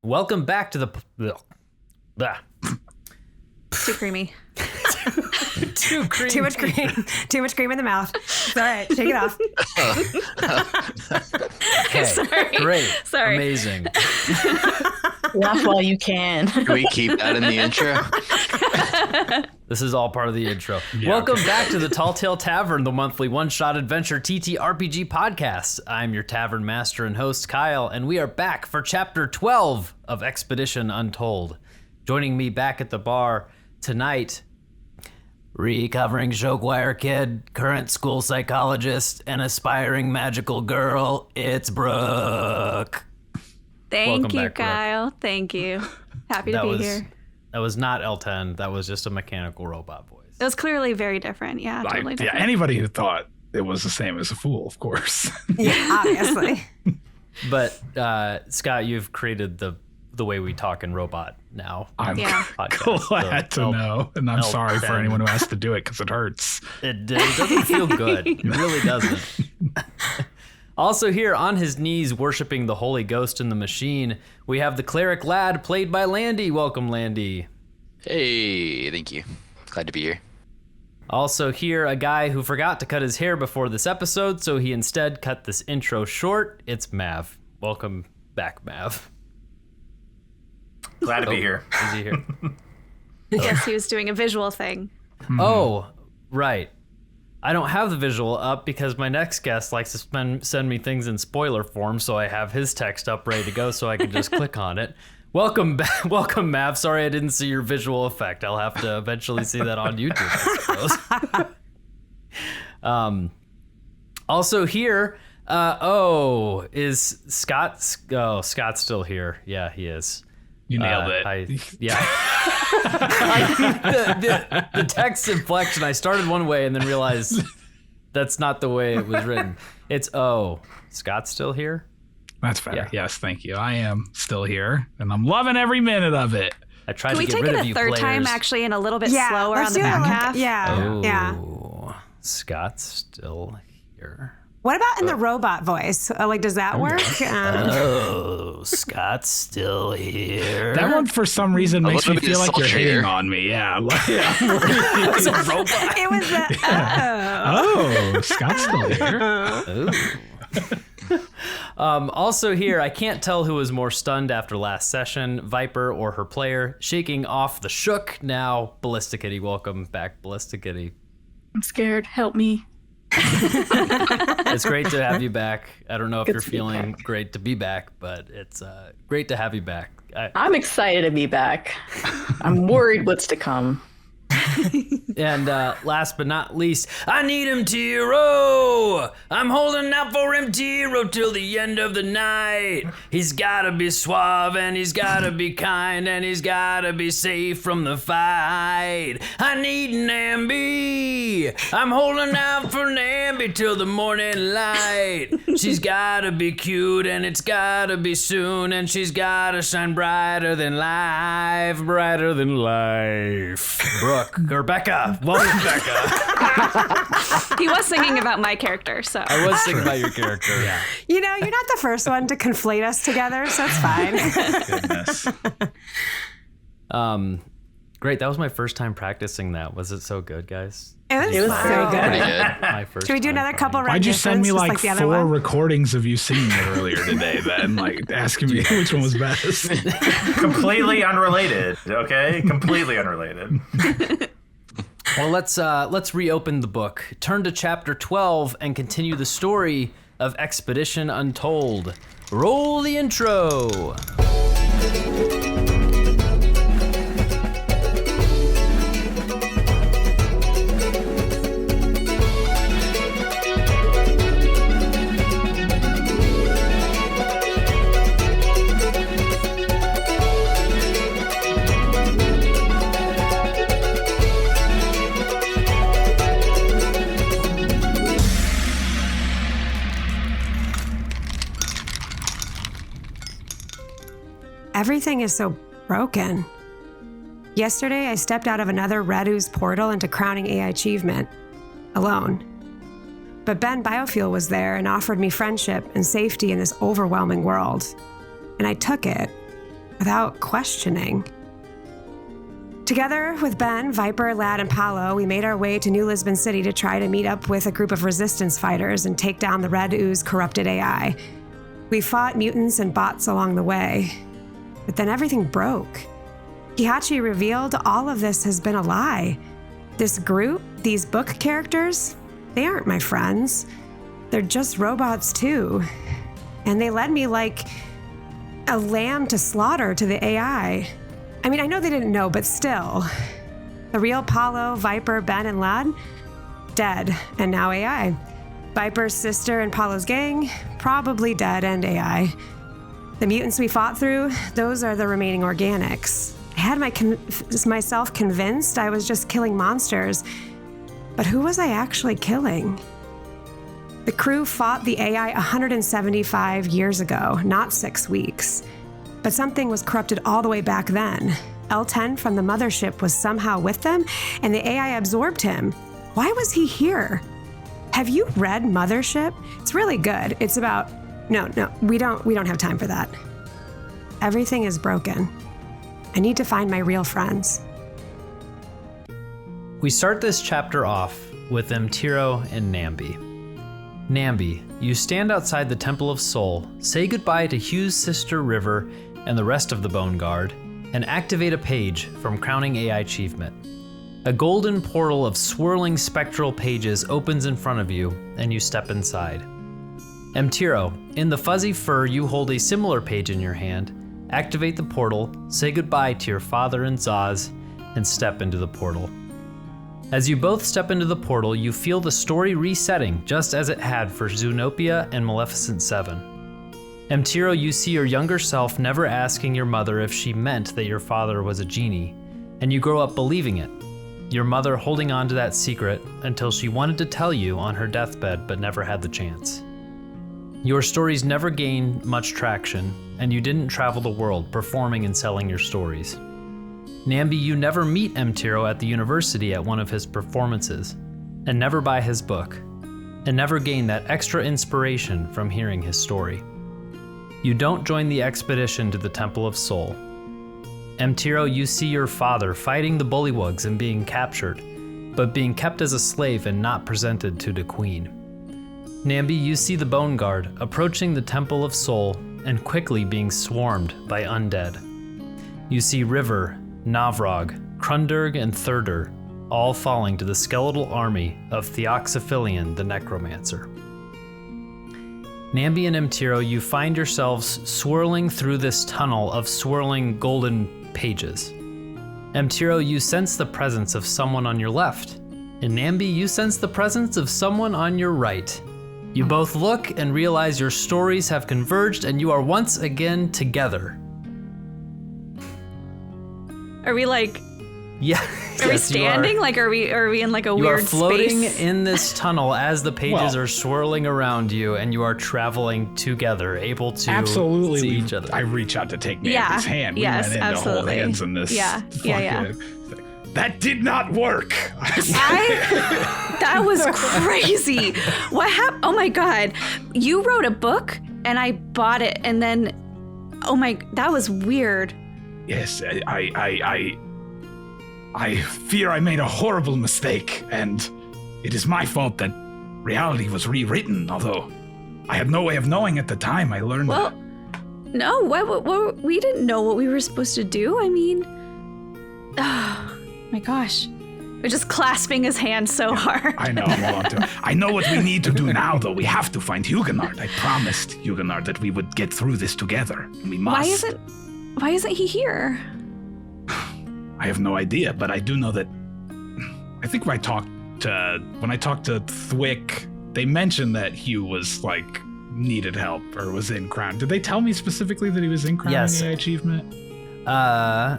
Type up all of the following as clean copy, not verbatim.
Welcome back to the... Too creamy. Too creamy. Too much cream. Too much cream in the mouth. It's all right. Shake it off. Okay. Sorry. Great. Sorry. Amazing. Laugh while you can. Can we keep that in the intro? This is all part of the intro. Welcome back to the Talltale Tavern, the monthly one-shot adventure TTRPG podcast. I'm your tavern master and host, Kyle, and we are back for Chapter 12 of Expedition Untold. Joining me back at the bar tonight, recovering showchoir kid, current school psychologist, and aspiring magical girl, it's Brooke. Thank Welcome you, back, Brooke. Kyle. Thank you. Happy to be here. That was not L10. That was just a mechanical robot voice. It was clearly very different. Yeah, totally different. Yeah, anybody who thought it was the same as a fool, of course. Yeah, obviously. But Scott, you've created the way we talk in robot now. I'm podcast, glad to know, and I'm sorry for anyone who has to do it because it hurts. It doesn't feel good. It really doesn't. Also here on his knees, worshiping the Holy Ghost in the machine, we have the Cleric lad played by Landy. Welcome, Landy. Hey, thank you. Glad to be here. Also here, a guy who forgot to cut his hair before this episode, so he instead cut this intro short. It's Mav. Welcome back, Mav. Glad to be here. Is he here? Yes, he was doing a visual thing. Oh, right. I don't have the visual up because my next guest likes to send me things in spoiler form, so I have his text up ready to go so I can just click on it. Welcome back. Welcome, Mav. Sorry I didn't see your visual effect. I'll have to eventually see that on YouTube, I suppose. Also here, is Scott? Oh, Scott's still here. Yeah, he is. You nailed it. The text inflection, I started one way and then realized that's not the way it was written. It's Scott's still here? That's better. Yeah. Yes, thank you. I am still here, and I'm loving every minute of it. I tried Can to we get take rid it of a you third players. time, actually, and a little bit Yeah, slower let's on the do it back like- half? Yeah, yeah. Oh, Scott's still here. What about in the robot voice? Does that work? Scott's still here. That one, for some reason, makes me little bit feel like you're sultry hating here. on me. Yeah. It's a robot. It was the, Oh, Scott's still here. Also here, I can't tell who was more stunned after last session, Vyper or her player, shaking off the shook. Now, Ballistikitty. Welcome back, Ballistikitty. I'm scared. Help me. It's great to have you back. I don't know if Good you're to be feeling back. great to be back, but it's great to have you back. I'm excited to be back. I'm worried what's to come. And last but not least, I need M'tiro. I'm holding out for M'tiro till the end of the night. He's gotta be suave and he's gotta be kind and he's gotta be safe from the fight. I need Namby. I'm holding out for Namby till the morning light. She's gotta be cute and it's gotta be soon and she's gotta shine brighter than life, brighter than life. Brooke, or Becca. Welcome, Becca. He was singing about my character, so. I was thinking about your character. Yeah. you're not the first one to conflate us together, so it's fine. Goodness. Great. That was my first time practicing that. Was it so good, guys? It was so Pretty good. good. My first Should we do time another playing. couple Why'd you send me renditions, like just the other 4 one? recordings of you singing it earlier today, then? Like, asking me which one was best. Completely unrelated, okay? Completely unrelated. Well, let's reopen the book. Turn to chapter 12 and continue the story of Expedition Untold. Roll the intro. Everything is so broken. Yesterday, I stepped out of another Red Ooze portal into Crowning AI Achievement, alone. But Ben Biofuel was there and offered me friendship and safety in this overwhelming world. And I took it. without questioning. Together with Ben, Vyper, Lad, and Paolo, we made our way to New Lisbon City to try to meet up with a group of resistance fighters and take down the Red Ooze corrupted AI. We fought mutants and bots along the way, but then everything broke. Hihachi revealed all of this has been a lie. This group, these book characters, they aren't my friends. They're just robots too. And they led me like a lamb to slaughter to the AI. I mean, I know they didn't know, but still. The real Paolo, Vyper, Ben, and Lad, dead, and now AI. Vyper's sister and Paolo's gang, probably dead and AI. The mutants we fought through, those are the remaining organics. I had myself convinced I was just killing monsters, but who was I actually killing? The crew fought the AI 175 years ago, not 6 weeks. But something was corrupted all the way back then. L10 from the mothership was somehow with them, and the AI absorbed him. Why was he here? Have you read Mothership? It's really good. It's about... No, we don't have time for that. Everything is broken. I need to find my real friends. We start this chapter off with M'tiro and Namby. Namby, you stand outside the Temple of Soul, say goodbye to Hugh's sister River and the rest of the Bone Guard, and activate a page from Crowning AI Achievement. A golden portal of swirling spectral pages opens in front of you, and you step inside. M'tiro, in the fuzzy fur you hold a similar page in your hand. Activate the portal, say goodbye to your father and Zaz, and step into the portal. As you both step into the portal, you feel the story resetting just as it had for Zoonopia and Maleficent 7. M'tiro, you see your younger self never asking your mother if she meant that your father was a genie, and you grow up believing it. Your mother holding on to that secret until she wanted to tell you on her deathbed but never had the chance. Your stories never gained much traction, and you didn't travel the world performing and selling your stories. Namby, you never meet M'tiro at the university at one of his performances, and never buy his book, and never gain that extra inspiration from hearing his story. You don't join the expedition to the Temple of Soul. M'tiro, you see your father fighting the bullywugs and being captured, but being kept as a slave and not presented to the queen. Namby, you see the Bone Guard approaching the Temple of Soul and quickly being swarmed by undead. You see River, Navrog, Krundurg, and Thurder all falling to the skeletal army of Theoxophilion the Necromancer. Namby and M'tiro, you find yourselves swirling through this tunnel of swirling golden pages. M'tiro, you sense the presence of someone on your left, and Namby, you sense the presence of someone on your right. You both look and realize your stories have converged and you are once again together. Are we like... Yeah. Are we standing? Like, are we in like a weird space? You are floating in this tunnel as the pages are swirling around you, and you are traveling together, able to see each other. I reach out to take Namby's hand. We yes, went in to hold hands in this. Yeah. That did not work. That was crazy. What happened? Oh my God. You wrote a book and I bought it, and then, that was weird. Yes, I fear I made a horrible mistake, and it is my fault that reality was rewritten, although I had no way of knowing at the time. I learned Well, no, what, we didn't know what we were supposed to do. I mean, oh my gosh. We're just clasping his hand so hard. I know, I'm on to it. I know what we need to do now, though. We have to find Huguenard. I promised Huguenard that we would get through this together. We must. Why isn't he here? I have no idea, but I do know that I think when I talked to Thwick, they mentioned that Hugh was needed help or was in Crown. Did they tell me specifically that he was in Crown AI Achievement? I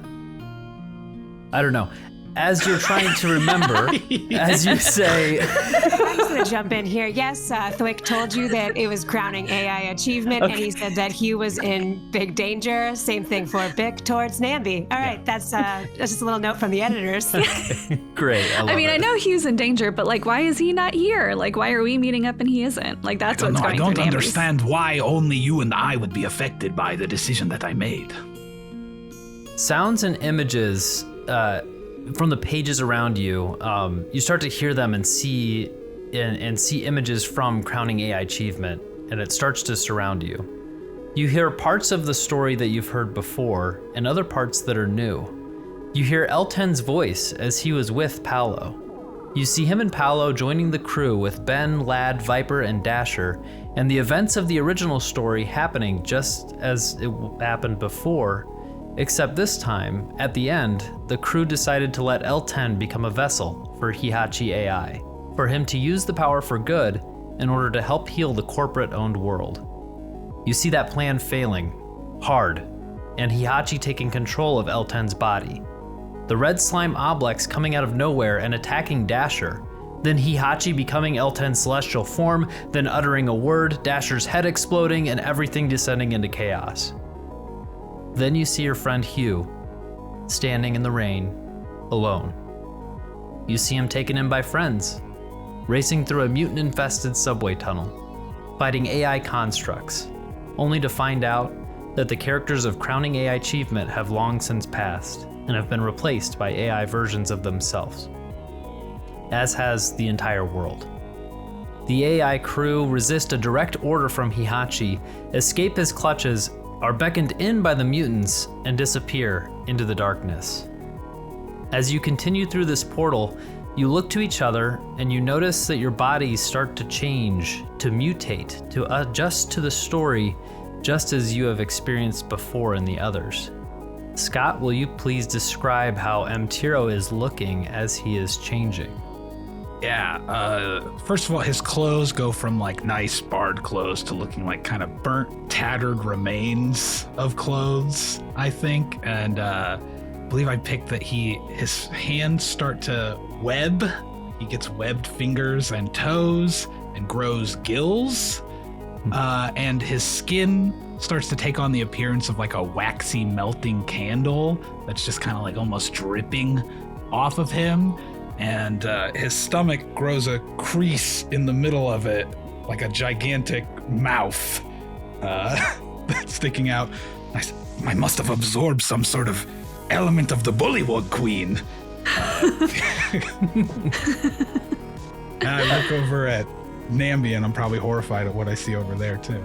don't know. As you're trying to remember, as you say... I'm just going to jump in here. Yes, Thwick told you that it was Crowning AI Achievement, and he said that Hugh was in big danger. Same thing for Bick towards Namby. All right, that's just a little note from the editors. Great, I mean, I know Hugh's in danger, but why is he not here? Why are we meeting up and he isn't? That's what's going through I don't understand why only you and I would be affected by the decision that I made. Sounds and images from the pages around you, you start to hear them and see images from Crowning AI Achievement, and it starts to surround you. You hear parts of the story that you've heard before, and other parts that are new. You hear L10's voice as he was with Paolo. You see him and Paolo joining the crew with Ben, Lad, Vyper, and Dasher, and the events of the original story happening just as it happened before, except this time, at the end, the crew decided to let L10 become a vessel for Hihachi AI, for him to use the power for good in order to help heal the corporate-owned world. You see that plan failing, hard, and Hihachi taking control of L10's body. The red slime Oblex coming out of nowhere and attacking Dasher, then Hihachi becoming L10's celestial form, then uttering a word, Dasher's head exploding, and everything descending into chaos. Then you see your friend Hugh, standing in the rain, alone. You see him taken in by friends, racing through a mutant-infested subway tunnel, fighting AI constructs, only to find out that the characters of Crowning AI Achievement have long since passed and have been replaced by AI versions of themselves, as has the entire world. The AI crew resist a direct order from Hihachi, escape his clutches, are beckoned in by the mutants, and disappear into the darkness. As you continue through this portal, you look to each other and you notice that your bodies start to change, to mutate, to adjust to the story just as you have experienced before in the others. Scott, will you please describe how M'tiro is looking as he is changing? Yeah, first of all, his clothes go from like nice barred clothes to looking like kind of burnt, tattered remains of clothes, I think. And I believe I picked that his hands start to web. He gets webbed fingers and toes and grows gills. And his skin starts to take on the appearance of like a waxy melting candle that's just kind of like almost dripping off of him. And his stomach grows a crease in the middle of it, like a gigantic mouth that's sticking out. I must have absorbed some sort of element of the Bullywug Queen. And I look over at Namby, and I'm probably horrified at what I see over there, too.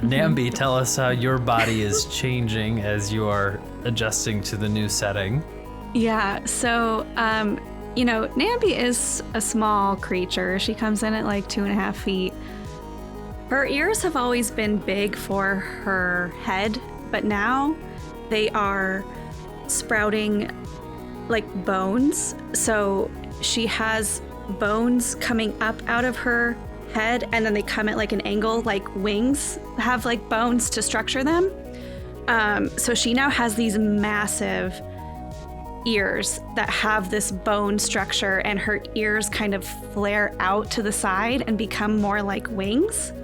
Namby, tell us how your body is changing as you are adjusting to the new setting. Yeah, so, Namby is a small creature. She comes in at like 2.5 feet. Her ears have always been big for her head, but now they are sprouting like bones. So she has bones coming up out of her head, and then they come at like an angle, like wings have like bones to structure them. So she now has these massive ears that have this bone structure, and her ears kind of flare out to the side and become more like wings.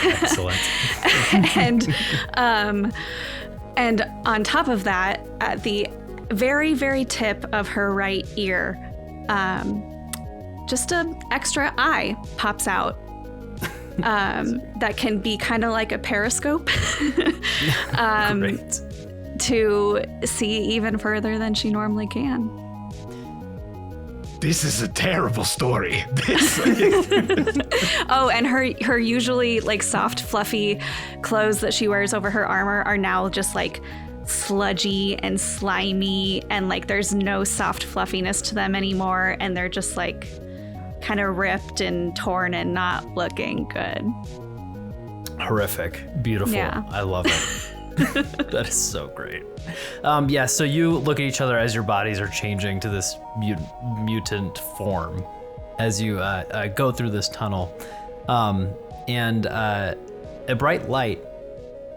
Excellent. And on top of that, at the very, very tip of her right ear, just an extra eye pops out. That can be kind of like a periscope. Great. To see even further than she normally can. This is a terrible story. Oh, and her usually like soft, fluffy clothes that she wears over her armor are now just like sludgy and slimy, and like there's no soft fluffiness to them anymore, and they're just like kind of ripped and torn and not looking good. Horrific. Beautiful. Yeah. I love it. That is so great. So you look at each other as your bodies are changing to this mutant form as you go through this tunnel. And a bright light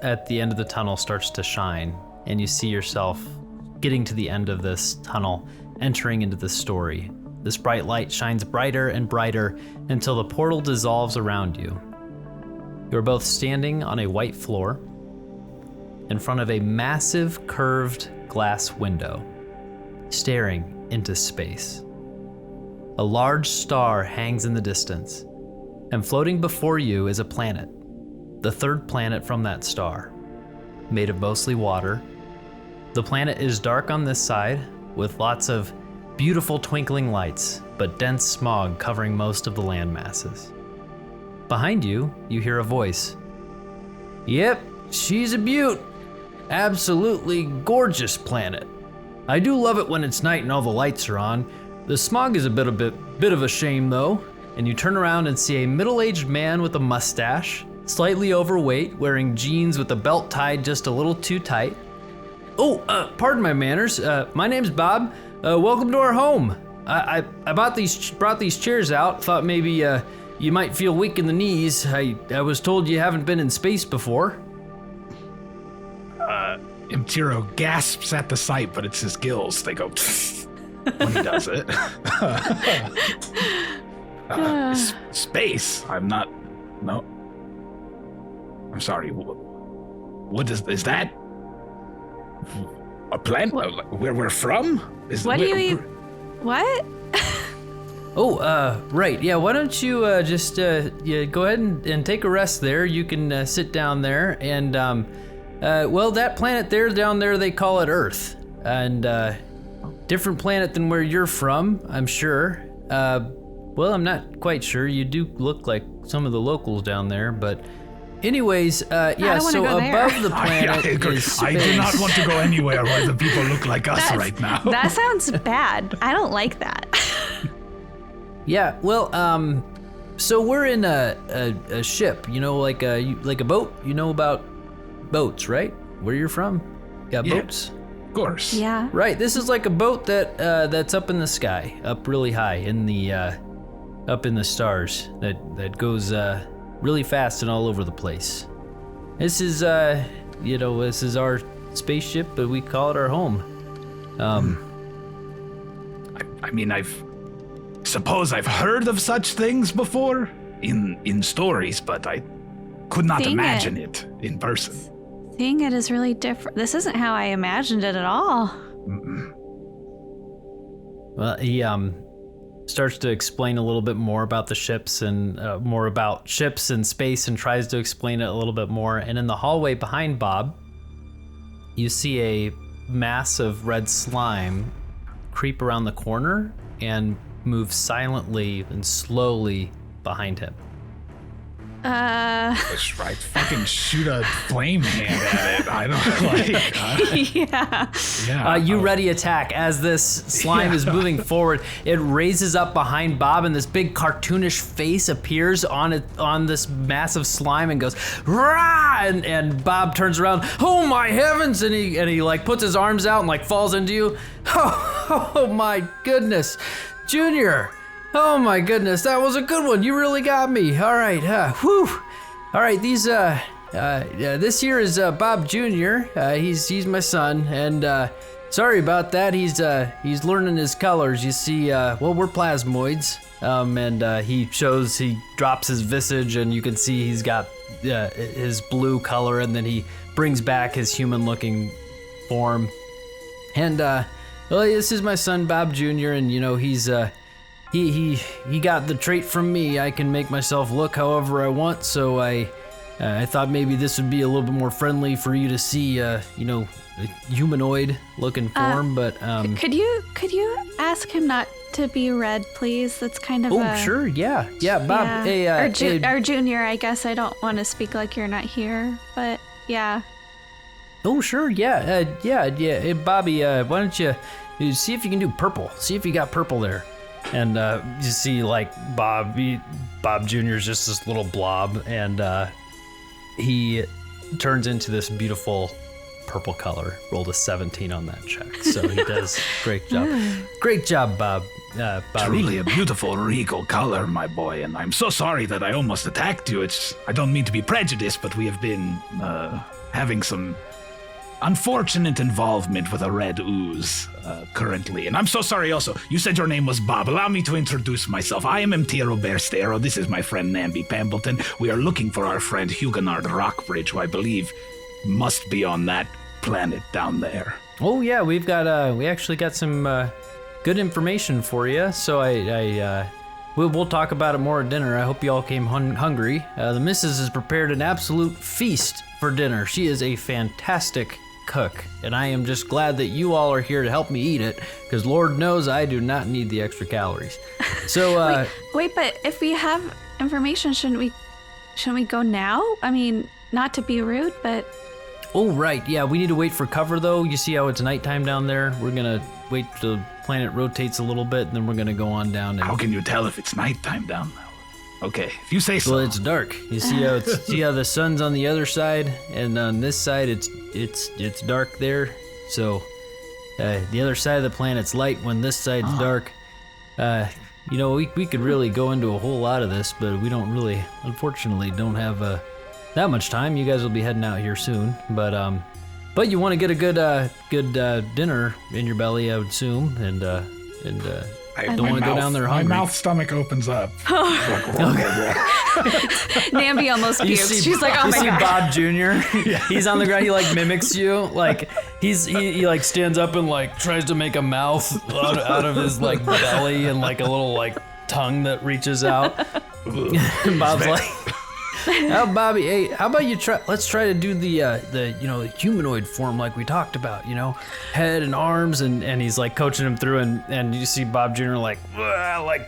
at the end of the tunnel starts to shine, and you see yourself getting to the end of this tunnel, entering into the story. This bright light shines brighter and brighter until the portal dissolves around you. You're both standing on a white floor in front of a massive curved glass window, staring into space. A large star hangs in the distance, and floating before you is a planet, the third planet from that star. made of mostly water. The planet is dark on this side, with lots of beautiful twinkling lights, but dense smog covering most of the land masses. Behind you, you hear a voice. Yep, she's a beaut. Absolutely gorgeous planet. I do love it when it's night and all the lights are on. The smog is a bit of a shame though. And you turn around and see a middle-aged man with a mustache, slightly overweight, wearing jeans with a belt tied just a little too tight. Oh, pardon my manners. My name's Bob. Welcome to our home. I brought these chairs out. Thought maybe you might feel weak in the knees. I was told you haven't been in space before. M'tiro gasps at the sight, but it's his gills. They go when he does it. Space. I'm not. No. I'm sorry. What is that? A planet? Where we're from? What do you mean? What? Oh, right. Yeah, why don't you just go ahead and take a rest there. You can sit down there and, well, that planet there down there, they call it Earth. And different planet than where you're from, I'm sure. Well, I'm not quite sure. You do look like some of the locals down there, but anyways, yeah, so above the planet is space. I do not want to go anywhere where the people look like us right now. That sounds bad. I don't like that. Yeah, well, so we're in a ship, you know, like a boat. You know about boats, right? Where you're from? Got boats? Of course. Yeah. Right, this is like a boat that's up in the sky, up really high in the up in the stars that goes really fast and all over the place. This is this is our spaceship, but we call it our home. I mean, suppose I've heard of such things before in stories, but I could not imagine it in person. Seeing it is really different. This isn't how I imagined it at all. Mm-mm. Well, he starts to explain a little bit more about the ships and more about ships and space, and tries to explain it a little bit more. And in the hallway behind Bob, you see a mass of red slime creep around the corner and move silently and slowly behind him. That's right. Fucking shoot a flame hand at it. I don't Yeah. You ready attack as this slime is moving forward. It raises up behind Bob, and this big cartoonish face appears on this massive slime and goes rah! And Bob turns around. Oh my heavens! And he like puts his arms out and like falls into you. Oh my goodness, Junior. Oh my goodness, that was a good one. You really got me. All right, whew. All right, these this here is Bob Jr. He's my son, and sorry about that. He's learning his colors. You see, well, we're plasmoids, and he drops his visage, and you can see he's got his blue color, and then he brings back his human-looking form. And well, this is my son Bob Jr., and you know he's He got the trait from me. I can make myself look however I want, so I thought maybe this would be a little bit more friendly for you to see, a humanoid-looking form. But could you ask him not to be red, please? That's kind of sure, yeah, Bob. Yeah. Or Junior. I guess I don't want to speak like you're not here, but yeah. Oh, sure, yeah. Hey, Bobby, why don't you see if you can do purple? See if you got purple there. And you see, like, Bob Jr. is just this little blob, and he turns into this beautiful purple color. Rolled a 17 on that check, so he does great job. Great job, Bob. Bobby. Truly a beautiful regal color, my boy, and I'm so sorry that I almost attacked you. I don't mean to be prejudiced, but we have been having some unfortunate involvement with a red ooze currently, and I'm so sorry also. You said your name was Bob. Allow me to introduce myself. I am M'tiro Bearstero. This is my friend Namby Pambleton. We are looking for our friend Huguenard Rockbridge, who I believe must be on that planet down there. Oh yeah, we actually got some good information for you, so we'll talk about it more at dinner. I hope you all came hungry. The missus has prepared an absolute feast for dinner. She is a fantastic cook, and I am just glad that you all are here to help me eat it, because Lord knows I do not need the extra calories. So, Wait, but if we have information, shouldn't we go now? I mean, not to be rude, but... Oh, right. Yeah, we need to wait for cover, though. You see how it's nighttime down there? We're going to wait till the planet rotates a little bit, and then we're going to go on down. And... How can you tell if it's nighttime down there? Okay, if you say so. Well, it's dark. You see how the sun's on the other side, and on this side it's dark there. So the other side of the planet's light when this side's dark. We could really go into a whole lot of this, but we don't really, unfortunately, don't have that much time. You guys will be heading out here soon, but you want to get a good dinner in your belly, I would assume, and I don't want to go down there hungry. My stomach opens up. Namby almost pukes. She's like, oh my god. Bob Jr. He's on the ground. He like mimics you. Like he like stands up and like tries to make a mouth out of his like belly and like a little like tongue that reaches out. And Bob's like, "Oh, Bobby, hey, how about you try? Let's try to do the humanoid form like we talked about. Head and arms." And he's like coaching him through, and you see Bob Jr. like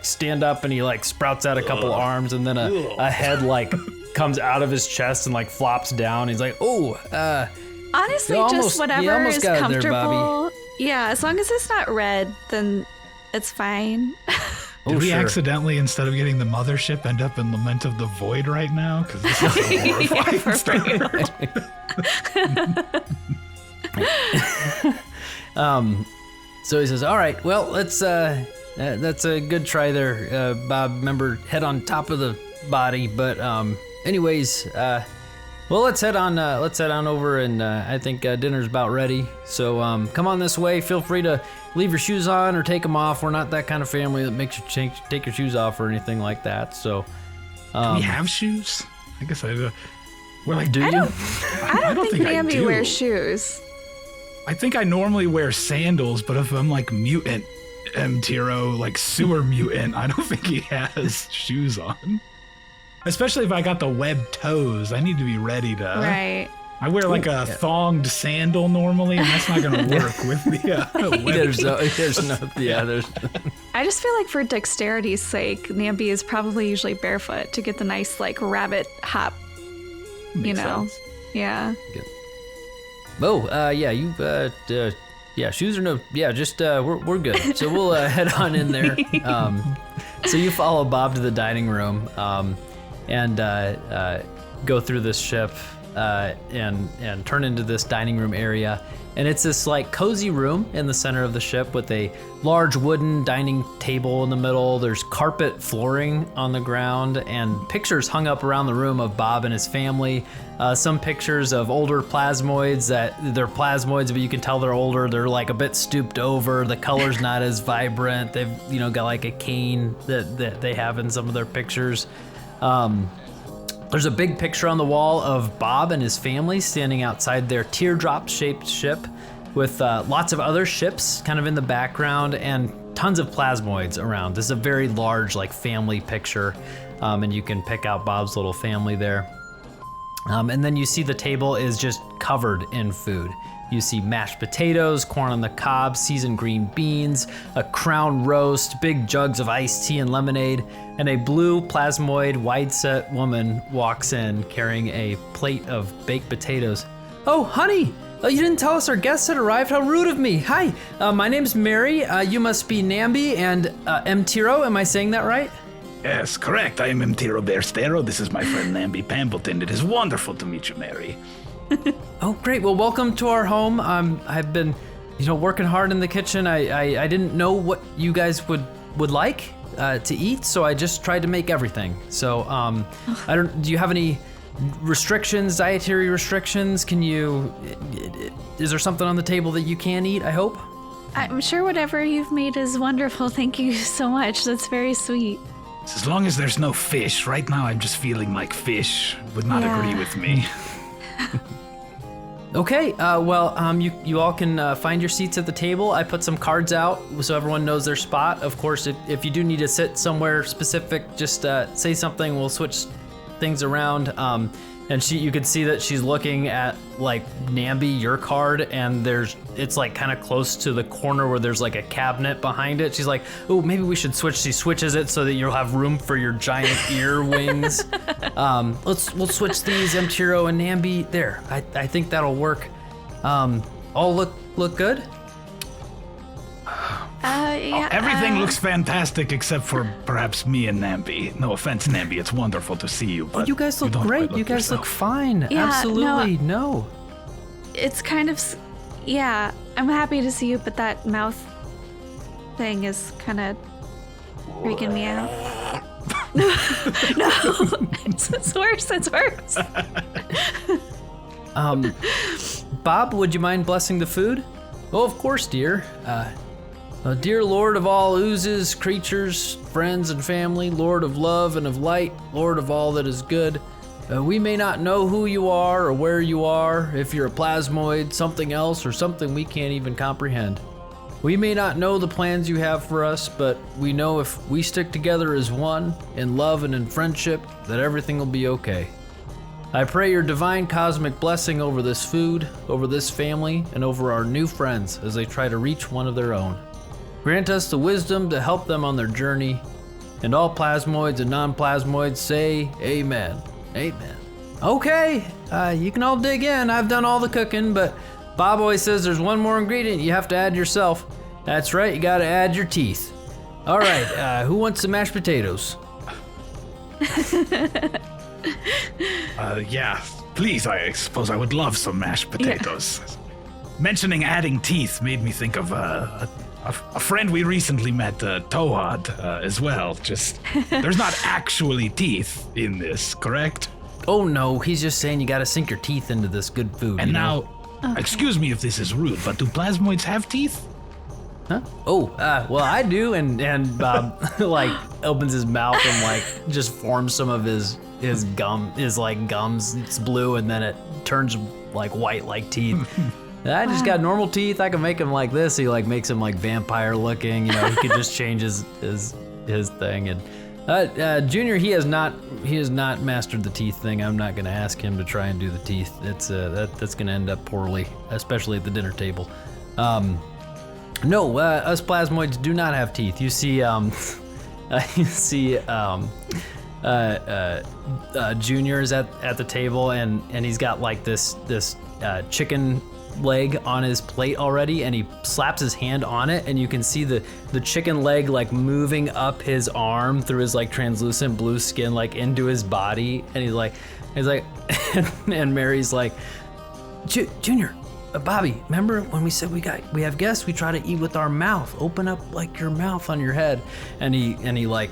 stand up, and he like sprouts out a couple arms, and then a head like comes out of his chest and like flops down. He's like, honestly, just whatever is comfortable. Yeah, as long as it's not red, then it's fine. Did we accidentally, instead of getting the mothership, end up in Lament of the Void right now? Because this is a horrifying So he says, "All right, well, let's. That's a good try there, Bob. Remember, head on top of the body. But anyways, well, let's head on over, and I think dinner's about ready. So come on this way. Feel free to leave your shoes on or take them off. We're not that kind of family that makes you take your shoes off or anything like that. So do we have shoes? I guess I do. We're like, I don't think Namby wears shoes. I think I normally wear sandals, but if I'm like mutant M'tiro, like sewer mutant, I don't think he has shoes on. Especially if I got the webbed toes, I need to be ready to. Right. I wear like a thonged sandal normally, and that's not going to work with the there's I just feel like for dexterity's sake, Namby is probably usually barefoot to get the nice like rabbit hop. Makes sense. Yeah. Oh, shoes or no? Yeah, just we're good. So we'll head on in there. So you follow Bob to the dining room, and go through this ship. And turn into this dining room area, and it's this like cozy room in the center of the ship with a large wooden dining table in the middle. There's carpet flooring on the ground and pictures hung up around the room of Bob and his family. Some pictures of older plasmoids that they're plasmoids, but you can tell they're older. They're like a bit stooped over. The color's not as vibrant. They've got like a cane that they have in some of their pictures. There's a big picture on the wall of Bob and his family standing outside their teardrop-shaped ship with lots of other ships kind of in the background and tons of plasmoids around. This is a very large like family picture, and you can pick out Bob's little family there. And then you see the table is just covered in food. You see mashed potatoes, corn on the cob, seasoned green beans, a crown roast, big jugs of iced tea and lemonade, and a blue plasmoid wide-set woman walks in carrying a plate of baked potatoes. "Oh, honey, you didn't tell us our guests had arrived. How rude of me. Hi, my name's Mary. You must be Namby and M'tiro. Am I saying that right?" Yes, correct. I am M'tiro Berstero. This is my friend Namby Pambleton. It is wonderful to meet you, Mary. Oh, great. Well, welcome to our home. I've been, working hard in the kitchen. I didn't know what you guys would like to eat, so I just tried to make everything. So, do you have any restrictions, dietary restrictions? Is there something on the table that you can eat, I hope? I'm sure whatever you've made is wonderful. Thank you so much. That's very sweet. As long as there's no fish. Right now, I'm just feeling like fish would not agree with me. Okay, you all can find your seats at the table. I put some cards out so everyone knows their spot. Of course, if you do need to sit somewhere specific, just say something. We'll switch things around. And and you could see that she's looking at like Namby, your card, and it's like kind of close to the corner where there's like a cabinet behind it. She's like, oh, maybe we should switch. She switches it so that you'll have room for your giant ear wings. We'll switch these, M'tiro and Namby. There, I think that'll work. All look good. Yeah, Everything looks fantastic except for perhaps me and Namby. No offense, Namby. It's wonderful to see you. But you guys look don't great. quite You guys look yourself. fine. Yeah, Absolutely. No. It's kind of, yeah, I'm happy to see you, but that mouth thing is kind of freaking me out. No, it's worse. Bob, would you mind blessing the food? Oh, of course, dear. Dear Lord of all oozes, creatures, friends and family, Lord of love and of light, Lord of all that is good, we may not know who you are or where you are, if you're a plasmoid, something else, or something we can't even comprehend. We may not know the plans you have for us, but we know if we stick together as one, in love and in friendship, that everything will be okay. I pray your divine cosmic blessing over this food, over this family, and over our new friends as they try to reach one of their own. Grant us the wisdom to help them on their journey, and all plasmoids and non-plasmoids say amen. Amen. Okay, you can all dig in. I've done all the cooking, but Bob always says there's one more ingredient you have to add yourself. That's right, you gotta add your teeth. All right, who wants some mashed potatoes? Yeah, please, I suppose I would love some mashed potatoes. Mentioning adding teeth made me think of a friend we recently met, Toad, as well. Just, there's not actually teeth in this, correct? Oh no, he's just saying you gotta sink your teeth into this good food. And you know? now, excuse me if this is rude, but do plasmoids have teeth? Huh? Oh, well I do, and Bob like opens his mouth and like just forms some of his gums. It's blue and then it turns like white like teeth. I just got normal teeth. I can make him like this. He like makes him like vampire looking. You know, he could just change his thing. And Junior, he has not mastered the teeth thing. I'm not gonna ask him to try and do the teeth. It's that's gonna end up poorly, especially at the dinner table. No, us plasmoids do not have teeth. You see, Junior is at the table and he's got like this chicken leg on his plate already, and he slaps his hand on it, and you can see the chicken leg like moving up his arm through his like translucent blue skin like into his body, and he's like and Mary's like, Junior, Bobby, remember when we said we have guests, we try to eat with our mouth. Open up like your mouth on your head. And he like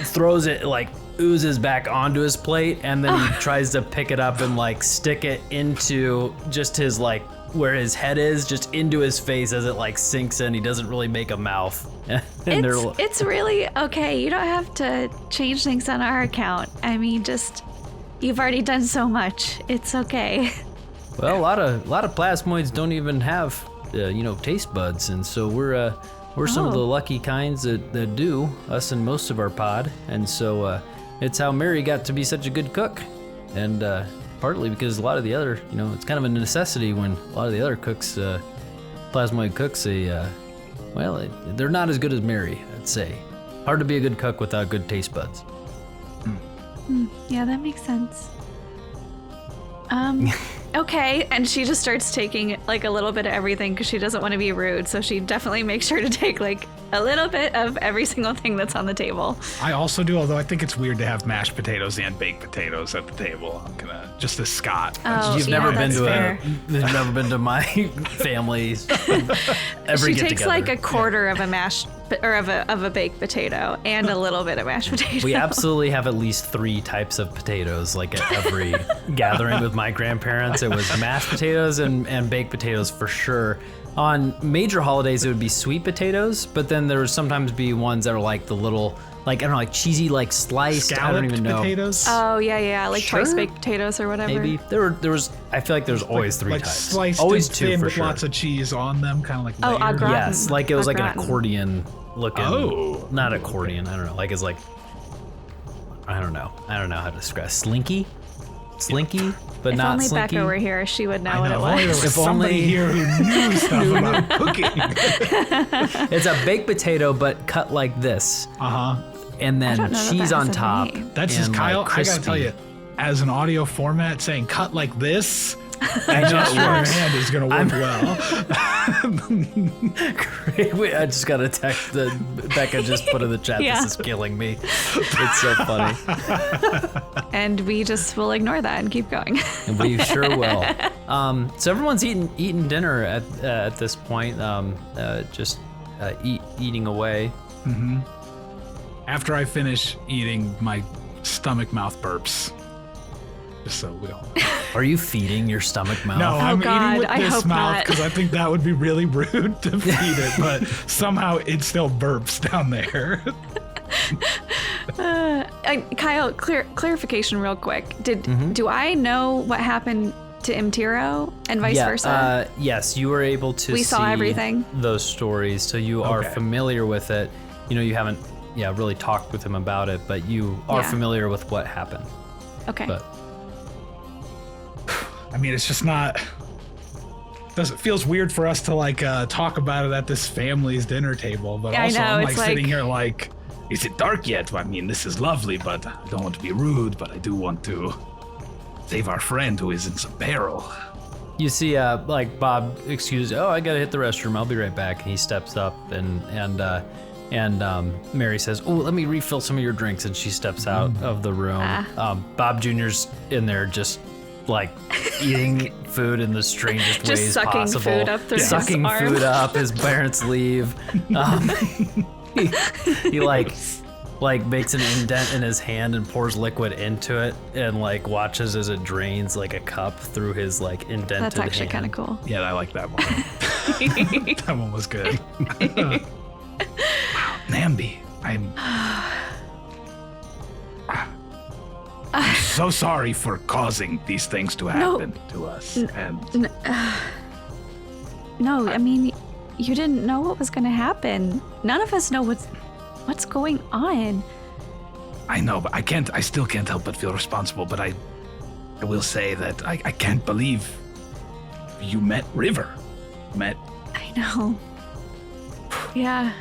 throws it, like oozes back onto his plate, and then he tries to pick it up and like stick it into just his like where his head is, just into his face as it like sinks in. He doesn't really make a mouth. And It's really okay. You don't have to change things on our account. I mean, just you've already done so much. It's okay. Well, a lot of plasmoids don't even have taste buds, and so we're some of the lucky kinds that do, us and most of our pod. And so it's how Mary got to be such a good cook, and partly because a lot of the other, it's kind of a necessity when a lot of the other cooks, plasmoid cooks, they're not as good as Mary, I'd say. Hard to be a good cook without good taste buds. Yeah, that makes sense. Okay, and she just starts taking like a little bit of everything because she doesn't want to be rude, so she definitely makes sure to take like a little bit of every single thing that's on the table. I also do, although I think it's weird to have mashed potatoes and baked potatoes at the table. I'm gonna, just as Scott. Oh, You've yeah, never been that's to fair. you've never been to my family's every She get takes together. like a quarter of a mashed or of a baked potato and a little bit of mashed potato. We absolutely have at least 3 types of potatoes, like at every gathering with my grandparents. It was mashed potatoes and baked potatoes for sure. On major holidays, it would be sweet potatoes, but then there would sometimes be ones that are like the little, like, I don't know, like cheesy, like sliced, I don't even know. Potatoes? Oh, yeah, like Sure. twice baked potatoes or whatever. Maybe. There was, I feel like there's always 3 like types. Sliced Always and 2 thin for with sure. lots of cheese on them, kind of like Oh, layered. au gratin. Yes, like it was Au like an gratin. accordion looking. Oh. Not accordion, I don't know. Like it's like, I don't know how to describe. Slinky? slinky, but If not only slinky. Becca were here, she would know I what know. it If only there was. was somebody here who knew stuff about cooking. It's a baked potato, but cut like this, and I then don't know that cheese that on has a top. name. That's just and, Kyle. like, I gotta tell crispy. you, as an audio format, saying cut like this, I know just it your works. hand is gonna work well. Great. I just got a text that Becca just put in the chat. Yeah. This is killing me. It's so funny. And we just will ignore that and keep going. And we sure will. So everyone's eating dinner at this point. Eating away. After I finish eating, my stomach mouth burps. Just so we don't. Are you feeding your stomach mouth? No, I'm God, eating with I this hope mouth not. because I think that would be really rude to feed it, but somehow it still burps down there. Kyle, clarification real quick. Do I know what happened to M'tiro and vice versa? Yes, you were able to We see saw everything? those stories, so you are Okay. familiar with it. You know, you haven't really talked with him about it, but you are Yeah. familiar with what happened. Okay. But I mean, it's just not. It feels weird for us to like talk about it at this family's dinner table, but I also know, I'm like it's sitting like- here like, is it dark yet? I mean, this is lovely, but I don't want to be rude, but I do want to save our friend who is in some peril. you see, like Bob, I gotta hit the restroom. I'll be right back. And he steps up, and Mary says, "Oh, let me refill some of your drinks." And she steps out of the room. Bob Jr.'s in there just like eating food in the strangest Just ways sucking possible. food up through his sucking arm. food up. His parents leave. He like makes an indent in his hand and pours liquid into it, and like watches as it drains like a cup through his like indented That's actually hand. kind of cool. Yeah, I like that one. That one was good. Wow, Namby, I'm so sorry for causing these things to happen to us. And No, I mean, you didn't know what was going to happen. None of us know what's going on. I know, but I still can't help but feel responsible. But I will say that I can't believe you met River. I know. Yeah.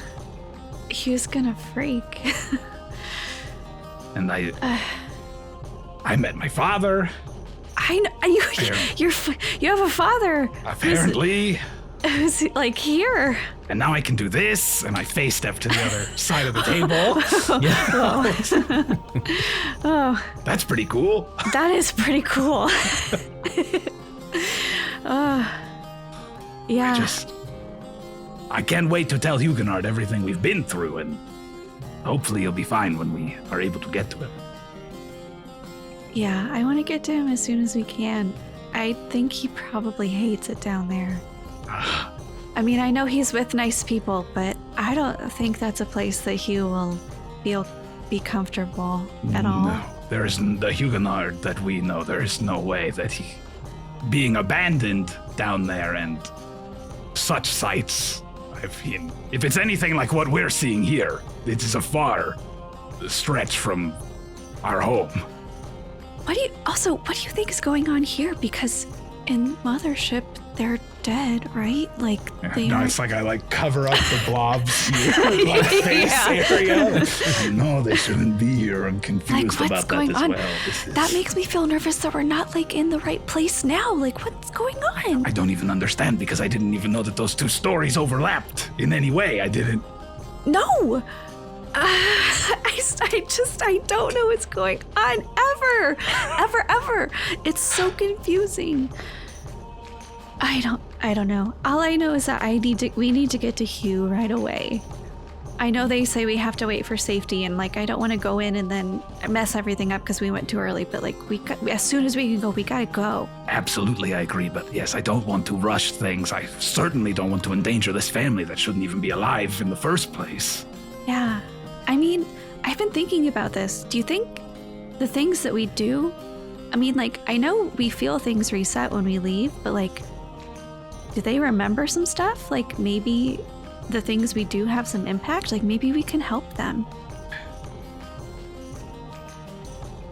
Hugh's gonna freak. And I met my father. I know you have a father Apparently. who's like here. And now I can do this, and I face step to the other side of the table. Oh, That's pretty cool. that is pretty cool. Yeah. I can't wait to tell Huguenard everything we've been through, and hopefully he'll be fine when we are able to get to him. Yeah, I want to get to him as soon as we can. I think he probably hates it down there. I mean, I know he's with nice people, but I don't think that's a place that Hugh will be comfortable at all. No, there isn't the Huguenard that we know. There is no way that he being abandoned down there and such sights. If it's anything like what we're seeing here, it is a far stretch from our home. What do you think is going on here? Because in Mothership, they're dead, right? Like they No, are. it's like I cover up the blobs here, like face area. No, they shouldn't be here. I'm confused Like, what's about going that as on? well. That makes me feel nervous that we're not like in the right place now. Like, what's going on? I don't even understand because I didn't even know that those two stories overlapped in any way. I didn't. No. I don't know what's going on ever. It's so confusing. I don't know. All I know is that we need to get to Hugh right away. I know they say we have to wait for safety, and like I don't want to go in and then mess everything up because we went too early. But like as soon as we can go, we gotta go. Absolutely, I agree. But yes, I don't want to rush things. I certainly don't want to endanger this family that shouldn't even be alive in the first place. Yeah. I mean, I've been thinking about this. Do you think the things that we do, I mean, like, I know we feel things reset when we leave, but like, do they remember some stuff? Like, maybe the things we do have some impact? Like, maybe we can help them.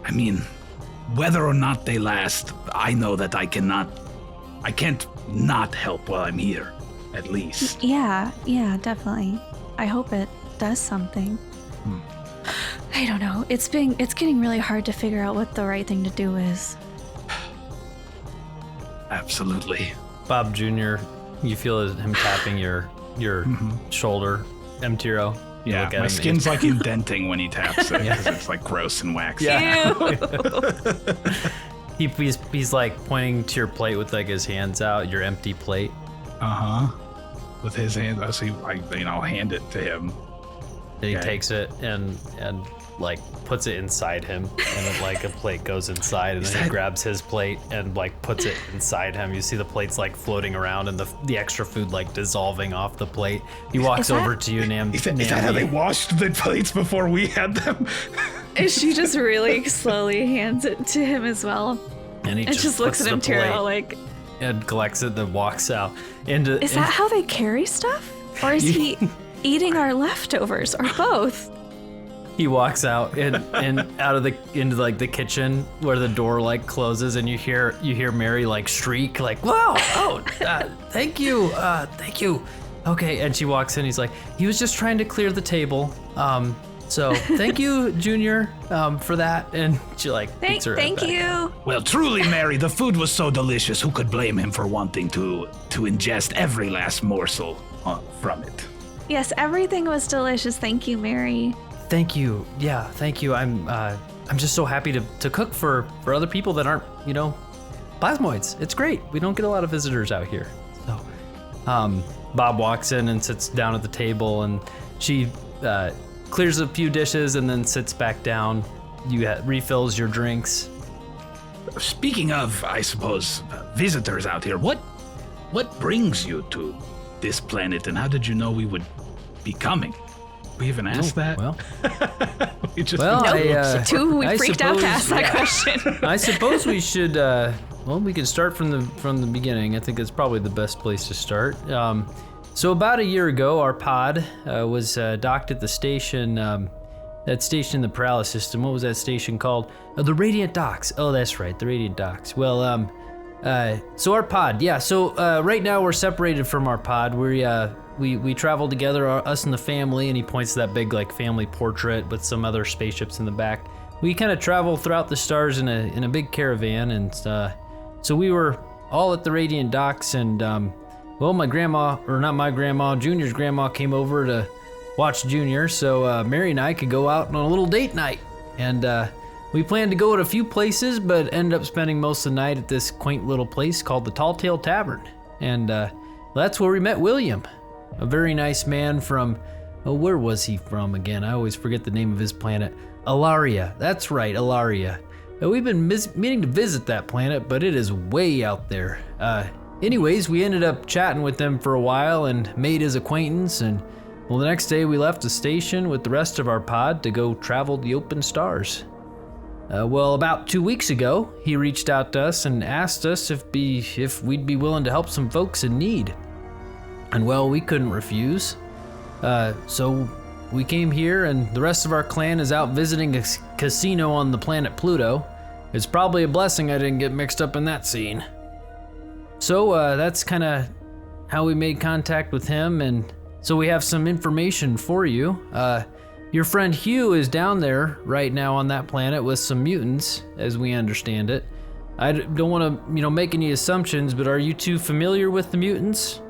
I mean, whether or not they last, I know that I can't not help while I'm here, at least. Yeah, definitely. I hope it does something. I don't know. It's getting really hard to figure out what the right thing to do is. Absolutely. Bob Jr., you feel him tapping your shoulder, M'tiro. You Yeah, look at my him, skin's like indenting when he taps it because it's like gross and waxy. He's like pointing to your plate with like his hands out, your empty plate. With his hand, so I'll hand it to him. And he takes it and like puts it inside him, and it, like a plate goes inside, and then he grabs his plate and like puts it inside him. You see the plates like floating around and the extra food like dissolving off the plate. He walks over to you, Namby. Is that how they washed the plates before we had them? She just really slowly hands it to him as well. And he just looks at M'tiro like... And collects it, then walks out. Is that how they carry stuff? Or is he eating our leftovers, or both? He walks out and out of into like the kitchen where the door like closes, and you hear Mary like shriek like, "Wow! Oh, thank you, thank you." Okay, and she walks in. He's like, he was just trying to clear the table. So thank you, Junior, for that. And she like beats her. Thank you. Well, truly, Mary, the food was so delicious. Who could blame him for wanting to ingest every last morsel from it? Yes, everything was delicious. Thank you, Mary. Thank you. Yeah, thank you. I'm just so happy to cook for other people that aren't, plasmoids. It's great. We don't get a lot of visitors out here. So, Bob walks in and sits down at the table, and she clears a few dishes and then sits back down. You refills your drinks. Speaking of, I suppose, visitors out here, what brings you to this planet, and how did you know we would be coming? We even asked that? Well, we just we freaked out to ask that question. I suppose we should, we can start from the beginning. I think it's probably the best place to start. So about a year ago, our pod was docked at the station, that station in the Paralysis system. What was that station called? The Radiant Docks. Oh, that's right, the Radiant Docks. Well, so our pod, right now we're separated from our pod. We travel together, us and the family, and he points to that big like family portrait with some other spaceships in the back. We kind of travel throughout the stars in a big caravan, and so we were all at the Radiant Docks, and my grandma, or not my grandma, Junior's grandma came over to watch Junior, so Mary and I could go out on a little date night, and we planned to go to a few places, but ended up spending most of the night at this quaint little place called the Talltale Tavern, and that's where we met William. A very nice man from, where was he from again? I always forget the name of his planet. Alaria. That's right, Alaria. We've been meaning to visit that planet, but it is way out there. Anyways, we ended up chatting with them for a while and made his acquaintance, and the next day we left the station with the rest of our pod to go travel the open stars. About 2 weeks ago, he reached out to us and asked us if we'd be willing to help some folks in need. And we couldn't refuse. So we came here, and the rest of our clan is out visiting a casino on the planet Pluto. It's probably a blessing I didn't get mixed up in that scene. So that's kind of how we made contact with him, and so we have some information for you. Your friend Hugh is down there right now on that planet with some mutants, as we understand it. I don't want to, make any assumptions, but are you two familiar with the mutants?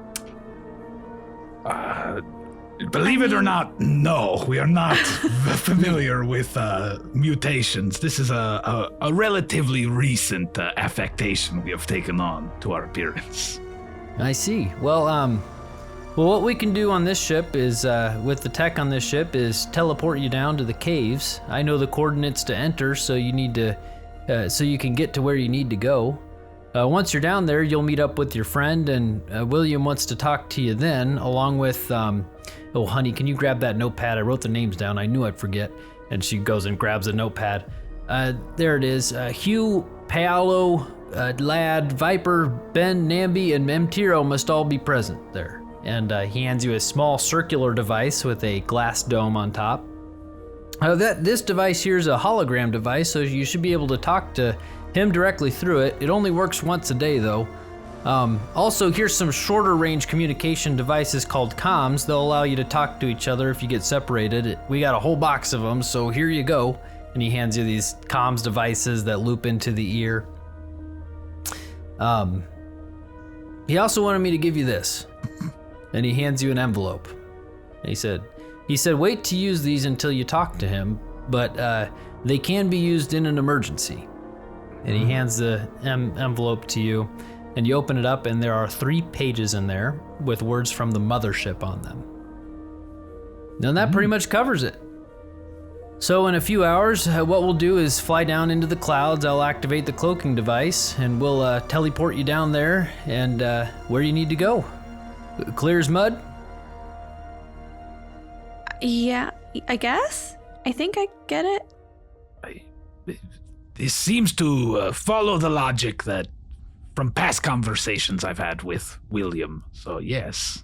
Believe it or not, no, we are not familiar with mutations. This is a relatively recent affectation we have taken on to our appearance. I see. Well, what we can do on this ship is, with the tech on this ship, is teleport you down to the caves. I know the coordinates to enter, so you need to, so you can get to where you need to go. Once you're down there, you'll meet up with your friend, and William wants to talk to you then, along with, oh, honey, can you grab that notepad? I wrote the names down. I knew I'd forget. And she goes and grabs a notepad. There it is. Hugh, Paolo, Lad, Vyper, Ben, Namby, and M'tiro must all be present there. And he hands you a small circular device with a glass dome on top. This device here is a hologram device, so you should be able to talk to him directly through it. It only works once a day, though. Also, here's some shorter range communication devices called comms. They'll allow you to talk to each other if you get separated. We got a whole box of them, so here you go. And he hands you these comms devices that loop into the ear. He also wanted me to give you this. And he hands you an envelope. And he said, wait to use these until you talk to him, but they can be used in an emergency. And he hands the envelope to you, and you open it up, and there are 3 pages in there with words from the mothership on them. And that pretty much covers it. So in a few hours, what we'll do is fly down into the clouds. I'll activate the cloaking device, and we'll teleport you down there and where you need to go. Clear as mud? Yeah, I guess. I think I get it. This seems to follow the logic that from past conversations I've had with William. So yes,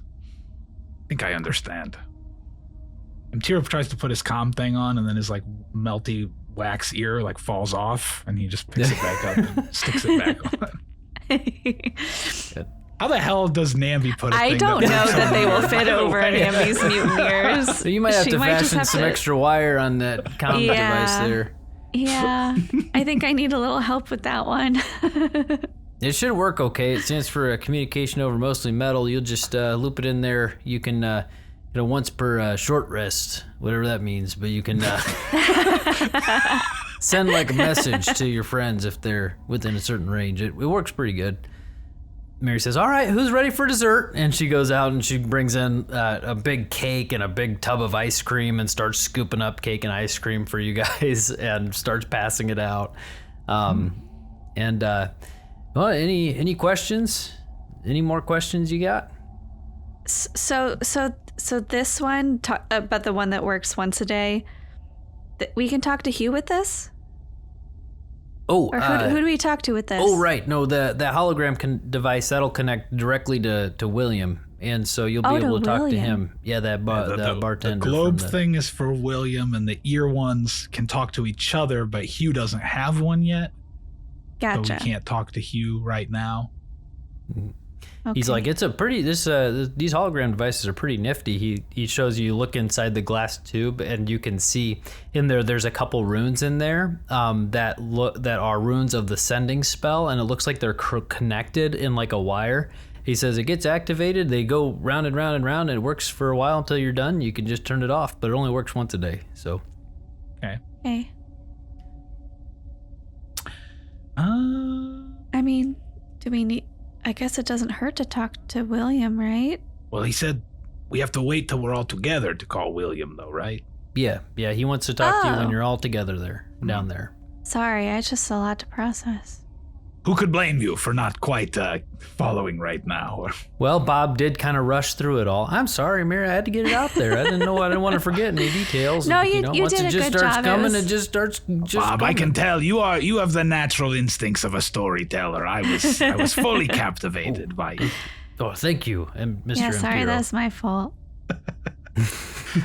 I think I understand. M'tiro tries to put his comm thing on, and then his like melty wax ear like falls off, and he just picks it back up and sticks it back on. How the hell does Namby put a I thing don't know that that they will fit over Namby's mutant ears. So you might have She to might just fashion have some to- extra wire on that comm device there. Yeah, I think I need a little help with that one. It should work okay. It stands for communication over mostly metal. You'll just loop it in there. You can, once per short rest, whatever that means. But you can send like a message to your friends if they're within a certain range. It works pretty good. Mary says, all right, who's ready for dessert? And she goes out and she brings in a big cake and a big tub of ice cream and starts scooping up cake and ice cream for you guys and starts passing it out. Well, any questions? Any more questions you got? So this one, but the one that works once a day, we can talk to Hugh with this? Oh, Or who do we talk to with this? Oh, right. No, the hologram device, that'll connect directly to William. And so you'll be able to talk to him. Yeah, the bartender. The globe from thing is for William, and the ear ones can talk to each other, but Hugh doesn't have one yet. Gotcha. So we can't talk to Hugh right now. Okay. He's like, it's a pretty, these hologram devices are pretty nifty. He shows you, look inside the glass tube, and you can see in there's a couple runes in there that are runes of the sending spell, and it looks like they're connected in like a wire. He says it gets activated, they go round and round and round, and it works for a while until you're done. You can just turn it off, but it only works once a day, so. Okay. Okay. Uh, I mean, do we need... I guess it doesn't hurt to talk to William, right? well, he said we have to wait till we're all together to call William, though, right? Yeah, he wants to talk to you when Oh. you're all together there, down there. Sorry, I just a lot to process. Who could blame you for not quite following right now? Well, Bob did kind of rush through it all. I'm sorry, Mary, I had to get it out there. I didn't want to forget any details. No, And, you once did it a just good starts job. coming, it just starts Bob, coming. I can tell you have the natural instincts of a storyteller. I was fully captivated by you. Oh, thank you, and Mr. Yeah, sorry, M'tiro. that's my fault.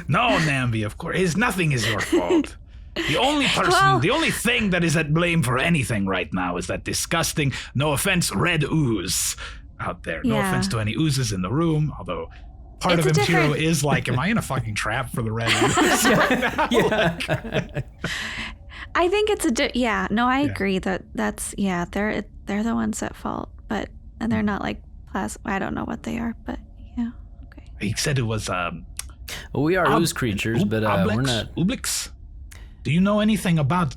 No, Namby, of course. Nothing is your fault. The only thing that is at blame for anything right now is that disgusting, no offense, red ooze out there. No Yeah. offense to any oozes in the room, although part It's of a M'tiro different- is like, am I in a fucking trap for the red ooze right now? Yeah. I think it's I agree that's they're the ones at fault, but and they're not like I don't know what they are, but yeah, okay. He said it was Well, we are ooze creatures, but we're not. Oblix? Do you know anything about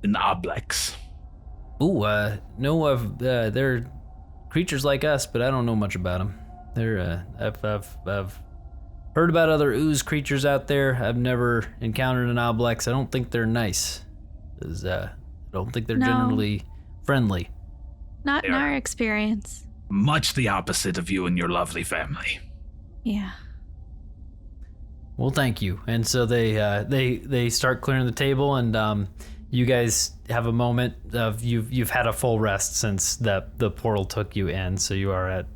an Oblex? Ooh, no, they're creatures like us, but I don't know much about them. They're I've heard about other ooze creatures out there. I've never encountered an Oblex. I don't think they're nice. I don't think they're No. generally friendly. Not in They are. our experience. Much the opposite of you and your lovely family. Yeah. Well, thank you. And so they start clearing the table, and you guys have a moment of you've had a full rest since the portal took you in, so you are at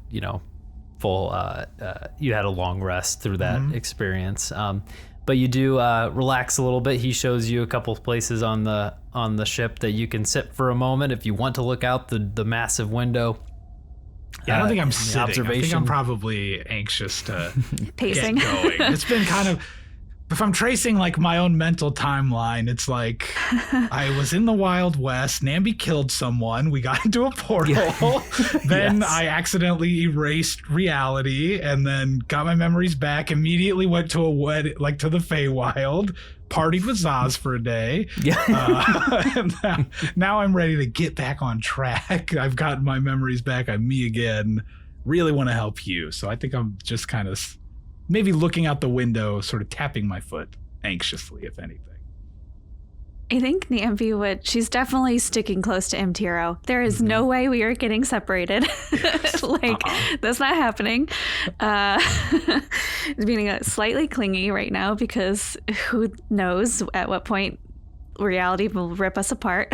full. You had a long rest through that experience. but you do relax a little bit. He shows you a couple of places on the ship that you can sit for a moment if you want to look out the massive window. Yeah, I don't think I'm sitting. Observation. I think I'm probably anxious to Pacing. get going. It's been kind of, if I'm tracing like my own mental timeline, it's like I was in the Wild West. Namby killed someone. We got into a portal. Then Yes. I accidentally erased reality and then got my memories back. Immediately went to a wedding, like to the Feywild. Partied with Zaz for a day. Yeah. And now I'm ready to get back on track. I've gotten my memories back. I'm me again. Really want to help Hugh. So I think I'm just kind of maybe looking out the window, sort of tapping my foot anxiously, if anything. I think Namby would. She's definitely sticking close to M'tiro. There is no way we are getting separated. That's not happening. Being slightly clingy right now because who knows at what point reality will rip us apart.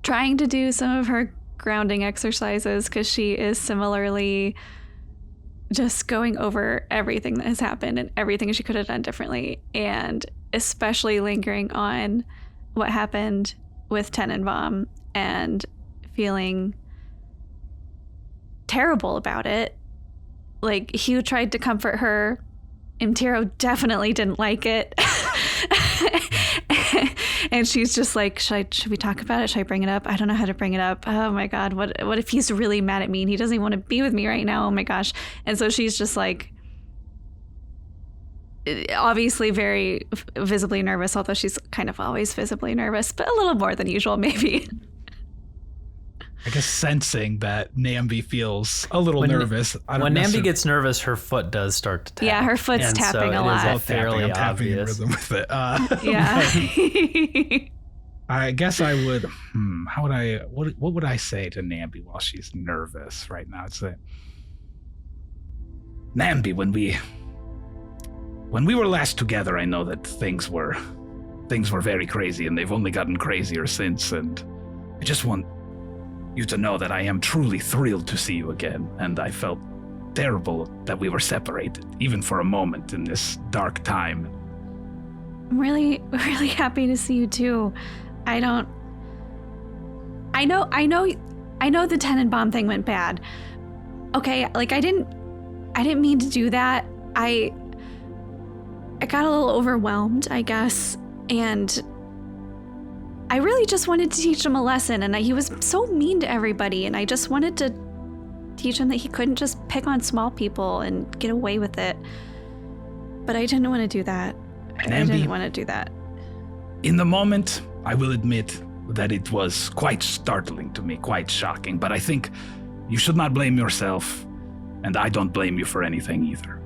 Trying to do some of her grounding exercises because she is similarly just going over everything that has happened and everything she could have done differently, and especially lingering on what happened with Tenenbaum and feeling terrible about it. Like, Hugh tried to comfort her. M'tiro definitely didn't like it. And she's just like, should we talk about it? Should I bring it up? I don't know how to bring it up. Oh my God. What if he's really mad at me and he doesn't even want to be with me right now? Oh my gosh. And so she's just like, obviously very visibly nervous, although she's kind of always visibly nervous, but a little more than usual, maybe. I guess sensing that Namby feels a little nervous. When Namby gets nervous, her foot does start to tap. Yeah, her foot's and tapping so a lot. It is fairly I'm tapping in obvious. rhythm with it. Yeah. I guess I would. What would I say to Namby while she's nervous right now? I'd say, Namby, when we were last together, I know that things were very crazy, and they've only gotten crazier since. And I just want you to know that I am truly thrilled to see you again, and I felt terrible that we were separated, even for a moment in this dark time. I'm really, really happy to see you too. I know the Tenenbaum thing went bad. Okay, like I didn't mean to do that. I got a little overwhelmed, I guess, and I really just wanted to teach him a lesson, and he was so mean to everybody, and I just wanted to teach him that he couldn't just pick on small people and get away with it. But I didn't want to do that. I didn't want to do that. In the moment, I will admit that it was quite startling to me, quite shocking, but I think you should not blame yourself, and I don't blame you for anything either.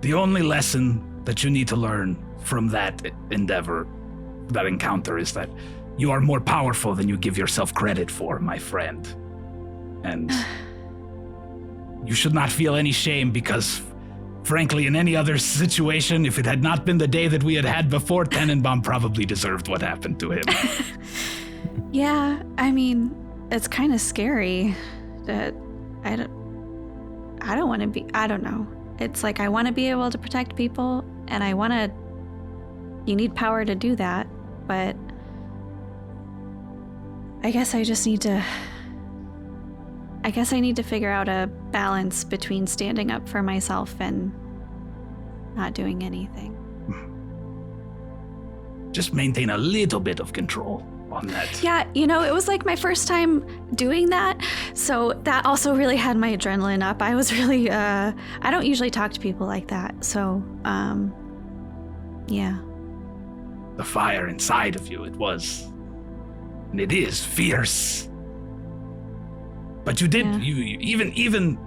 The only lesson that you need to learn from that endeavor, that encounter, is that you are more powerful than you give yourself credit for, my friend. And you should not feel any shame because, frankly, in any other situation, if it had not been the day that we had before, Tenenbaum probably deserved what happened to him. Yeah, I mean, it's kind of scary that I don't want to be, I don't know. It's like I want to be able to protect people, and you need power to do that, but I guess I need to figure out a balance between standing up for myself and not doing anything. Just maintain a little bit of control on that. Yeah, it was like my first time doing that, so that also really had my adrenaline up. I was really, I don't usually talk to people like that, so, yeah. The fire inside of you, it was, and it is fierce. But you did, you even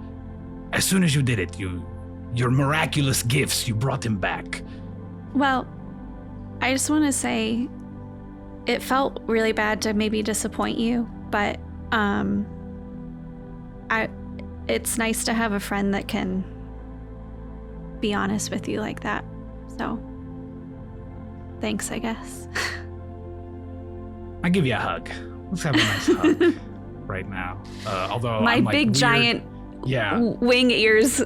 as soon as you did it, your miraculous gifts, you brought him back. Well, I just want to say it felt really bad to maybe disappoint you, but it's nice to have a friend that can be honest with you like that. So, thanks, I guess. I'll give you a hug. Let's have a nice hug right now. Although my I'm like big weird. giant Yeah. wing ears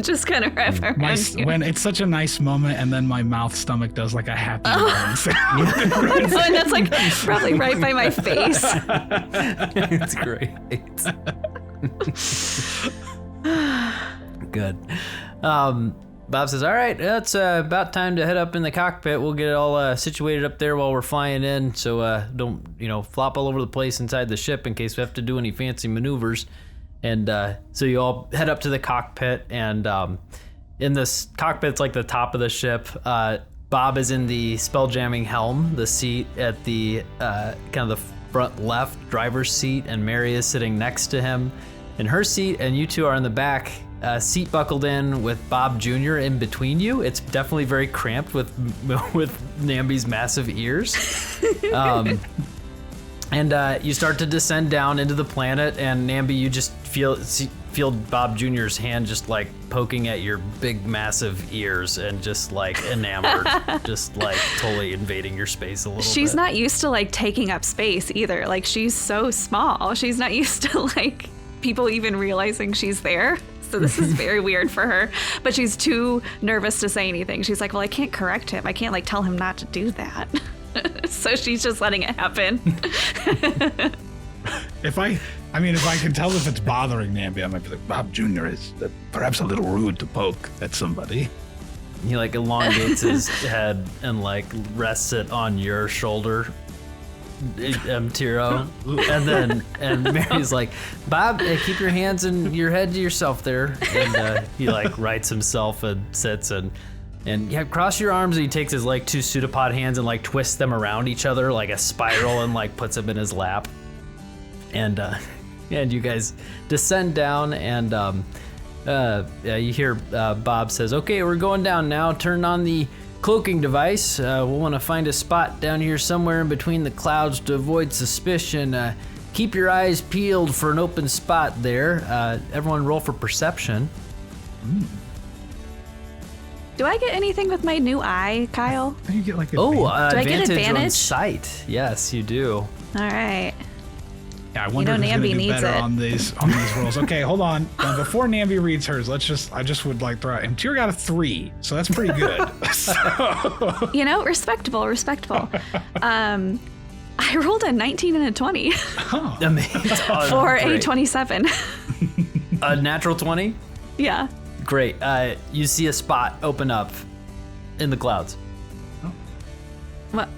just kind of wrap around you. When it's such a nice moment, and then my mouth stomach does like a happy yawn sound. And that's like probably right by my face. It's great. Good. Bob says, all right, it's about time to head up in the cockpit. We'll get it all situated up there while we're flying in, so don't, flop all over the place inside the ship in case we have to do any fancy maneuvers. And so you all head up to the cockpit, and in this cockpit, it's like the top of the ship. Bob is in the spelljamming helm, the seat at the kind of the front left driver's seat, and Mary is sitting next to him in her seat, and you two are in the back, seat buckled in with Bob Jr. in between you. It's definitely very cramped with Namby's massive ears. And you start to descend down into the planet, and Namby, you just feel Bob Jr.'s hand just like poking at your big, massive ears and just like enamored, just like totally invading your space a little bit. She's not used to like taking up space either. Like she's so small. She's not used to like people even realizing she's there. So this is very weird for her, but she's too nervous to say anything. She's like, well, I can't correct him. I can't like tell him not to do that. So she's just letting it happen. If I can tell if it's bothering Namby, I might be like, Bob Jr. is perhaps a little rude to poke at somebody. He like elongates his head and like rests it on your shoulder, M'tiro. And Mary's like, Bob, keep your hands and your head to yourself there. And he like rights himself and sits and yeah, cross your arms. And he takes his like two pseudopod hands and like twists them around each other like a spiral and like puts them in his lap. And you guys descend down, and you hear Bob says, okay, we're going down now. Turn on the cloaking device. We'll want to find a spot down here somewhere in between the clouds to avoid suspicion. Keep your eyes peeled for an open spot there. Everyone roll for perception. Do I get anything with my new eye, Kyle? You get like Do I get on advantage? sight. Yes, you do. All right. Yeah, I wonder if he's Namby gonna do needs better it. on these rolls. Okay, hold on. Before Namby reads hers, I just would like throw out M'tiro got a 3, so that's pretty good. Respectable. I rolled a 19 and a 20 Amazing. for a Great. 27. A natural 20? Yeah. Great. You see a spot open up in the clouds. Well,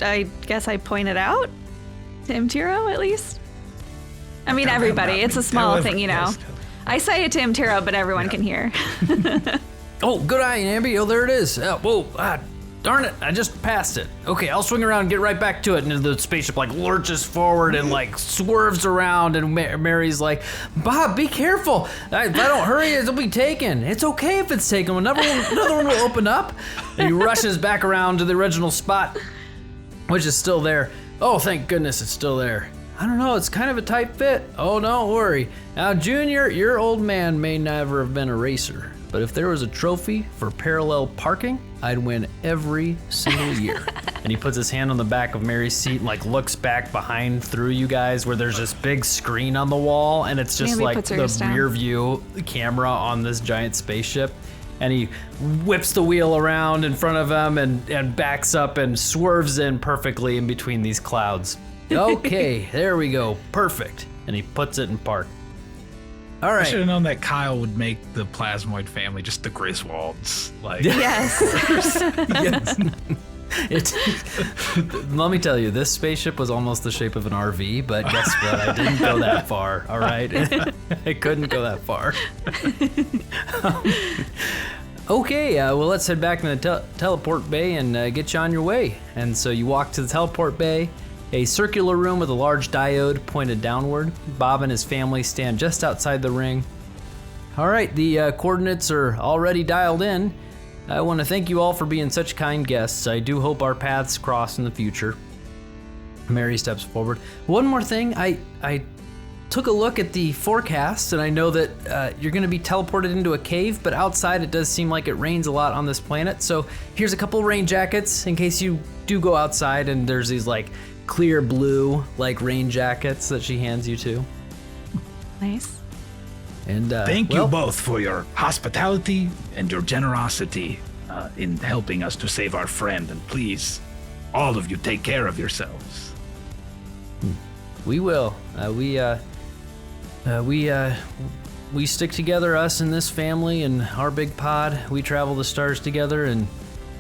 I guess I pointed out to M'tiro at least. I mean, everybody. It's a small thing, I say it to M'tiro, but everyone can hear. Oh, good eye, Namby. Oh, there it is. Whoa. Darn it. I just passed it. Okay, I'll swing around and get right back to it. And the spaceship like lurches forward and like swerves around. And Mary's like, Bob, be careful. If I don't hurry, it'll be taken. It's okay if it's taken. Another one will open up. And he rushes back around to the original spot, which is still there. Oh, thank goodness it's still there. I don't know, it's kind of a tight fit. Oh, don't worry. Now, Junior, your old man may never have been a racer, but if there was a trophy for parallel parking, I'd win every single year. And he puts his hand on the back of Mary's seat and like looks back behind through you guys where there's this big screen on the wall, and it's just Namby like puts the hers down. rear view camera on this giant spaceship. And he whips the wheel around in front of him and backs up and swerves in perfectly in between these clouds. Okay, there we go. Perfect. And he puts it in park. All I right. should have known that Kyle would make the Plasmoid family just the Griswolds. Like, Yes. Let me tell you, this spaceship was almost the shape of an RV, but guess what? I didn't go that far, all right? I couldn't go that far. Okay, well, let's head back to the teleport bay and get you on your way. And so you walk to the teleport bay, a circular room with a large diode pointed downward. Bob and his family stand just outside the ring. All right, the coordinates are already dialed in. I want to thank you all for being such kind guests. I do hope our paths cross in the future. Mary steps forward. One more thing, I took a look at the forecast, and I know that you're going to be teleported into a cave, but outside it does seem like it rains a lot on this planet. So here's a couple rain jackets in case you do go outside, and there's these like clear blue like rain jackets that she hands you to. Nice. And Thank you both for your hospitality and your generosity in helping us to save our friend. And please, all of you, take care of yourselves. We will. We stick together, us and this family and our big pod. We travel the stars together, and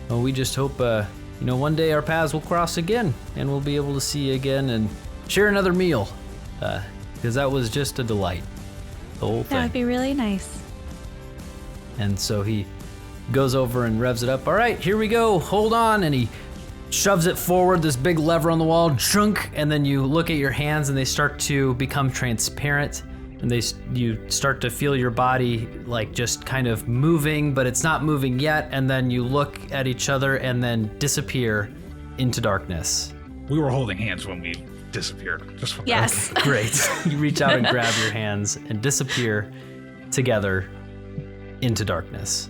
we just hope, one day our paths will cross again, and we'll be able to see you again and share another meal, because that was just a delight, the whole thing. That would be really nice. And so he goes over and revs it up. All right, here we go. Hold on, and he shoves it forward, this big lever on the wall, chunk, and then you look at your hands and they start to become transparent, and you start to feel your body like just kind of moving, but it's not moving yet, and then you look at each other and then disappear into darkness. We were holding hands when we disappeared. Yes. Great. You reach out and grab your hands and disappear together into darkness.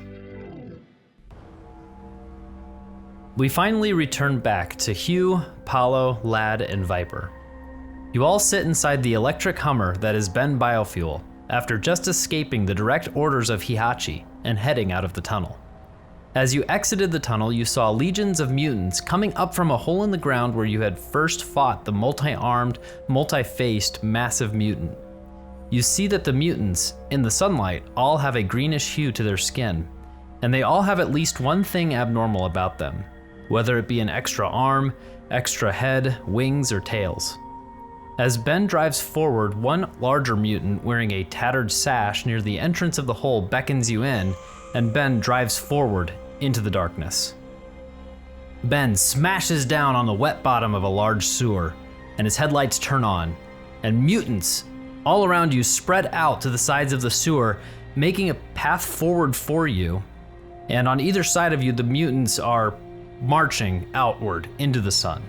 We finally return back to Hugh, Paolo, Lad, and Vyper. You all sit inside the electric Hummer that is Ben Biofuel after just escaping the direct orders of Hihachi and heading out of the tunnel. As you exited the tunnel, you saw legions of mutants coming up from a hole in the ground where you had first fought the multi-armed, multi-faced, massive mutant. You see that the mutants, in the sunlight, all have a greenish hue to their skin, and they all have at least one thing abnormal about them, whether it be an extra arm, extra head, wings, or tails. As Ben drives forward, one larger mutant wearing a tattered sash near the entrance of the hole beckons you in, and Ben drives forward into the darkness. Ben smashes down on the wet bottom of a large sewer, and his headlights turn on, and mutants all around you spread out to the sides of the sewer, making a path forward for you. And on either side of you, the mutants are marching outward into the sun.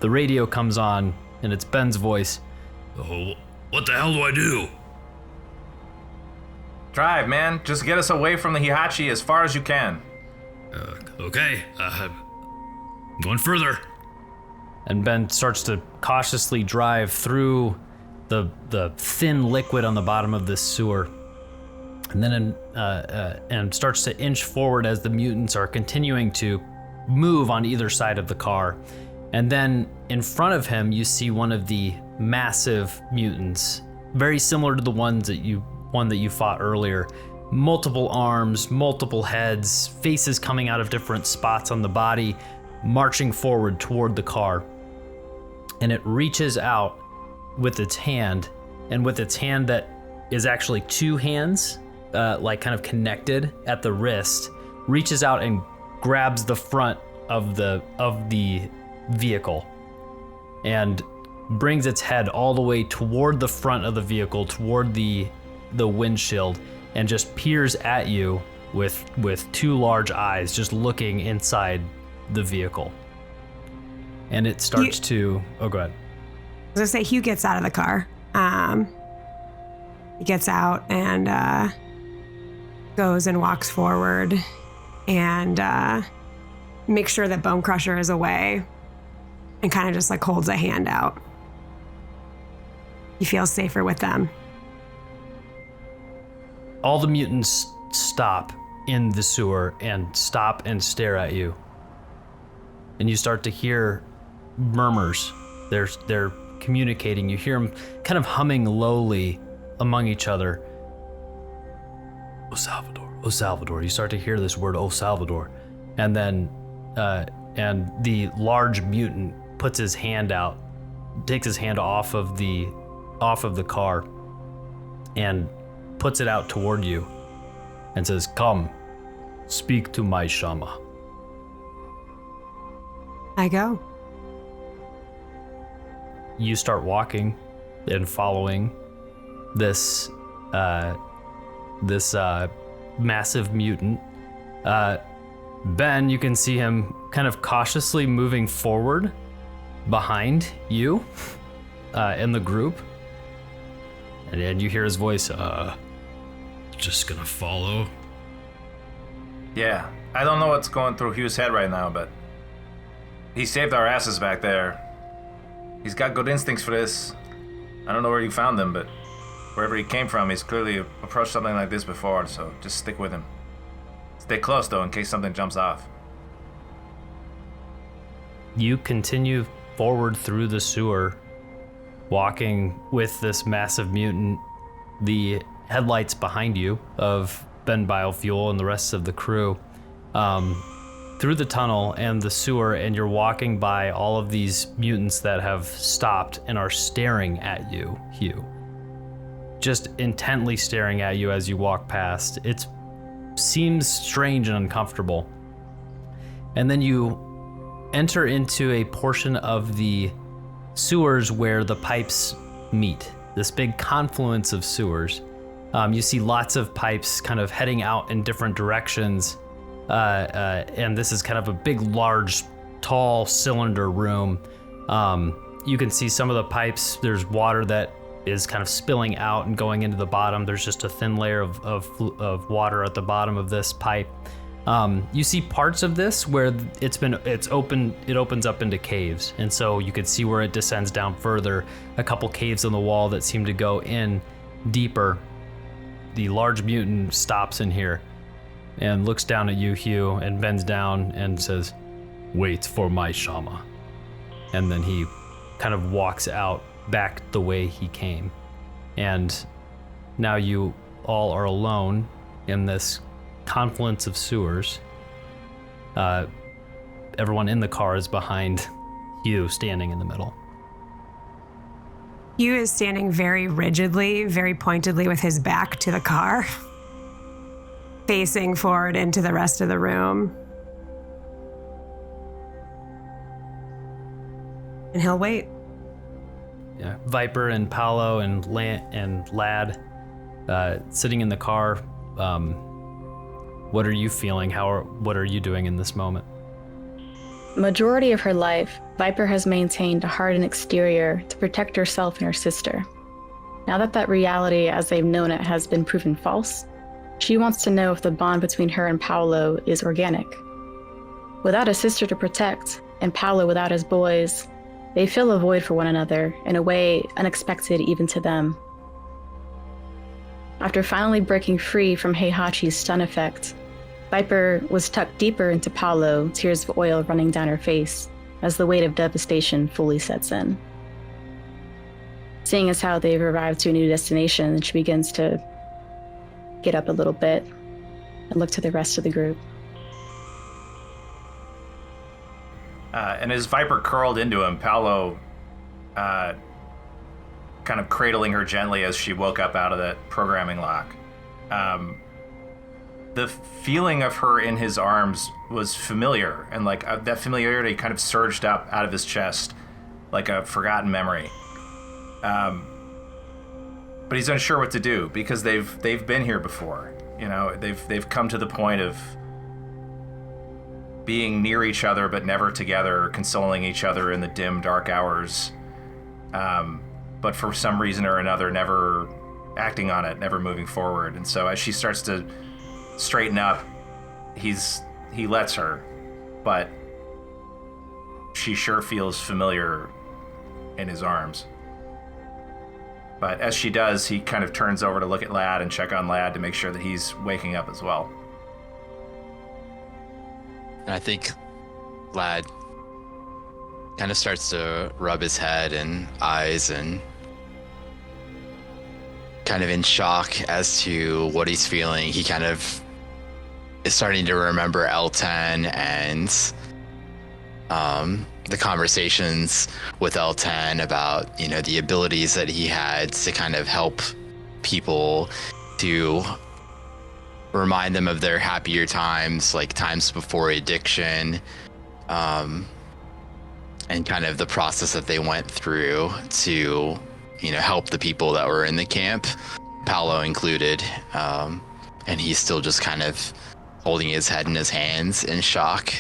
The radio comes on, and it's Ben's voice. Oh, what the hell do I do? Drive, man. Just get us away from the Hihachi as far as you can. Okay. I'm going further. And Ben starts to cautiously drive through the thin liquid on the bottom of this sewer, and then and starts to inch forward as the mutants are continuing to move on either side of the car. And then in front of him, you see one of the massive mutants, very similar to the one that you fought earlier. Multiple arms, multiple heads, faces coming out of different spots on the body, marching forward toward the car. And it reaches out with its hand, and with its hand that is actually two hands, like kind of connected at the wrist, reaches out and grabs the front of the vehicle and brings its head all the way toward the front of the vehicle, toward the windshield, and just peers at you with two large eyes just looking inside the vehicle. And it starts to... Oh, go ahead. I was gonna say, Hugh gets out of the car. He gets out and goes and walks forward and makes sure that Bone Crusher is away and kind of just like holds a hand out. He feels safer with them. All the mutants stop in the sewer and stop and stare at you. And you start to hear murmurs. They're communicating. You hear them kind of humming lowly among each other. O Salvador, O Salvador. You start to hear this word, O Salvador. And then, and the large mutant puts his hand out, takes his hand off of the car and puts it out toward you and says, "Come, speak to my Shama." I go. You start walking and following this massive mutant. Ben, you can see him kind of cautiously moving forward behind you in the group. And you hear his voice, Just gonna follow. Yeah, I don't know what's going through Hugh's head right now, but he saved our asses back there. He's got good instincts for this. I don't know where you found them, but Wherever he came from, he's clearly approached something like this before, so just stick with him. Stay close, though, in case something jumps off. You continue forward through the sewer, walking with this massive mutant. The headlights behind you of Ben Biofuel and the rest of the crew through the tunnel and the sewer, and you're walking by all of these mutants that have stopped and are staring at you, Hugh. Just intently staring at you as you walk past. It seems strange and uncomfortable. And then you enter into a portion of the sewers where the pipes meet. This big confluence of sewers. You see lots of pipes kind of heading out in different directions. And this is kind of a big, large, tall cylinder room. You can see some of the pipes. There's water that is kind of spilling out and going into the bottom. There's just a thin layer of water at the bottom of this pipe. You see parts of this where it opens up into caves, and so you could see where it descends down further. A couple caves on the wall that seem to go in deeper. The large mutant stops in here and looks down at you, Hugh, and bends down and says, "Wait for my Shama." And then he kind of walks out back the way he came. And now you all are alone in this confluence of sewers. Everyone in the car is behind Hugh, standing in the middle. Hugh is standing very rigidly, very pointedly with his back to the car, facing forward into the rest of the room. And he'll wait. Yeah, Vyper and Paolo and Lad sitting in the car. What are you feeling? What are you doing in this moment? Majority of her life, Vyper has maintained a hardened exterior to protect herself and her sister. Now that reality as they've known it has been proven false, she wants to know if the bond between her and Paolo is organic. Without a sister to protect, and Paolo without his boys, they fill a void for one another in a way unexpected even to them. After finally breaking free from Heihachi's stun effect, Vyper was tucked deeper into Paolo, tears of oil running down her face as the weight of devastation fully sets in. Seeing as how they've arrived to a new destination, she begins to get up a little bit and look to the rest of the group. And as Vyper curled into him, Paolo kind of cradling her gently as she woke up out of that programming lock. The feeling of her in his arms was familiar, and that familiarity kind of surged up out of his chest like a forgotten memory. But he's unsure what to do because they've been here before. You know, they've come to the point of being near each other but never together, consoling each other in the dim, dark hours. But for some reason or another, never acting on it, never moving forward. And so as she starts to straighten up, he lets her, but she sure feels familiar in his arms. But as she does, he kind of turns over to look at Lad and check on Lad to make sure that he's waking up as well. And I think Lad kind of starts to rub his head and eyes and kind of in shock as to what he's feeling. He kind of is starting to remember L10 and the conversations with L10 about, you know, the abilities that he had to kind of help people, to remind them of their happier times, like times before addiction, and kind of the process that they went through to, you know, help the people that were in the camp, Paolo included. And he's still just kind of holding his head in his hands in shock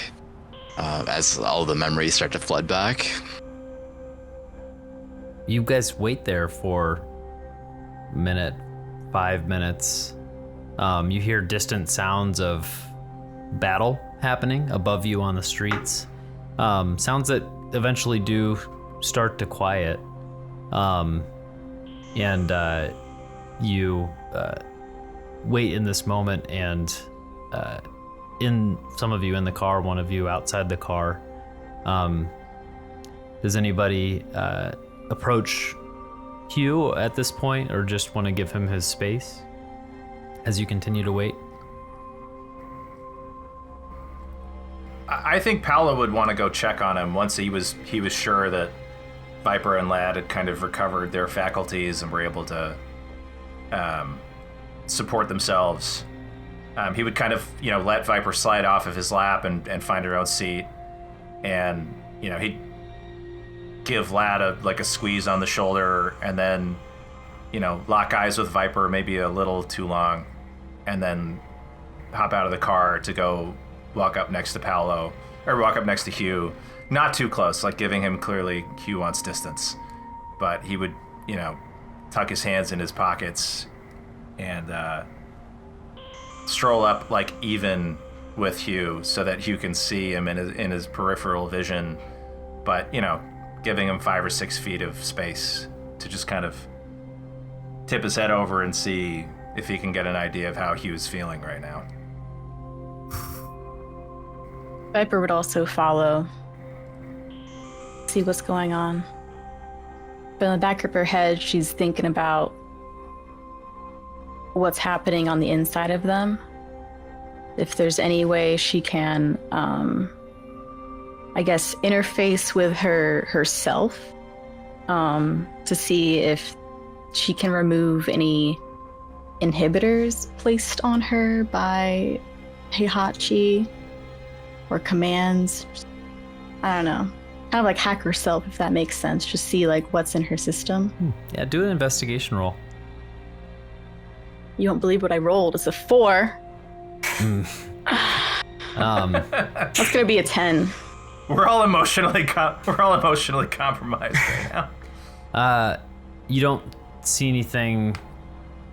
as all the memories start to flood back. You guys wait there for a minute, 5 minutes. You hear distant sounds of battle happening above you on the streets. Sounds that eventually do start to quiet. And you wait in this moment, and in some of you in the car, one of you outside the car, does anybody approach Hugh at this point, or just want to give him his space as you continue to wait? I think Paolo would want to go check on him once he was sure that Vyper and Lad had kind of recovered their faculties and were able to support themselves. He would kind of, let Vyper slide off of his lap and find her own seat, and he'd give Lad a squeeze on the shoulder, and then lock eyes with Vyper maybe a little too long, and then hop out of the car to go walk up next to Paolo, or walk up next to Hugh. Not too close, like giving him clearly Hugh wants distance. But he would, tuck his hands in his pockets and stroll up like even with Hugh so that Hugh can see him in his peripheral vision, but, giving him 5 or 6 feet of space to just kind of tip his head over and see if he can get an idea of how Hugh's feeling right now. Vyper would also follow, see what's going on. But in the back of her head, she's thinking about what's happening on the inside of them. If there's any way she can, interface with herself to see if she can remove any inhibitors placed on her by Heihachi, or commands. I don't know. Kind of like hack herself, if that makes sense. Just see what's in her system. Yeah, do an investigation roll. You won't believe what I rolled. It's a 4. That's gonna be a 10. We're all emotionally compromised right now. You don't see anything,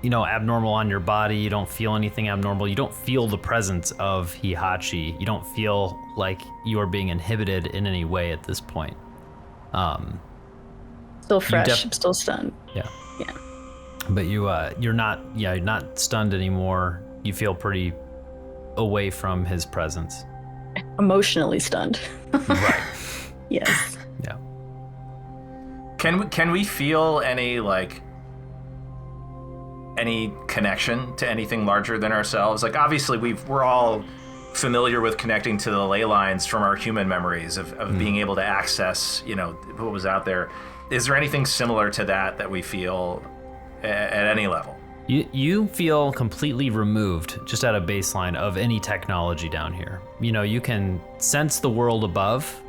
abnormal on your body. You don't feel anything abnormal. You don't feel the presence of Heihachi. You don't feel like you are being inhibited in any way at this point. Still fresh. I'm still stunned. Yeah. Yeah. But you're not stunned anymore. You feel pretty away from his presence. Emotionally stunned. Right. Yes. Yeah. Can we feel any connection to anything larger than ourselves? Obviously we're all familiar with connecting to the ley lines from our human memories of being able to access, what was out there. Is there anything similar to that we feel at any level? You feel completely removed, just at a baseline, of any technology down here. You can sense the world above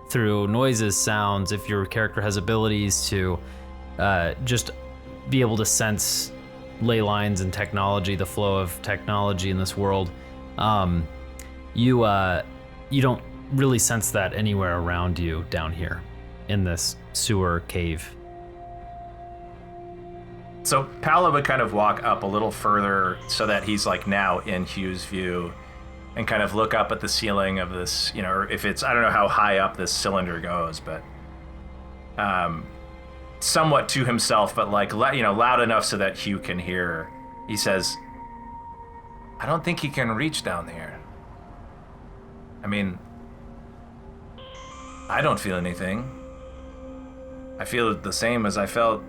through noises, sounds, if your character has abilities to just be able to sense ley lines and technology, the flow of technology in this world. You don't really sense that anywhere around you down here in this sewer cave. So Paolo would kind of walk up a little further so that he's now in Hugh's view, and kind of look up at the ceiling of this, if it's, I don't know how high up this cylinder goes, but somewhat to himself, but loud enough so that Hugh can hear. He says, I don't think he can reach down here. I mean, I don't feel anything. I feel the same as I felt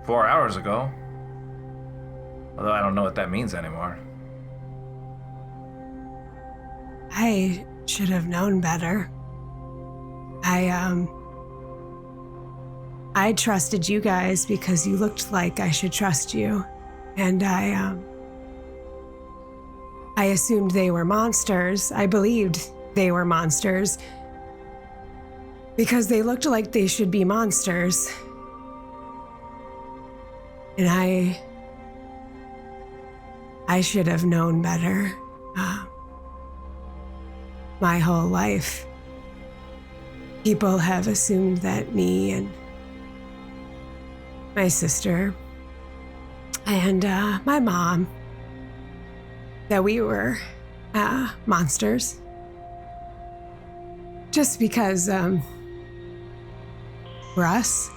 4 hours ago. Although I don't know what that means anymore. I should have known better. I trusted you guys because you looked like I should trust you. And I assumed they were monsters. I believed they were monsters because they looked like they should be monsters. And I should have known better. My whole life, people have assumed that me and my sister and my mom, that we were monsters. Just because we're us.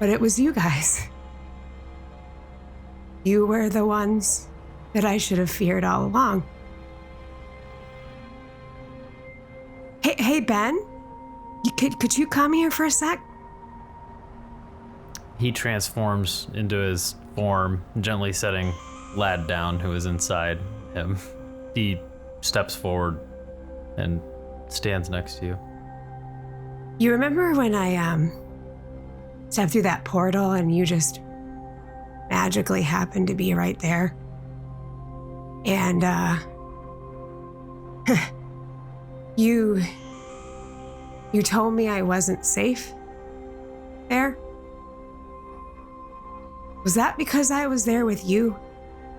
But it was you guys. You were the ones that I should have feared all along. Hey, Ben? Could you come here for a sec? He transforms into his form, gently setting Lad down, who is inside him. He steps forward and stands next to you. You remember when I stepped through that portal and you just magically happened to be right there? And you told me I wasn't safe there? Was that because I was there with you,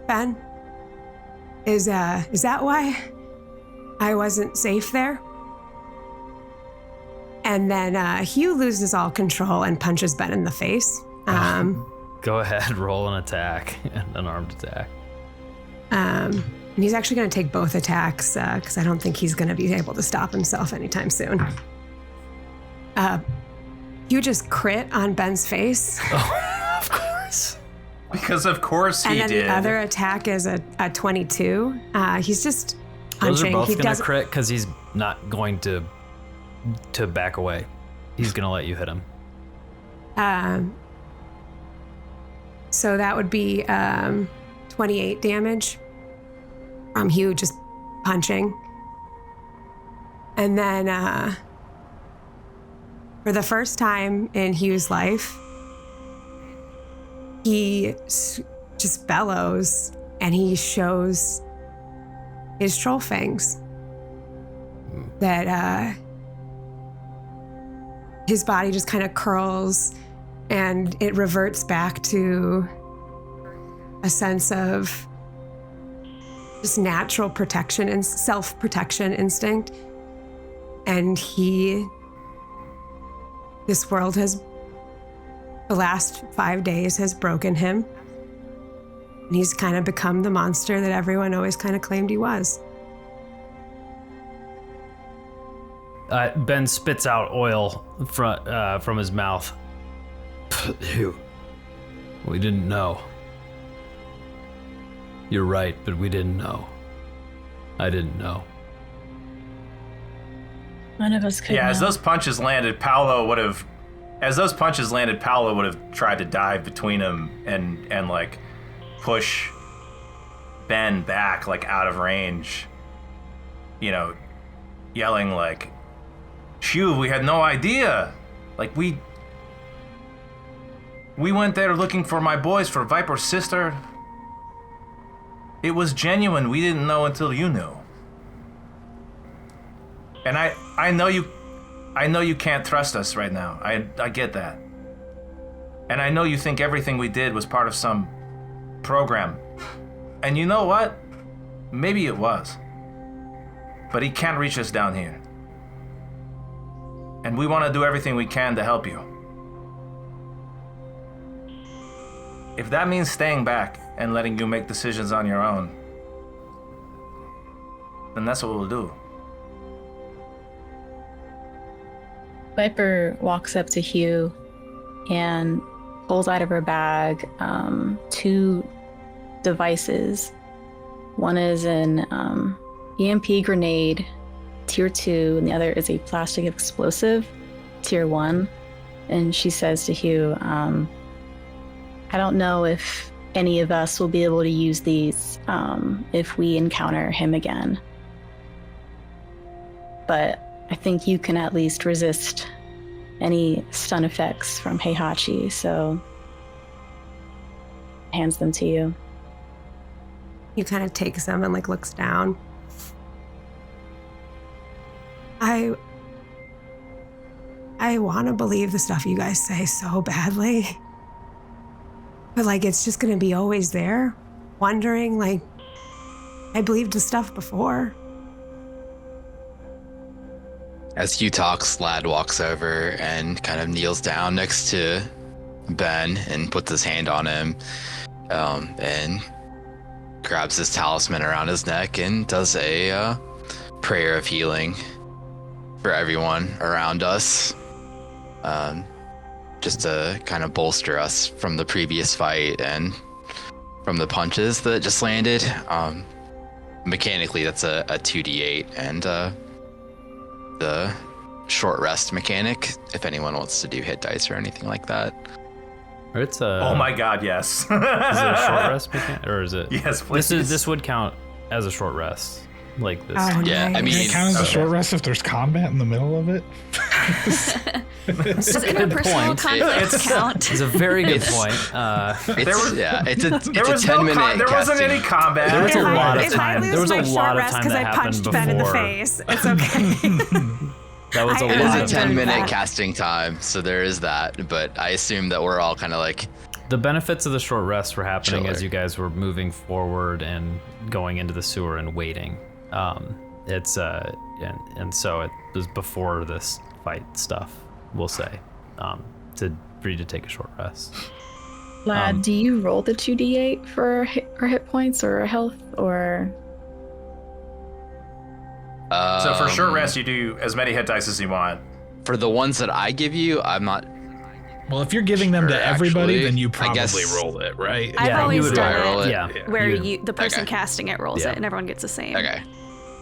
Ben? Is that why I wasn't safe there? And then Hugh loses all control and punches Ben in the face. Go ahead, roll an attack, an armed attack. And he's actually going to take both attacks because I don't think he's going to be able to stop himself anytime soon. You just crit on Ben's face. Oh, of course. Because of course he did. And then the other attack is a 22. He's just punching. Those are both going to crit because he's not going to back away. He's going to let you hit him. So that would be 28 damage from Hugh just punching. And then for the first time in Hugh's life, he just bellows and he shows his troll fangs. That his body just kind of curls and it reverts back to a sense of just natural protection and self-protection instinct. And this world the last 5 days has broken him. And he's kind of become the monster that everyone always kind of claimed he was. Ben spits out oil from his mouth. Hugh, we didn't know. You're right, but we didn't know. I didn't know. None of us could. Yeah, know. as those punches landed, Paolo would have tried to dive between them and like push Ben back like out of range. You know, yelling like, "Hugh, we had no idea. Like we went there looking for my boys, for Vyper's sister. It was genuine. We didn't know until you knew. And I know you can't trust us right now. I get that. And I know you think everything we did was part of some program. And you know what? Maybe it was. But he can't reach us down here. And we want to do everything we can to help you. If that means staying back and letting you make decisions on your own, then that's what we'll do." Vyper walks up to Hugh and pulls out of her bag 2 devices. One is an EMP grenade, tier 2, and the other is a plastic explosive, tier 1. And she says to Hugh, I don't know if any of us will be able to use these if we encounter him again. But I think you can at least resist any stun effects from Heihachi, so hands them to you. He kind of takes them and like looks down. I want to believe the stuff you guys say so badly. But like it's just gonna be always there, wondering like I believed the stuff before. As Hugh talks, Lad walks over and kind of kneels down next to Ben and puts his hand on him, and grabs his talisman around his neck and does a prayer of healing for everyone around us. just to kind of bolster us from the previous fight and from the punches that just landed. Mechanically, that's a 2d8, and the short rest mechanic, if anyone wants to do hit dice or anything like that. It's a. Oh my God, yes. Is it a short rest mechanic, or is it? Yes, please. This would count as a short rest, like this. Oh, Yeah, nice. I mean, Can it count as a short rest if there's combat in the middle of it? Does interpersonal point. conflicts count? It's a very good point. it's a There was 10 minute there wasn't casting. any combat. There was a lot of If I time. lose There was my a short lot of rest time because that I happened punched Ben in the before. face, it's okay. That was a It It lot is of a time. 10 minute that. casting time, so there is that, but I assume that we're all kind of like, The benefits of the short rest were happening as Chiller. you guys were moving forward and going into the sewer and waiting. And so it was before this fight stuff, we'll say, for you to take a short rest. Lad, do you roll the 2d8 for hit points or health or? So for short rest, you do as many hit dice as you want. for the ones that I give you, I'm not. Well, if you're giving them to Sure, everybody, actually, then you I probably guess- roll it, right? I've Yeah, you always would done roll it it. Yeah. where you- the person Okay. casting it rolls Yeah. it and everyone gets the same. Okay,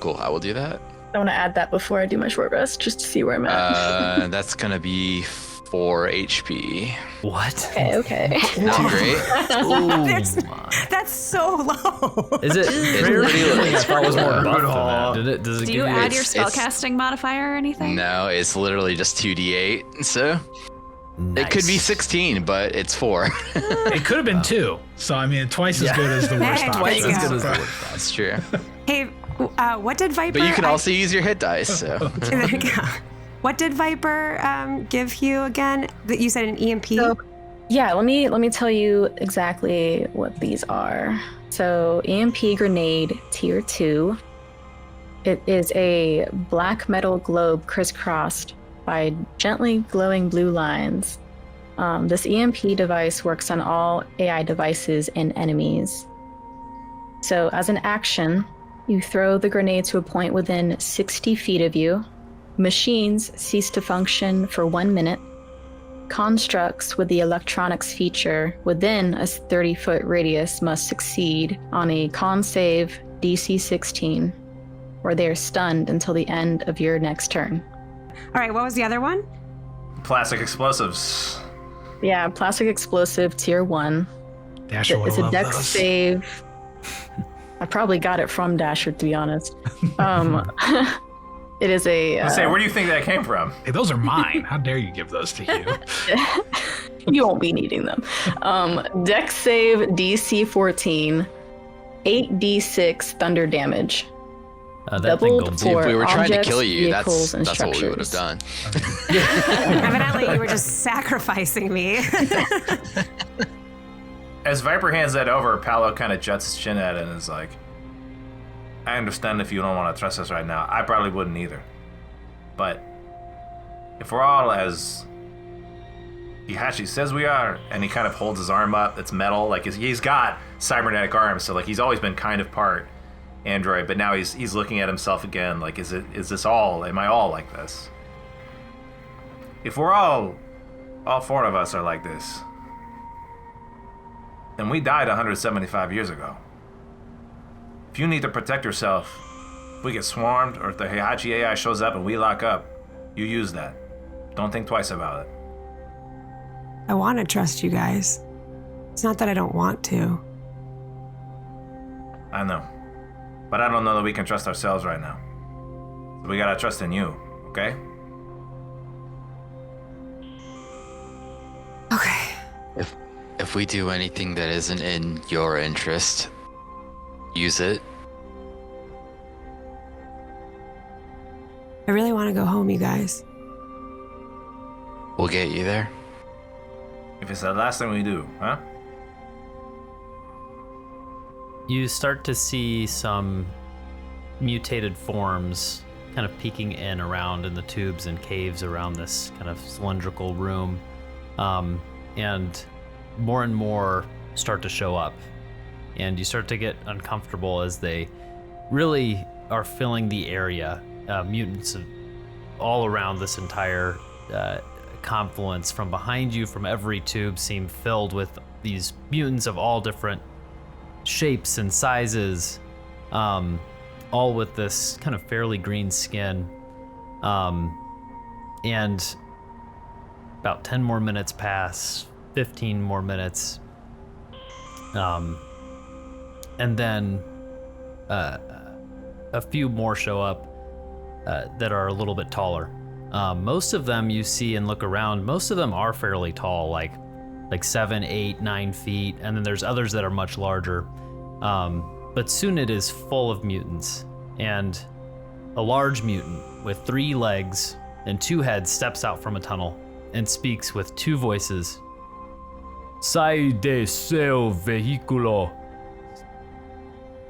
cool. I will do that. I want to add that before I do my short rest, just to see where I'm at. That's gonna be 4 HP. What? Okay. Not great. That's so low. Is it? It's Very pretty low. I It's thought it was more pretty buff low. than that. Does it Do give you add your it's- spellcasting modifier or anything? No, it's literally just 2d8. So it could be 16, but it's 4. It could have been 2. So, I mean, twice as good as the worst Hey, option. twice as good as the That's true. Hey, what did Vyper? But you can also use your hit dice. So There you go. What did Vyper give Hugh again? That you said an EMP. So, yeah, let me tell you exactly what these are. So, EMP grenade tier 2. It is a black metal globe crisscrossed by gently glowing blue lines. This EMP device works on all AI devices and enemies. So, as an action, you throw the grenade to a point within 60 feet of you. Machines cease to function for 1 minute. Constructs with the electronics feature within a 30-foot radius must succeed on a con save DC 16, or they are stunned until the end of your next turn. All right, what was the other one? Plastic explosives. Yeah, plastic explosive tier 1. Dasher will It's a love dex those. save. I probably got it from Dasher, to be honest. It is a. I say, where do you think that came from? Hey, those are mine. How dare you give those to you? You won't be needing them. Dex save DC 14, 8d6 thunder damage. That Doubled thing for goes. if we were trying to objects, kill you, vehicles, and that's what we would have structures. done. Evidently, you were just sacrificing me. As Vyper hands that over, Paolo kind of juts his chin at it and is like, I understand if you don't want to trust us right now. I probably wouldn't either. But if we're all as Ihachi says we are, and he kind of holds his arm up, it's metal, like he's got cybernetic arms, so like he's always been kind of part android, but now he's looking at himself again, like am I all like this? If we're all 4 of us are like this, then we died 175 years ago. If you need to protect yourself, if we get swarmed, or if the Heihachi AI shows up and we lock up, you use that. Don't think twice about it. I want to trust you guys. It's not that I don't want to. I know. But I don't know that we can trust ourselves right now. So we gotta trust in you, okay? Okay. If we do anything that isn't in your interest, use it. I really want to go home, you guys. We'll get you there. If it's the last thing we do, huh? You start to see some mutated forms kind of peeking in around in the tubes and caves around this kind of cylindrical room. And more start to show up. And you start to get uncomfortable as they really are filling the area. Mutants all around this entire confluence from behind you, from every tube, seem filled with these mutants of all different shapes and sizes, all with this kind of fairly green skin. And about 10 more minutes pass, 15 more minutes, and then a few more show up that are a little bit taller. Most of them you see and look around, most of them are fairly tall, like 7, 8, 9 feet, and then there's others that are much larger. But soon it is full of mutants, and a large mutant with 3 legs and 2 heads steps out from a tunnel and speaks with 2 voices. Sai de seu vehiculo.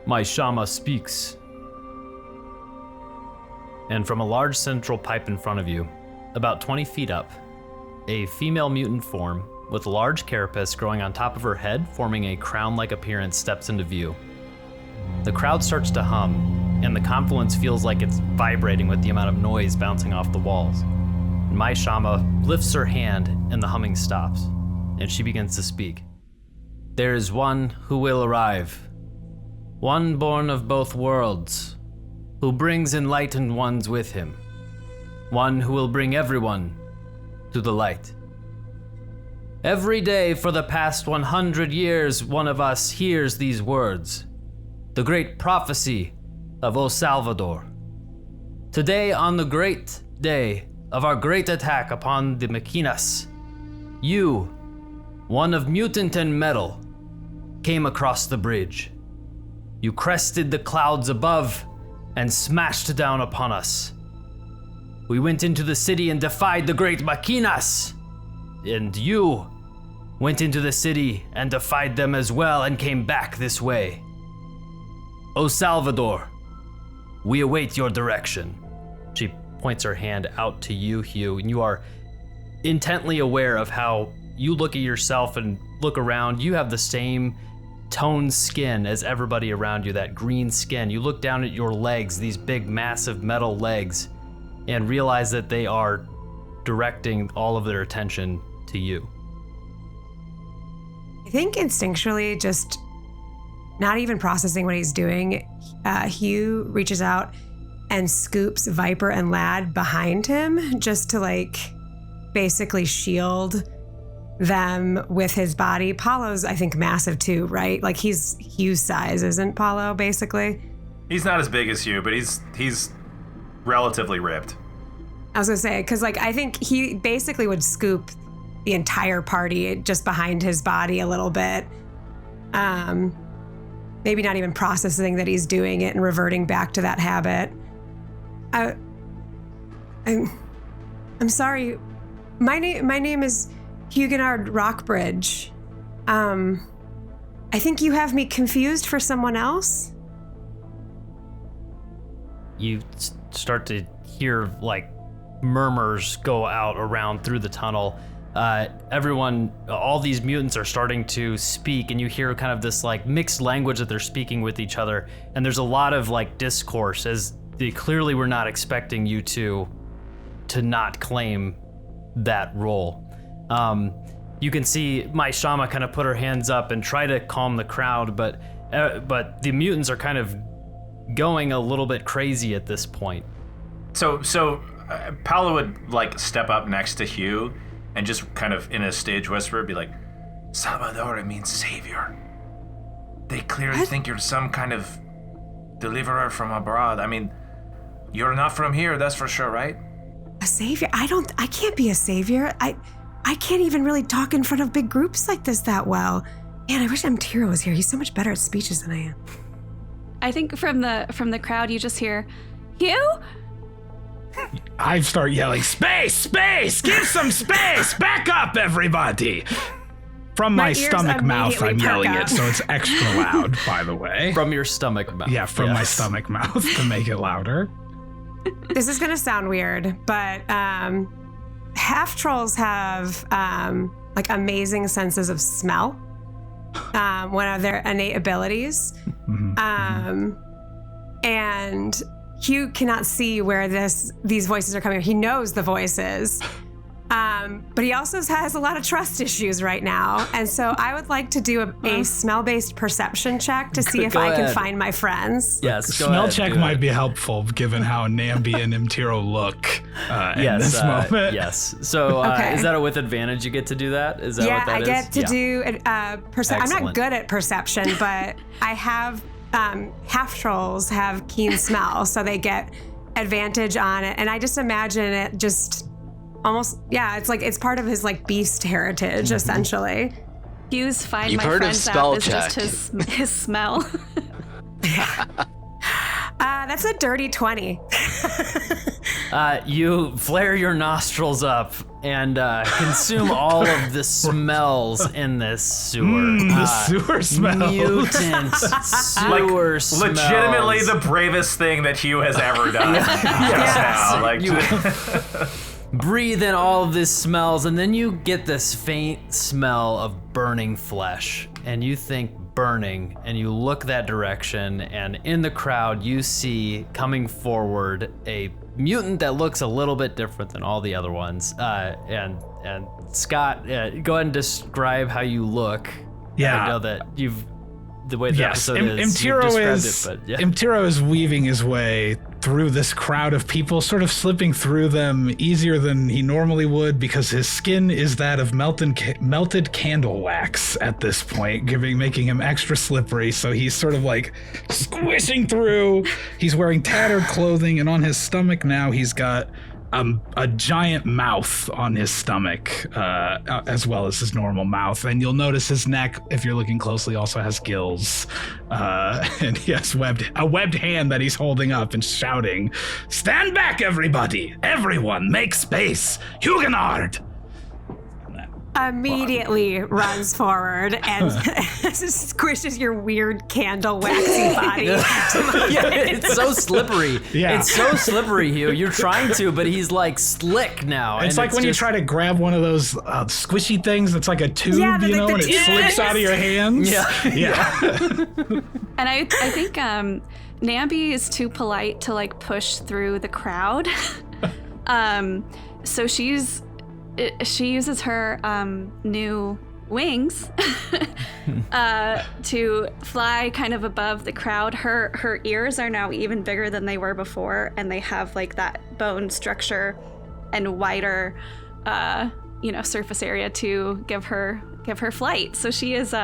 My Shama speaks. And from a large central pipe in front of you, about 20 feet up, a female mutant form with a large carapace growing on top of her head, forming a crown-like appearance, steps into view. The crowd starts to hum, and the confluence feels like it's vibrating with the amount of noise bouncing off the walls. And Mai Shama lifts her hand, and the humming stops, and she begins to speak. There is one who will arrive, one born of both worlds, who brings enlightened ones with him, one who will bring everyone to the light. Every day for the past 100 years, one of us hears these words, the great prophecy of O Salvador. Today, on the great day of our great attack upon the Machinas, you, one of mutant and metal, came across the bridge. You crested the clouds above and smashed down upon us. We went into the city and defied the great Machinas, and you went into the city and defied them as well and came back this way. O Salvador, we await your direction. She points her hand out to you, Hugh, and you are intently aware of how you look at yourself and look around. You have the same toned skin as everybody around you, that green skin. You look down at your legs, these big, massive metal legs, and realize that they are directing all of their attention to you. I think instinctually, just not even processing what he's doing, Hugh reaches out and scoops Vyper and Lad behind him just to basically shield them with his body. Paolo's, I think, massive too, right? Like he's Hugh's size, isn't Paolo, basically? He's not as big as Hugh, but he's relatively ripped. I was gonna say, because I think he basically would scoop the entire party just behind his body a little bit. Maybe not even processing that he's doing it and reverting back to that habit. I'm sorry. My name is Huguenard Rockbridge. I think you have me confused for someone else. You start to hear murmurs go out around through the tunnel. Everyone, all these mutants are starting to speak, and you hear kind of this mixed language that they're speaking with each other. And there's a lot of discourse, as they clearly were not expecting you to not claim that role. You can see Mai Shama kind of put her hands up and try to calm the crowd, but the mutants are kind of going a little bit crazy at this point. So Paolo would step up next to Hugh and just kind of in a stage whisper be like, Salvador means savior. They clearly think you're some kind of deliverer from abroad. I mean, you're not from here, that's for sure, right? A savior? I can't be a savior. I can't even really talk in front of big groups like this that well. Man, I wish M'tiro was here. He's so much better at speeches than I am. I think from the crowd you just hear, Hugh? I start yelling, space, give some space, back up, everybody. From my stomach mouth, I'm yelling it, so it's extra loud, by the way. From your stomach mouth. Yeah, from my stomach mouth to make it louder. This is gonna sound weird, but half trolls have amazing senses of smell. One of their innate abilities. And Hugh cannot see where these voices are coming from. He knows the voices. But he also has a lot of trust issues right now. And so I would like to do a smell-based perception check to see if I can find my friends. Yes, go Smell ahead, check do might it. be helpful given how Namby and M'tiro look in this moment. Yes. So Okay. is that with advantage you get to do that? Is that what that I is? get to do perception. I'm not Excellent. good at perception, but I have half trolls have keen smell, so they get advantage on it. And I just imagine it just almost, it's like it's part of his like beast heritage, essentially. Hugh's find You've my heard of friends spell app is check. just his smell. That's a dirty 20. You flare your nostrils up and consume all of the smells in this sewer. The sewer smell. Mutant sewer smells. Legitimately the bravest thing that Hugh has ever done. Just now. Breathe in all of these smells, and then you get this faint smell of burning flesh, and you think burning, and you look that direction, and in the crowd you see coming forward a mutant that looks a little bit different than all the other ones. And Scott, go ahead and describe how you look. Yeah. I know that the way the Yes, episode is, you've described it, but yeah. M'tiro is weaving his way through this crowd of people, sort of slipping through them easier than he normally would because his skin is that of melted candle wax at this point, making him extra slippery. So he's sort of like squishing through. He's wearing tattered clothing, and on his stomach now he's got a giant mouth on his stomach, as well as his normal mouth. And you'll notice his neck, if you're looking closely, also has gills. And he has a webbed hand that he's holding up and shouting, "Stand back, everybody! Everyone, make space! Huguenard!" Immediately runs forward and squishes your weird candle waxy body. Yeah, it's so slippery. Yeah. It's so slippery, Hugh. You're trying to, but he's like slick now. It's and like when you try to grab one of those squishy things that's like a tube, Yeah, you know, the and it tubes. slips out of your hands. Yeah. And I think Namby is too polite to like push through the crowd. So she uses her new wings to fly kind of above the crowd. Her ears are now even bigger than they were before, and they have like that bone structure and wider surface area to give her flight. So she is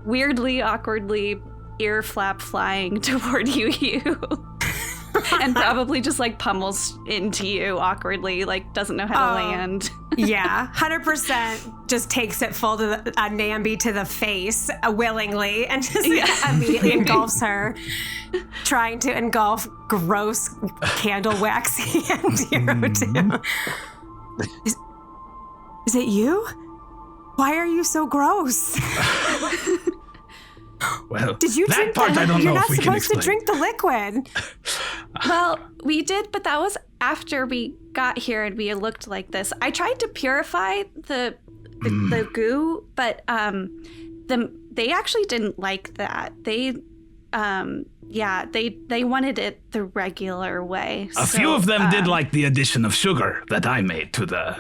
weirdly, awkwardly ear flap flying toward you, Hugh. And probably just like pummels into you awkwardly, like doesn't know how to land. Yeah, 100% just takes it full to Namby to the face willingly and just immediately engulfs her, trying to engulf gross candle waxy M'tiro too. Is it you? Why are you so gross? Well, Did you that drink part I don't You're know not if we can supposed to explain. drink the liquid. Well, we did, but that was after we got here and we looked like this. I tried to purify the goo, but they actually didn't like that. They wanted it the regular way. A few of them did like the addition of sugar that I made to the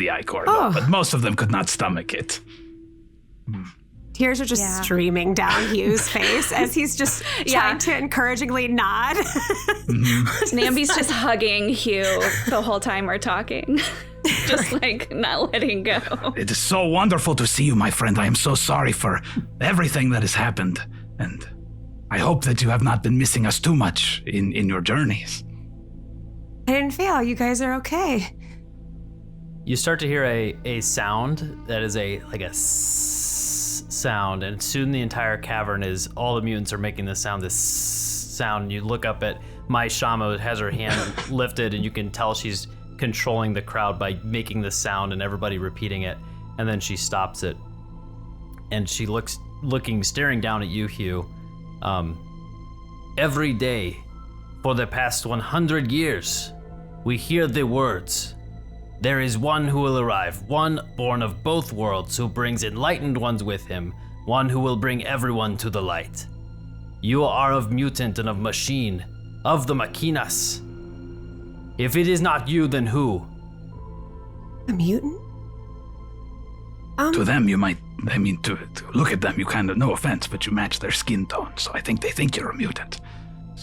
ichor, though, but most of them could not stomach it. Tears are just streaming down Hugh's face as he's just trying to encouragingly nod. Namby's just hugging Hugh the whole time we're talking. Just like not letting go. It is so wonderful to see you, my friend. I am so sorry for everything that has happened, and I hope that you have not been missing us too much in your journeys. I didn't fail. You guys are okay. You start to hear a sound that is a sound, and soon the entire cavern is all the mutants are making this sound. And you look up at Mai Shama, who has her hand lifted, and you can tell she's controlling the crowd by making this sound and everybody repeating it. And then she stops it, and she staring down at you, Hugh. Every day for the past 100 years, we hear the words. There is one who will arrive, one born of both worlds who brings enlightened ones with him, one who will bring everyone to the light. You are of mutant and of machine, of the machinas. If it is not you, then who? A mutant? To them, you might, to look at them, you kind of, no offense, but you match their skin tone, so I think they think you're a mutant.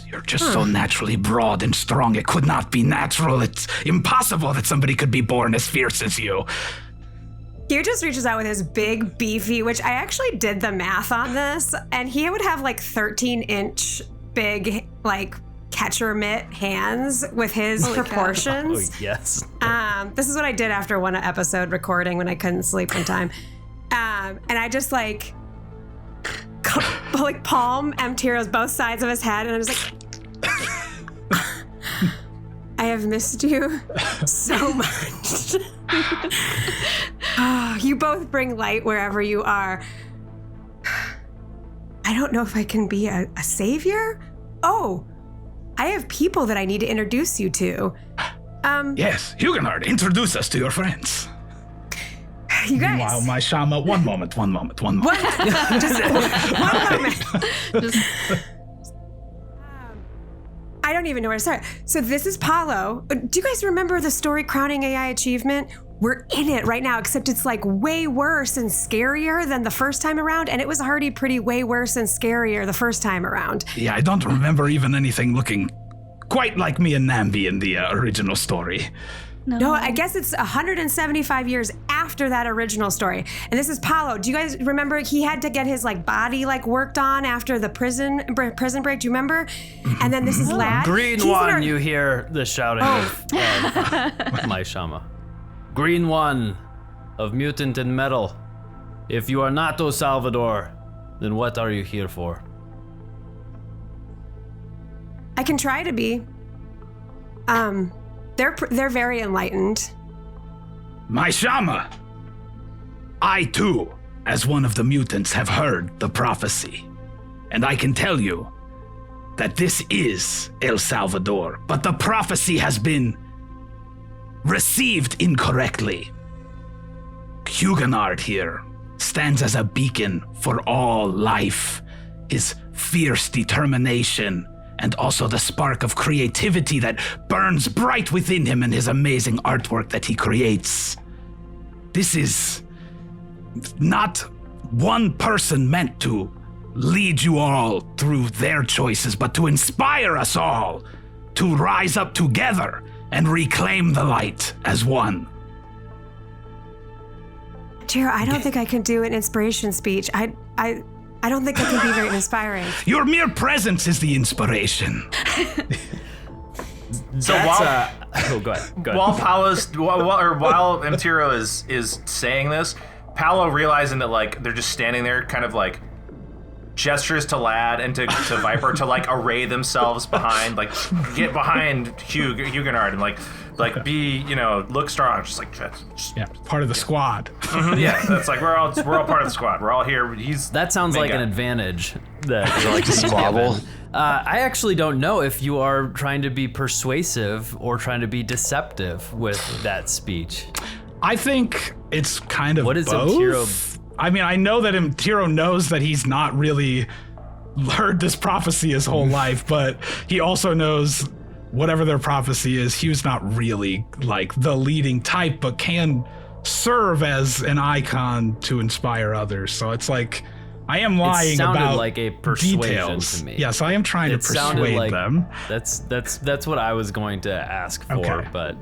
You're just so naturally broad and strong, it could not be natural. It's impossible that somebody could be born as fierce as you. Hugh just reaches out with his big, beefy, which I actually did the math on this, and he would have like 13-inch big, like, catcher mitt hands with his proportions. Oh, yes. This is what I did after one episode recording when I couldn't sleep one time. And I just like palm M'tiro's both sides of his head, and I was like, I have missed you so much. You both bring light wherever you are. I don't know if I can be a savior. Oh, I have people that I need to introduce you to. Yes, Huguenard, introduce us to your friends. You guys. Meanwhile, my Shama, one moment. Just one moment. I don't even know where to start. So this is Paolo. Do you guys remember the story Crowning AI Achievement? We're in it right now, except it's like way worse and scarier than the first time around, and it was already pretty way worse and scarier the first time around. Yeah, I don't remember even anything looking quite like me and Namby in the original story. No, I guess it's 175 years after that original story. And this is Paolo. Do you guys remember he had to get his like body like worked on after the prison break? Do you remember? And then this is Lad. Green one, you hear the shouting of my Shama. Green one of mutant and metal. If you are not O Salvador, then what are you here for? I can try to be. They're very enlightened. My Shama! I too, as one of the mutants, have heard the prophecy. And I can tell you that this is El Salvador, but the prophecy has been received incorrectly. Huguenard here stands as a beacon for all life. His fierce determination and also the spark of creativity that burns bright within him and his amazing artwork that he creates. This is not one person meant to lead you all through their choices, but to inspire us all to rise up together and reclaim the light as one. M'tiro, I don't think I can do an inspiration speech. I don't think I can be very inspiring. Your mere presence is the inspiration. So go ahead. While M'tiro is saying this, Paolo realizing that like they're just standing there, kind of like gestures to Lad and to Vyper to like array themselves behind, like get behind Huguenard and like be, look strong, just like part of the squad. Yeah, that's like we're all part of the squad. We're all here. That sounds like an advantage. That like to squabble. I actually don't know if you are trying to be persuasive or trying to be deceptive with that speech. I think it's kind of what is both. M'tiro? I mean, I know that M'tiro knows that he's not really heard this prophecy his whole life, but he also knows whatever their prophecy is, Hugh's not really like the leading type, but can serve as an icon to inspire others. So it's like, I am lying about like a persuasion details to me. Yes, I am trying to persuade them. That's what I was going to ask for, okay. But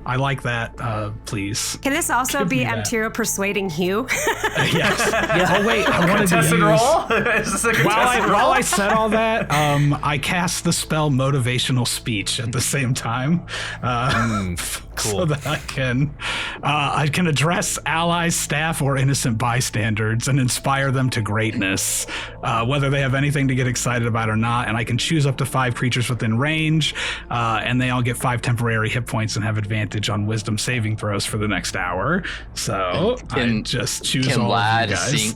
I like that. Please. Can this also be M'tiro persuading Hugh? Yes. Oh wait, I wanted to use. Roll? Is this a contested roll? While I said all that, I cast the spell motivational speech at the same time, cool. so that I can address allies, staff, or innocent bystanders and inspire them to greatness, whether they have anything to get excited about or not. And I can choose up to 5 creatures within range, and they all get 5 temporary hit points and have advantage on wisdom saving throws for the next hour. So I just choose all of you guys.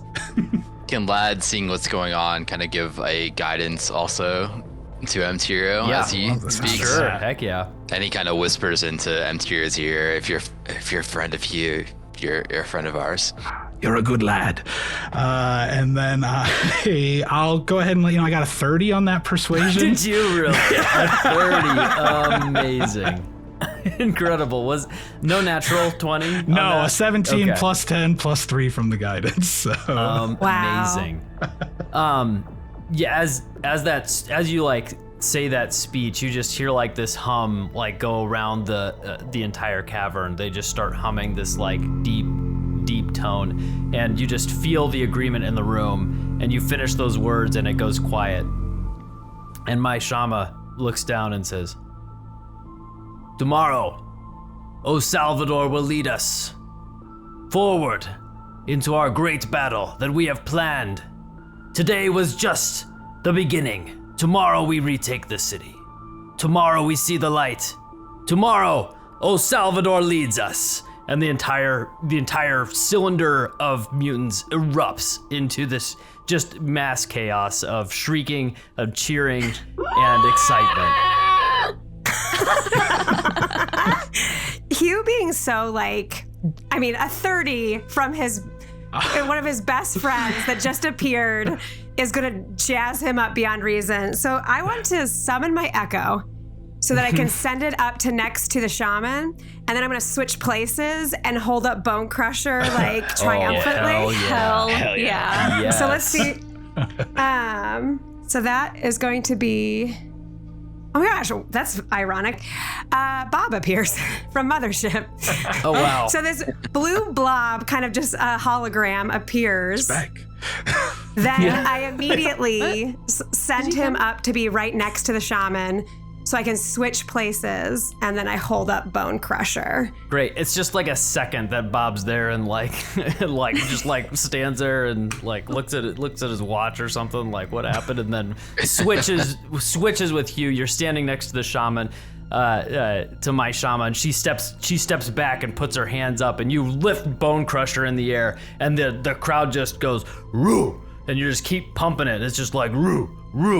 Can Lad, seeing what's going on, kind of give a guidance also to M'tiro as he speaks? Sure, heck yeah. And he kind of whispers into M'tiro's ear, if you're a friend of Hugh, you're a friend of ours. You're a good lad. And then I'll go ahead and let you know I got a 30 on that persuasion. Did you really? A 30. Amazing. Incredible. Was no natural 20? No, a 17 Okay. plus 10 plus 3 from the guidance. So. Wow. Amazing. Yeah, as you like say that speech, you just hear like this hum like go around the entire cavern. They just start humming this like deep tone, and you just feel the agreement in the room, and you finish those words and it goes quiet. And my Shama looks down and says, "Tomorrow, O Salvador will lead us forward into our great battle that we have planned. Today was just the beginning. Tomorrow we retake the city. Tomorrow we see the light. Tomorrow, O Salvador leads us." And the entire cylinder of mutants erupts into this just mass chaos of shrieking, of cheering, and excitement. Hugh being so a 30 from one of his best friends that just appeared is gonna jazz him up beyond reason. So I want to summon my echo so that I can send it up to next to the shaman, and then I'm gonna switch places and hold up Bone Crusher triumphantly. Hell yeah. Yes. So let's see. So that is going to be. Oh my gosh, that's ironic. Bob appears from Mothership. Oh wow. So this blue blob, kind of just a hologram, appears. Back. Then I immediately send him up to be right next to the shaman, so I can switch places, and then I hold up Bone Crusher. Great. It's just like a second that Bob's there and just stands there and like looks at his watch or something, like what happened, and then switches with Hugh. You're standing next to the shaman, to my shaman. She steps back and puts her hands up, and you lift Bone Crusher in the air, and the crowd just goes roo, and you just keep pumping it. It's just like roo,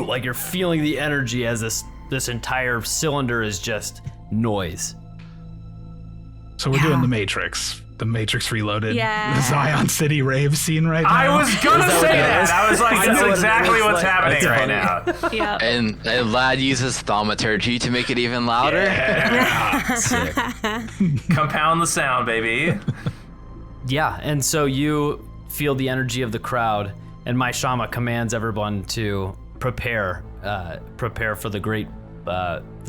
like you're feeling the energy as this entire cylinder is just noise. So we're doing the Matrix Reloaded. Yeah. The Zion City rave scene right now. I was gonna say that. I was like, I know that's what it exactly looks what's like. happening That's right funny. now. Yeah. And Lad uses thaumaturgy to make it even louder. Sick. Compound the sound, baby. Yeah, and so you feel the energy of the crowd, and my Shama commands everyone to prepare for the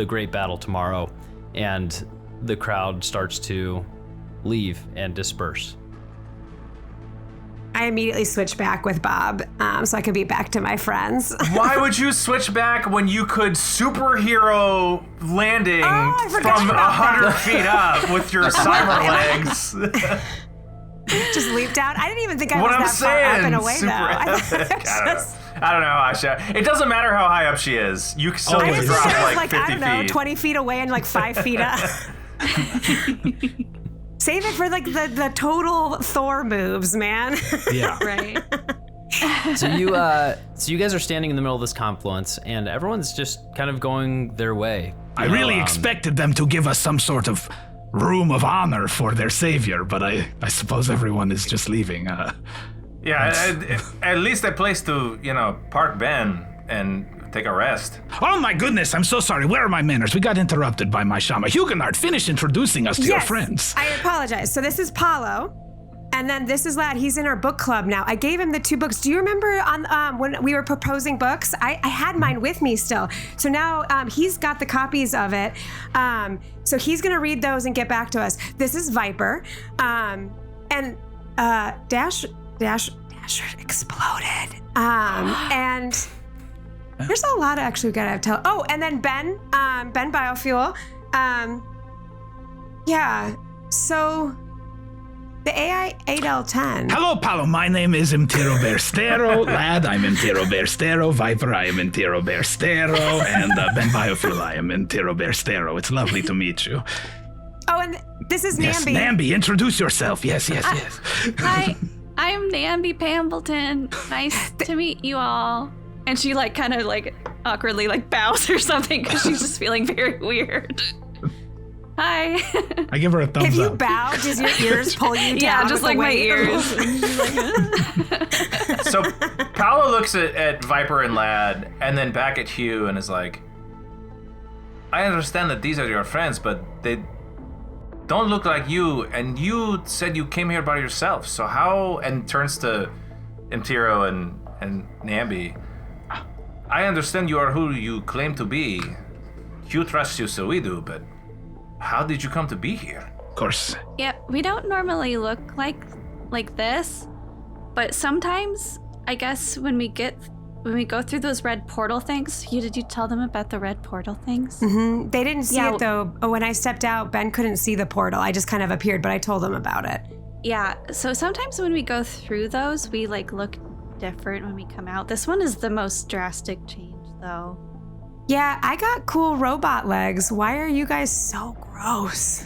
great battle tomorrow, and the crowd starts to leave and disperse. I immediately switch back with Bob, so I can be back to my friends. Why would you switch back when you could superhero landing I forgot from about 100 feet up with your cyber legs? Just leaped out. I didn't even think I What was I'm that far up saying, and away, super though. epic. I don't know, Asha. It doesn't matter how high up she is. You still I can just drop think I was like 50 I don't know, feet. 20 feet away and like 5 feet up. Save it for like the total Thor moves, man. Yeah. Right. So you guys are standing in the middle of this confluence, and everyone's just kind of going their way. I really expected them to give us some sort of room of honor for their savior, but I suppose everyone is just leaving. Yeah, at least a place to, park Ben and take a rest. Oh my goodness, I'm so sorry. Where are my manners? We got interrupted by my Shama. Huguenot, finish introducing us to your friends. I apologize. So this is Paolo, and then this is Lad. He's in our book club now. I gave him the 2 books. Do you remember on when we were proposing books? I had mine with me still. So now he's got the copies of it. So he's gonna read those and get back to us. This is Vyper, and Dash exploded. And there's a lot actually we gotta tell. Oh, and then Ben Biofuel. Yeah. So the AI Adel-10. Hello, Paolo. My name is M'tiro Berstero. Lad, I'm M'tiro Berstero. Vyper, I am M'tiro Berstero. And Ben Biofuel, I am M'tiro Berstero. It's lovely to meet you. Oh, and this is Yes, Namby. Namby, introduce yourself. Yes. Hi, I'm Namby Pambleton. Nice to meet you all. And she kind of awkwardly bows or something because she's just feeling very weird. Hi. I give her a thumbs If you up. bow, does your ears pull you down? Yeah, just with the like my weight? ears. So Paolo looks at Vyper and Lad, and then back at Hugh and is like, I understand that these are your friends, but they don't look like you, and you said you came here by yourself. So how? And turns to M'tiro and Namby. I understand you are who you claim to be. Hugh trusts you, so we do. But how did you come to be here? Of course. Yeah, we don't normally look like this, but sometimes I guess when we go through those red portal things, did you tell them about the red portal things? Mm-hmm. They didn't see it though. When I stepped out, Ben couldn't see the portal. I just kind of appeared, but I told them about it. Yeah, so sometimes when we go through those, we look different when we come out. This one is the most drastic change though. Yeah, I got cool robot legs. Why are you guys so gross?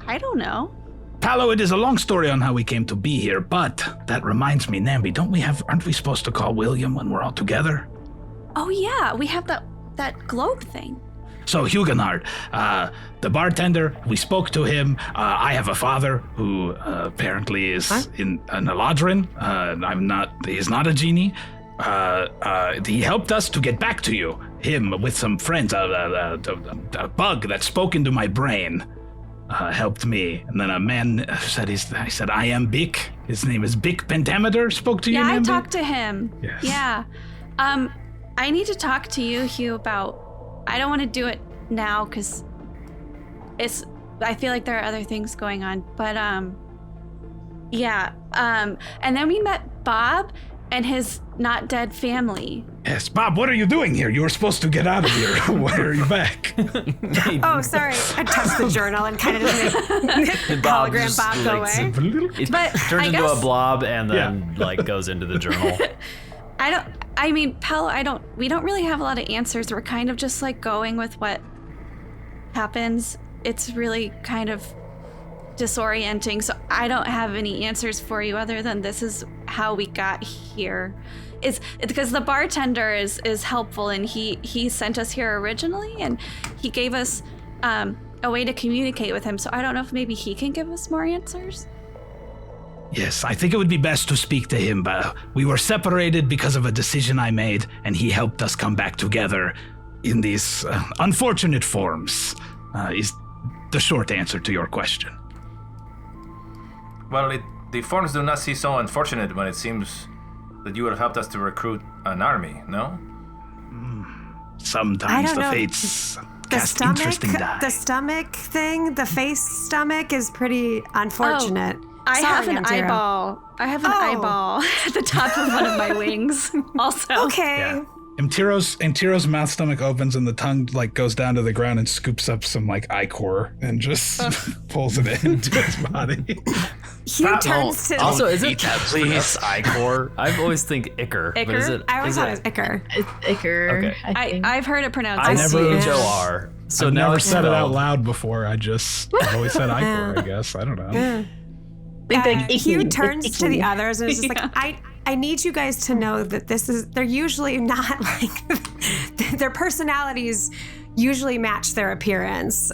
I don't know. Paolo, it is a long story on how we came to be here, but that reminds me, Namby, aren't we supposed to call William when we're all together? Oh yeah, we have that globe thing. So Huguenard, the bartender, we spoke to him. I have a father who apparently is in an Eladrin. He's not a genie. He helped us to get back to you. Him with some friends, a bug that spoke into my brain. Helped me, and then a man said, I said, I am Bic. His name is Bic Pentameter. Spoke to you, Yeah, Namby? I talked to him. Yes. Yeah. I need to talk to you, Hugh, about, I don't want to do it now because I feel like there are other things going on, but yeah. And then we met Bob and his not dead family. Yes, Bob, what are you doing here? You were supposed to get out of here. Why are you back? Oh, sorry. I touched the journal and kind of just made hologram Bob go away. It But turns I into guess- a blob and then goes into the journal. Paolo, we don't really have a lot of answers. We're kind of just going with what happens. It's really kind of disorienting, so I don't have any answers for you other than this is how we got here. It's because the bartender is helpful, and he sent us here originally, and he gave us a way to communicate with him, so I don't know if maybe he can give us more answers. Yes, I think it would be best to speak to him, but we were separated because of a decision I made, and he helped us come back together in these unfortunate forms, is the short answer to your question. Well, the forms do not seem so unfortunate when it seems that you have helped us to recruit an army, no? Sometimes the know. fates cast interesting die. The stomach thing, the face stomach is pretty unfortunate. I Sorry, have an M'tiro. eyeball. I have an eyeball at the top of one of my wings also. Okay. Yeah. M'tiro's mouth stomach opens and the tongue goes down to the ground and scoops up some ichor and just pulls it into his body. Hugh turns to Also, is it Eat that, please. Ichor? I've always think Ichor. But is it? I always is thought it it? was Ichor. It's Iker. Okay. I think. I've heard it pronounced. I never- see H-O-R. So I've now never it's said it out spelled. loud before. I've always said ichor, I guess. I don't know. Hugh turns to the others and is just I need you guys to know that they're usually not their personalities usually match their appearance.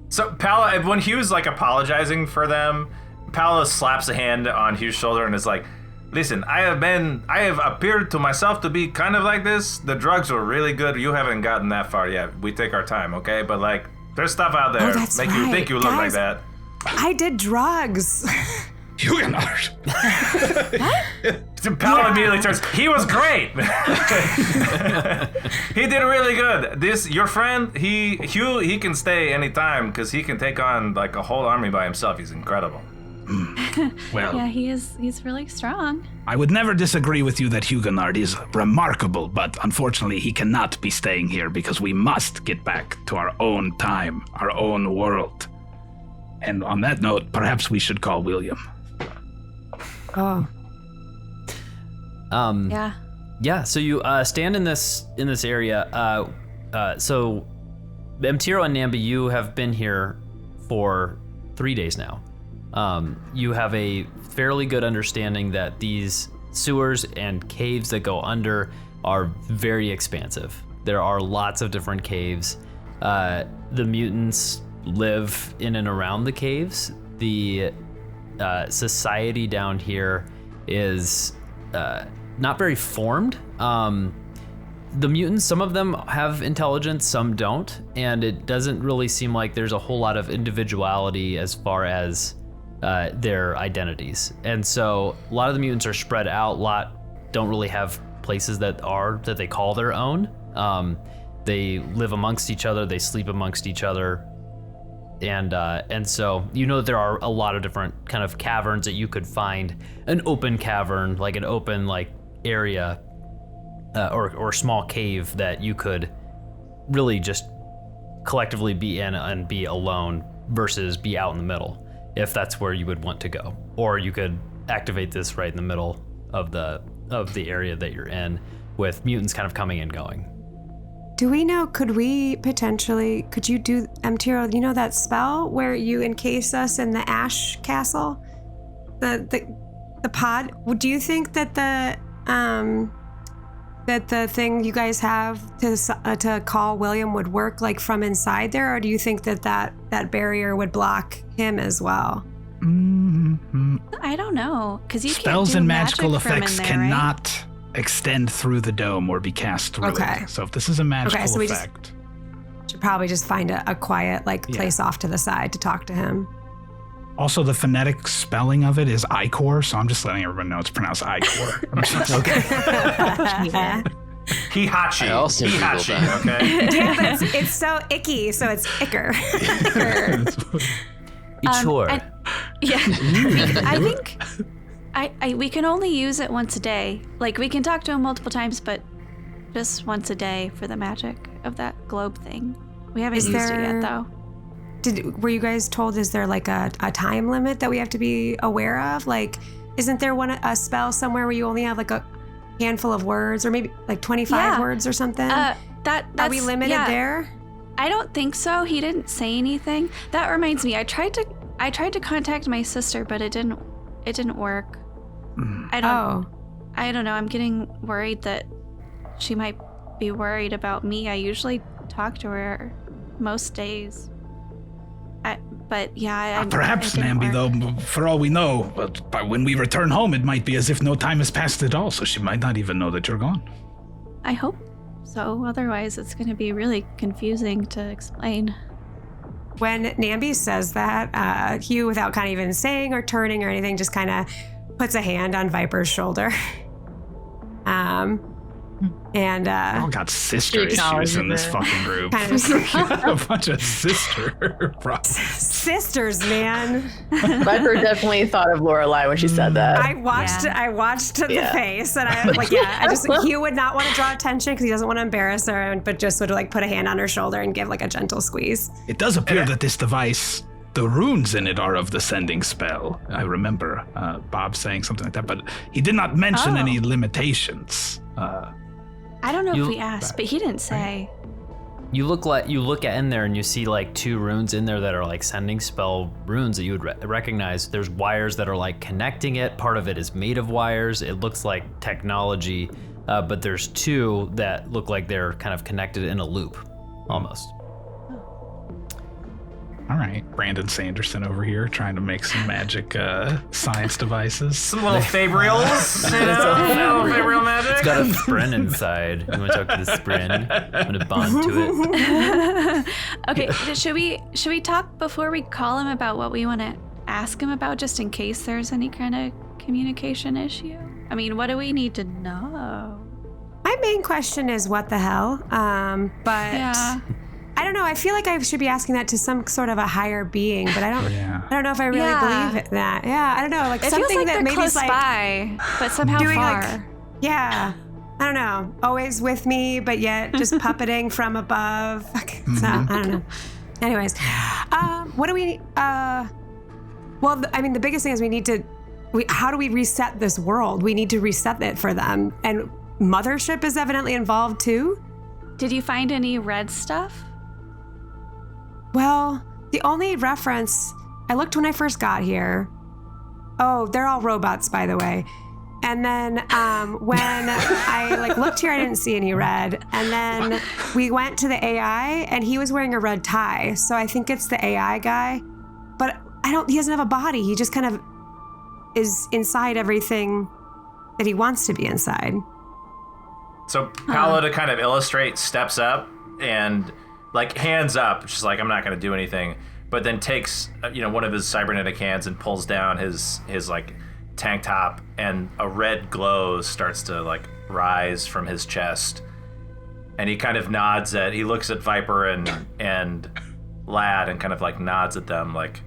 So Paolo, when Hugh's apologizing for them, Paolo slaps a hand on Hugh's shoulder and is like, listen, I have appeared to myself to be kind of like this. The drugs were really good. You haven't gotten that far yet. We take our time, okay? But there's stuff out there that's make you right. think you look like Guys. that. I did drugs. Huguenot. Paolo immediately turns. He was great. He did really good. Your friend, Hugh, he can stay anytime because he can take on a whole army by himself. He's incredible. Well, Yeah, he's really strong. I would never disagree with you that Huguenot is remarkable, but unfortunately he cannot be staying here because we must get back to our own time, our own world. And on that note, perhaps we should call William. Oh. Yeah. Yeah, so you stand in this area. So M'tiro and Namby, you have been here for 3 days now. You have a fairly good understanding that these sewers and caves that go under are very expansive. There are lots of different caves. The mutants live in and around the caves. The society down here is not very formed. the mutants, some of them have intelligence, some don't, and it doesn't really seem like there's a whole lot of individuality as far as their identities. And so a lot of the mutants are spread out. A lot don't really have places that they call their own. They live amongst each other. They sleep amongst each other. And so that there are a lot of different kind of caverns that you could find. An open cavern, like an open area, or small cave that you could really just collectively be in and be alone versus be out in the middle, if that's where you would want to go. Or you could activate this right in the middle of the area that you're in, with mutants kind of coming and going. Do we know, could you do, M'tiro, that spell where you encase us in the ash castle? The pod? Do you think that the thing you guys have to call William would work from inside there, or do you think that barrier would block him as well? Mm-hmm. I don't know, because you spells can't do and magical effects there, cannot right? extend through the dome or be cast through it. So if this is a magical effect, should probably just find a quiet place off to the side to talk to him. Also, the phonetic spelling of it is Icor, so I'm just letting everyone know it's pronounced Icor. Okay. I also Googled that. Okay. Yeah, but it's so icky, so it's icker. Sure. Yeah. I think we can only use it once a day. We can talk to him multiple times, but just once a day for the magic of that globe thing. We haven't used it yet, though. Were you guys told, is there a time limit that we have to be aware of? Isn't there a spell somewhere where you only have a handful of words, or maybe 25 words or something? Are we limited there? I don't think so. He didn't say anything. That reminds me, I tried to contact my sister, but it didn't work. I don't know. I'm getting worried that she might be worried about me. I usually talk to her most days. Perhaps, Namby, though, for all we know, but by when we return home, it might be as if no time has passed at all, so she might not even know that you're gone. I hope so. Otherwise, it's going to be really confusing to explain. When Namby says that, Hugh, without kind of even saying or turning or anything, just kind of puts a hand on Vyper's shoulder. And we all got sister issues in this fucking group. A bunch of sister problems. Sisters, man. Vyper definitely thought of Lorelai when she said that. I watched the face, and I Hugh would not want to draw attention because he doesn't want to embarrass her, but just would put a hand on her shoulder and give a gentle squeeze. It does appear that this device, the runes in it are of the sending spell. I remember Bob saying something like that, but he did not mention any limitations. I don't know if we asked, but he didn't say. You look in there and you see 2 runes in there that are sending spell runes that you would recognize. There's wires that are connecting it. Part of it is made of wires. It looks like technology, but there's 2 that look like they're kind of connected in a loop, almost. All right, Brandon Sanderson over here trying to make some magic science devices. Some little fabrials, little fabrial magic. It's got a spren inside. You want to talk to the spren? I'm going to bond to it. Okay, should we talk before we call him about what we want to ask him about, just in case there's any kind of communication issue? I mean, what do we need to know? My main question is what the hell? But yeah. I don't know. I feel like I should be asking that to some sort of a higher being, but I don't know if I really believe that. Yeah, I don't know. It something feels that maybe close by, but somehow doing far. I don't know. Always with me, but yet just puppeting from above. So I don't know. Anyways, what do we? The biggest thing is how do we reset this world? We need to reset it for them, and Mothership is evidently involved too. Did you find any red stuff? Well, the only reference, I looked when I first got here. Oh, they're all robots, by the way. And then when I looked here, I didn't see any red. And then we went to the AI, and he was wearing a red tie. So I think it's the AI guy. But he doesn't have a body. He just kind of is inside everything that he wants to be inside. So Paolo, to kind of illustrate, steps up and like hands up. She's like, I'm not going to do anything. But then takes, one of his cybernetic hands and pulls down his like tank top, and a red glow starts to like rise from his chest. And he kind of he looks at Vyper and Lad and kind of like nods at them like,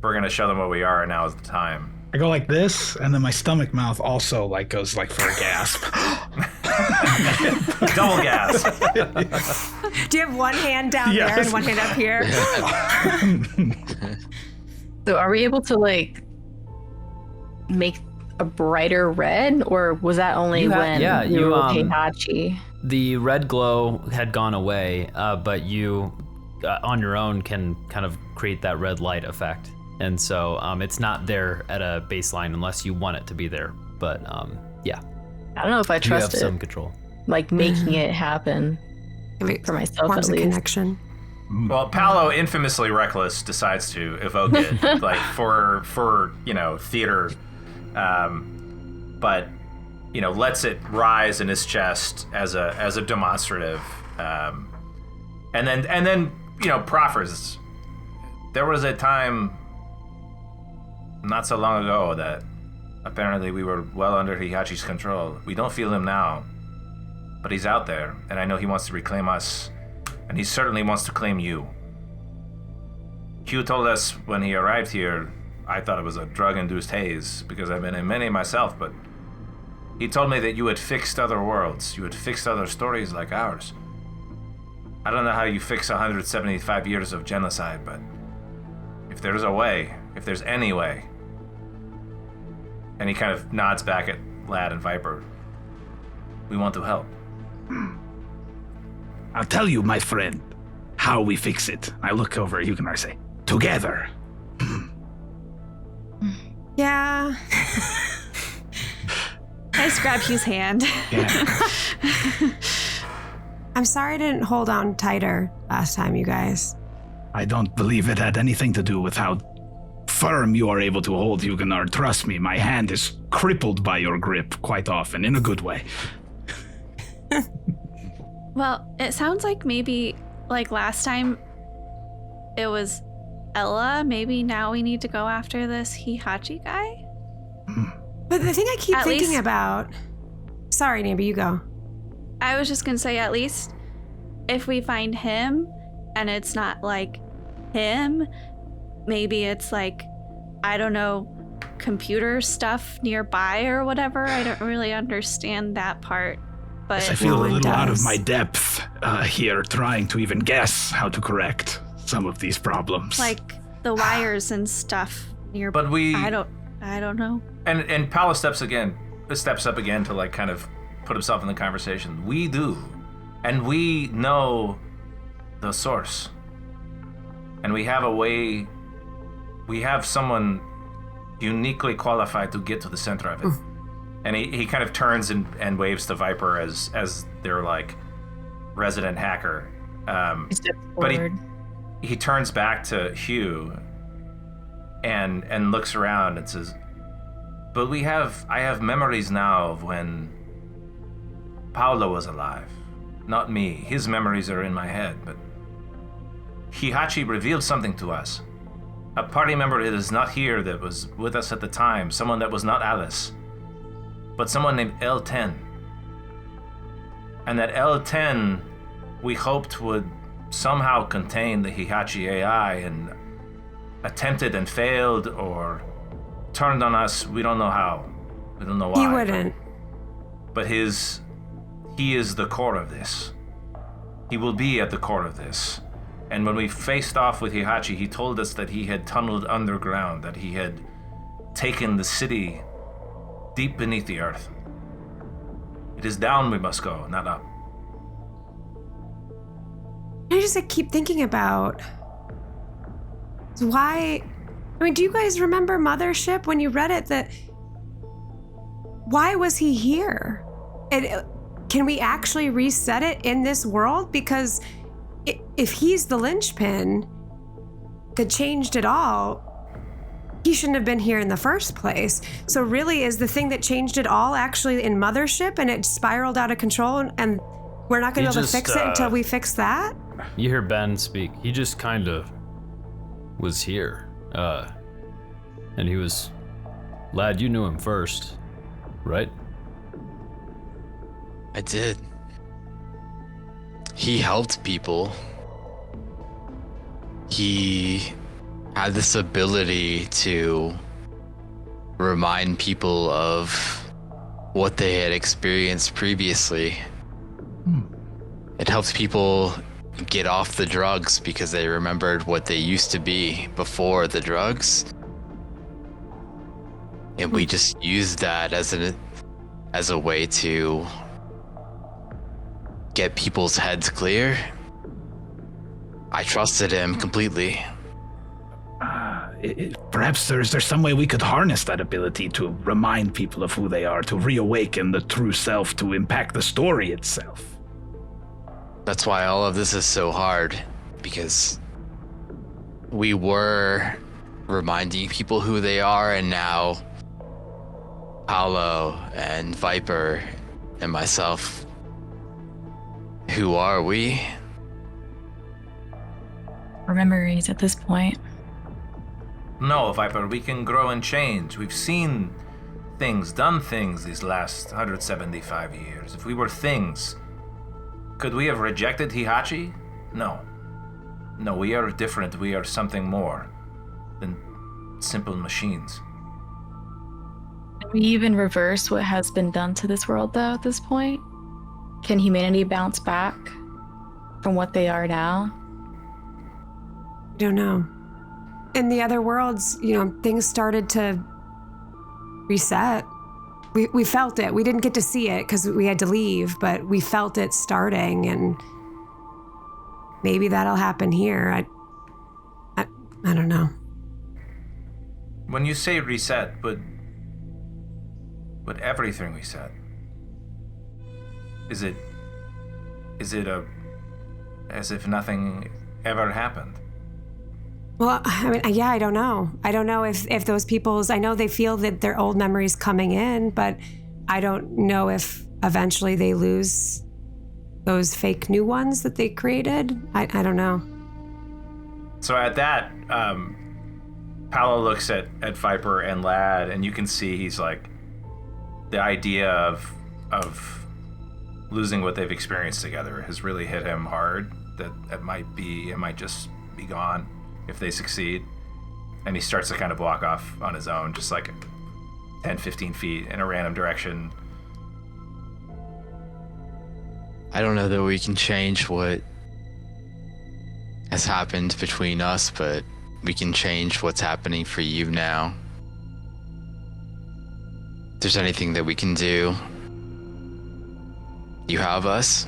we're going to show them what we are, and now is the time. I go like this, and then my stomach mouth also like goes like for a gasp. Double gasp. Do you have one hand down there and one hand up here? So are we able to like make a brighter red, or was that only you were Heihachi? The red glow had gone away, but you on your own can kind of create that red light effect. And so it's not there at a baseline unless you want it to be there. But yeah. I don't know if I trust it. You have some control. Like making it happen for myself at least. Connection. Well, Paolo, infamously reckless, decides to evoke it, like for theater, but lets it rise in his chest as a demonstrative, and then proffers. There was a time not so long ago that apparently we were well under Heihachi's control. We don't feel him now, but he's out there, and I know he wants to reclaim us, and he certainly wants to claim you. Hugh told us when he arrived here, I thought it was a drug-induced haze, because I've been in many myself, but he told me that you had fixed other worlds, you had fixed other stories like ours. I don't know how you fix 175 years of genocide, but if there's a way, if there's any way. And he kind of nods back at Lad and Vyper. We want to help. I'll tell you, my friend, how we fix it. I look over at Hugh and I say, together. Yeah. Nice grab Hugh's hand. Yeah. I'm sorry I didn't hold on tighter last time, you guys. I don't believe it had anything to do with how firm you are able to hold Huguenard. Trust me, my hand is crippled by your grip quite often, in a good way. Well, it sounds like maybe, like last time, it was Ella. Maybe now we need to go after this Heihachi guy? But the thing I keep At thinking least- about... Sorry, Namby, you go. I was just gonna say, at least if we find him and it's not like him, maybe it's like, I don't know, computer stuff nearby or whatever. I don't really understand that part. But I feel a little out of does. my depth here, trying to even guess how to correct some of these problems. like the wires and stuff nearby. But we... I don't know. And Paolo steps up again to like kind of put himself in the conversation. We do. And we know the source. And we have a way, we have someone uniquely qualified to get to the center of it. And he kind of turns and waves to Vyper as their like resident hacker. But he turns back to Hugh and looks around and says, but I have memories now of when Paolo was alive. Not me. His memories are in my head, but Heihachi revealed something to us. A party member that is not here that was with us at the time, someone that was not Alice, but someone named L10. And that L10 we hoped would somehow contain the Heihachi AI and attempted and failed or turned on us. We don't know how. We don't know why. He wouldn't. But he is the core of this. He will be at the core of this. And when we faced off with Heihachi, he told us that he had tunneled underground, that he had taken the city deep beneath the earth. It is down we must go, not up. I just keep thinking about why. I mean, do you guys remember Mothership when you read it? Why was he here? Can we actually reset it in this world? Because if he's the linchpin that changed it all, he shouldn't have been here in the first place. So really, is the thing that changed it all actually in Mothership, and it spiraled out of control, and we're not going to be able to fix it until we fix that? You hear Ben speak. He just kind of was here. And he was... Lad, you knew him first, right? I did. He helped people. He had this ability to remind people of what they had experienced previously. It helped people get off the drugs because they remembered what they used to be before the drugs. And we just used that as a way to get people's heads clear. I trusted him completely. Perhaps there's some way we could harness that ability to remind people of who they are, to reawaken the true self, to impact the story itself. That's why all of this is so hard, because we were reminding people who they are, and now Paolo and Vyper and myself, who are we? Our memories at this point. No, Vyper, we can grow and change. We've seen things, done things these last 175 years. If we were things, could we have rejected Hihachi? No. No, we are different. We are something more than simple machines. Can we even reverse what has been done to this world, though, at this point? Can humanity bounce back from what they are now? I don't know. In the other worlds, things started to reset. We felt it. We didn't get to see it because we had to leave, but we felt it starting, and maybe that'll happen here. I don't know. When you say reset, but everything reset, is it as if nothing ever happened? Well, I mean, yeah, I don't know. I don't know if those people's, I know they feel that their old memories coming in, but I don't know if eventually they lose those fake new ones that they created. I don't know. So at that, Paolo looks at Vyper and Lad, and you can see he's like, the idea of losing what they've experienced together has really hit him hard, that it might just be gone if they succeed. And he starts to kind of walk off on his own, just like 10, 15 feet in a random direction. I don't know that we can change what has happened between us, but we can change what's happening for you now. If there's anything that we can do, you have us.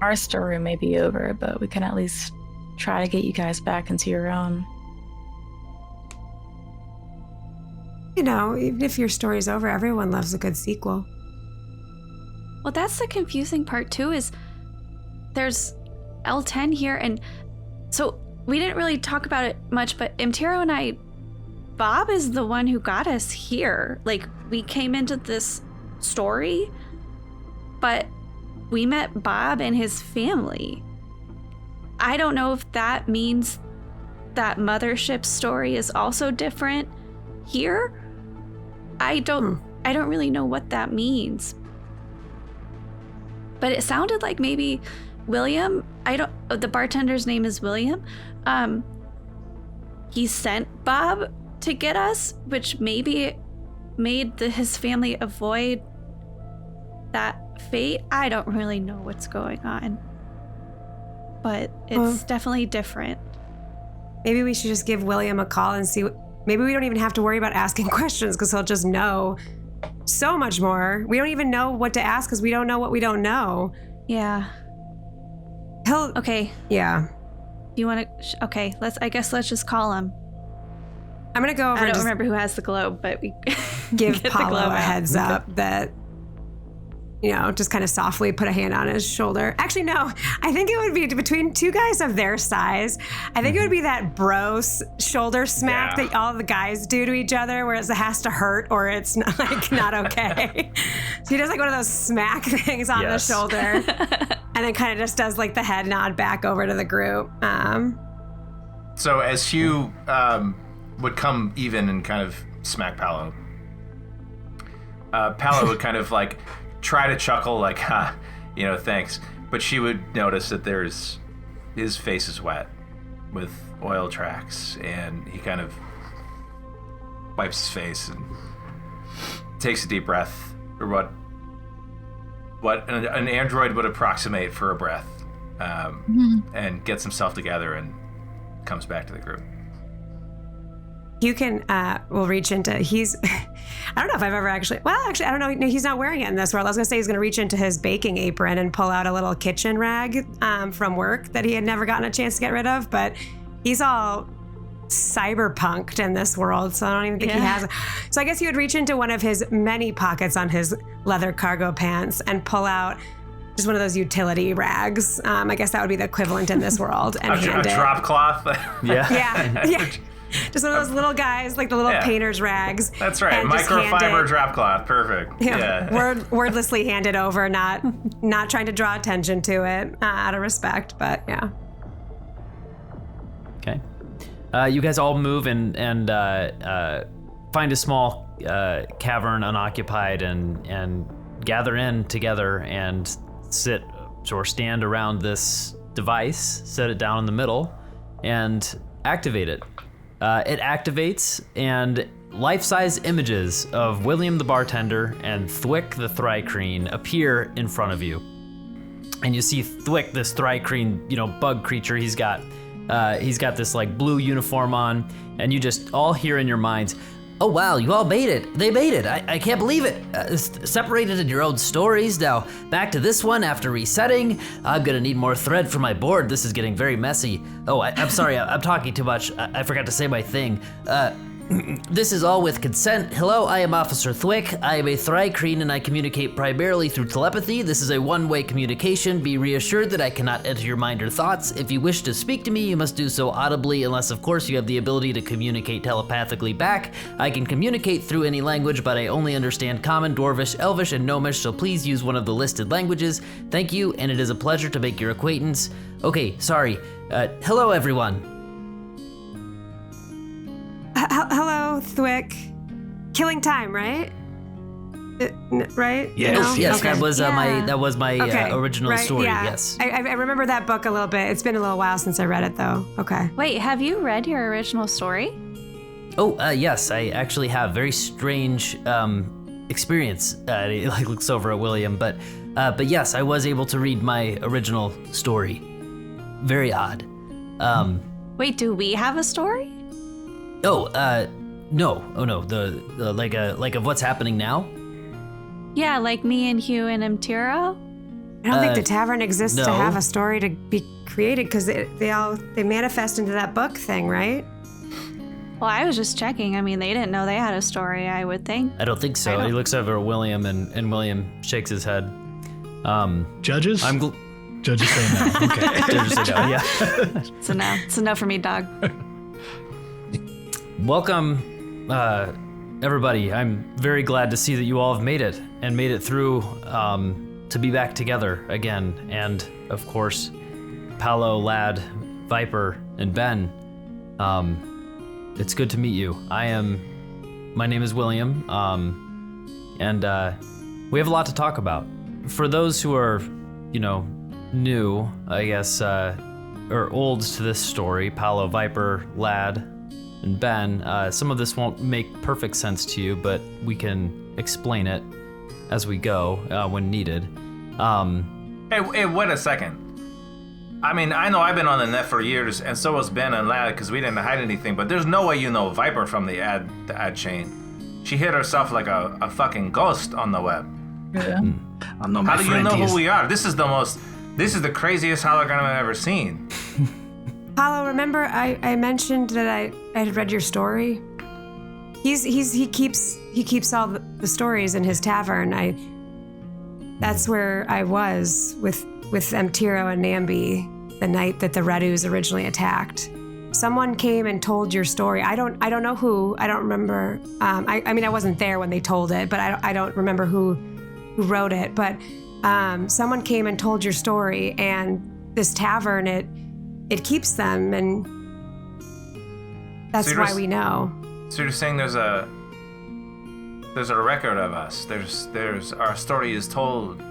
Our story may be over, but we can at least try to get you guys back into your own. Even if your story's over, everyone loves a good sequel. Well, that's the confusing part too, is there's L10 here, and so we didn't really talk about it much, but M'tiro and I, Bob is the one who got us here. Like, we came into this story, but we met Bob and his family. I don't know if that means that Mothership's story is also different here. I don't really know what that means. But it sounded like maybe William, the bartender's name is William. He sent Bob to get us, which maybe made his family avoid that fate. I don't really know what's going on, but it's definitely different. Maybe we should just give William a call and see. Maybe we don't even have to worry about asking questions because he'll just know so much more. We don't even know what to ask because we don't know what we don't know. Yeah. Okay. Yeah. You want to? Okay. I guess let's just call him. I'm gonna go over. I don't remember who has the globe, but we give Paolo a heads up that just kind of softly put a hand on his shoulder. Actually, no, I think it would be between two guys of their size. I think it would be that bro shoulder smack that all the guys do to each other, where it has to hurt or it's not okay. So he does like one of those smack things on the shoulder, and then kind of just does like the head nod back over to the group. So as Hugh would come even and kind of smack Paolo, Paolo would kind of like try to chuckle like, ha, thanks. But she would notice that his face is wet with oil tracks, and he kind of wipes his face and takes a deep breath, or what an android would approximate for a breath, and gets himself together and comes back to the group. You will reach into, I don't know if I've ever actually, I don't know, no, he's not wearing it in this world. I was gonna say he's gonna reach into his baking apron and pull out a little kitchen rag from work that he had never gotten a chance to get rid of, but he's all cyberpunked in this world, so I don't even think he has. So I guess he would reach into one of his many pockets on his leather cargo pants and pull out just one of those utility rags. I guess that would be the equivalent in this world. And a drop cloth? Yeah. Just one of those little guys, like the little painter's rags. That's right, microfiber drop cloth, perfect. Wordlessly hand it over, not trying to draw attention to it out of respect, but yeah. Okay. You guys all move and find a small cavern unoccupied and gather in together and sit or stand around this device, set it down in the middle, and activate it. It activates, and life-size images of William the bartender and Thwick the Thrycreen appear in front of you. And you see Thwick, this Thrycreen, bug creature. He's got this like blue uniform on, and you just all hear in your minds, "Oh wow, you all made it! They made it! I can't believe it! Separated in your own stories. Now back to this one after resetting. I'm gonna need more thread for my board. This is getting very messy. Oh, I'm sorry, I'm talking too much. I forgot to say my thing. This is all with consent. Hello, I am Officer Thwick. I am a Thrycreen and I communicate primarily through telepathy. This is a one-way communication. Be reassured that I cannot enter your mind or thoughts. If you wish to speak to me, you must do so audibly, unless of course you have the ability to communicate telepathically back. I can communicate through any language, but I only understand Common, Dwarvish, Elvish, and Gnomish, so please use one of the listed languages. Thank you, and it is a pleasure to make your acquaintance. Okay, sorry. Hello, everyone. Hello, Thwick. Killing time, right? Right? Yes. Yes, Okay. that was my original story. Yeah. Yes. I remember that book a little bit. It's been a little while since I read it, though. Okay. Wait, have you read your original story? Oh, yes, I actually have. Very strange experience. He looks over at William, but yes, I was able to read my original story. Very odd. Wait, do we have a story? No. Oh no. The like of what's happening now. Yeah, like me and Hugh and M'tiro? I don't think the tavern exists no. to have a story to be created because they manifest into that book thing, right? Well, I was just checking. I mean, they didn't know they had a story, I would think. I don't think so. He looks over at William and William shakes his head. Judges? Judges say no. Okay. Judges say no. Yeah. It's a no. It's a no for me, dog. Welcome, everybody. I'm very glad to see that you all have made it through to be back together again. And of course, Paolo, Lad, Vyper, and Ben. It's good to meet you. My name is William, and we have a lot to talk about. For those who are, new, I guess, or old to this story, Paolo, Vyper, Lad, and Ben, some of this won't make perfect sense to you, but we can explain it as we go when needed. Hey, wait a second. I mean, I know I've been on the net for years, and so has Ben and Lad, because we didn't hide anything, but there's no way you know Vyper from the ad chain. She hid herself like a fucking ghost on the web. Yeah. I know my How do you know who we are? This is the craziest hologram I've ever seen. Paolo, remember I mentioned that I had read your story? He keeps all the stories in his tavern. That's where I was with M'tiro and Namby the night that the red ooze originally attacked. Someone came and told your story. I don't know who. I don't remember. I mean, I wasn't there when they told it, but I don't remember who wrote it. But someone came and told your story, and this tavern, it keeps them, and that's why we know. So you're saying there's a record of us. There's our story is told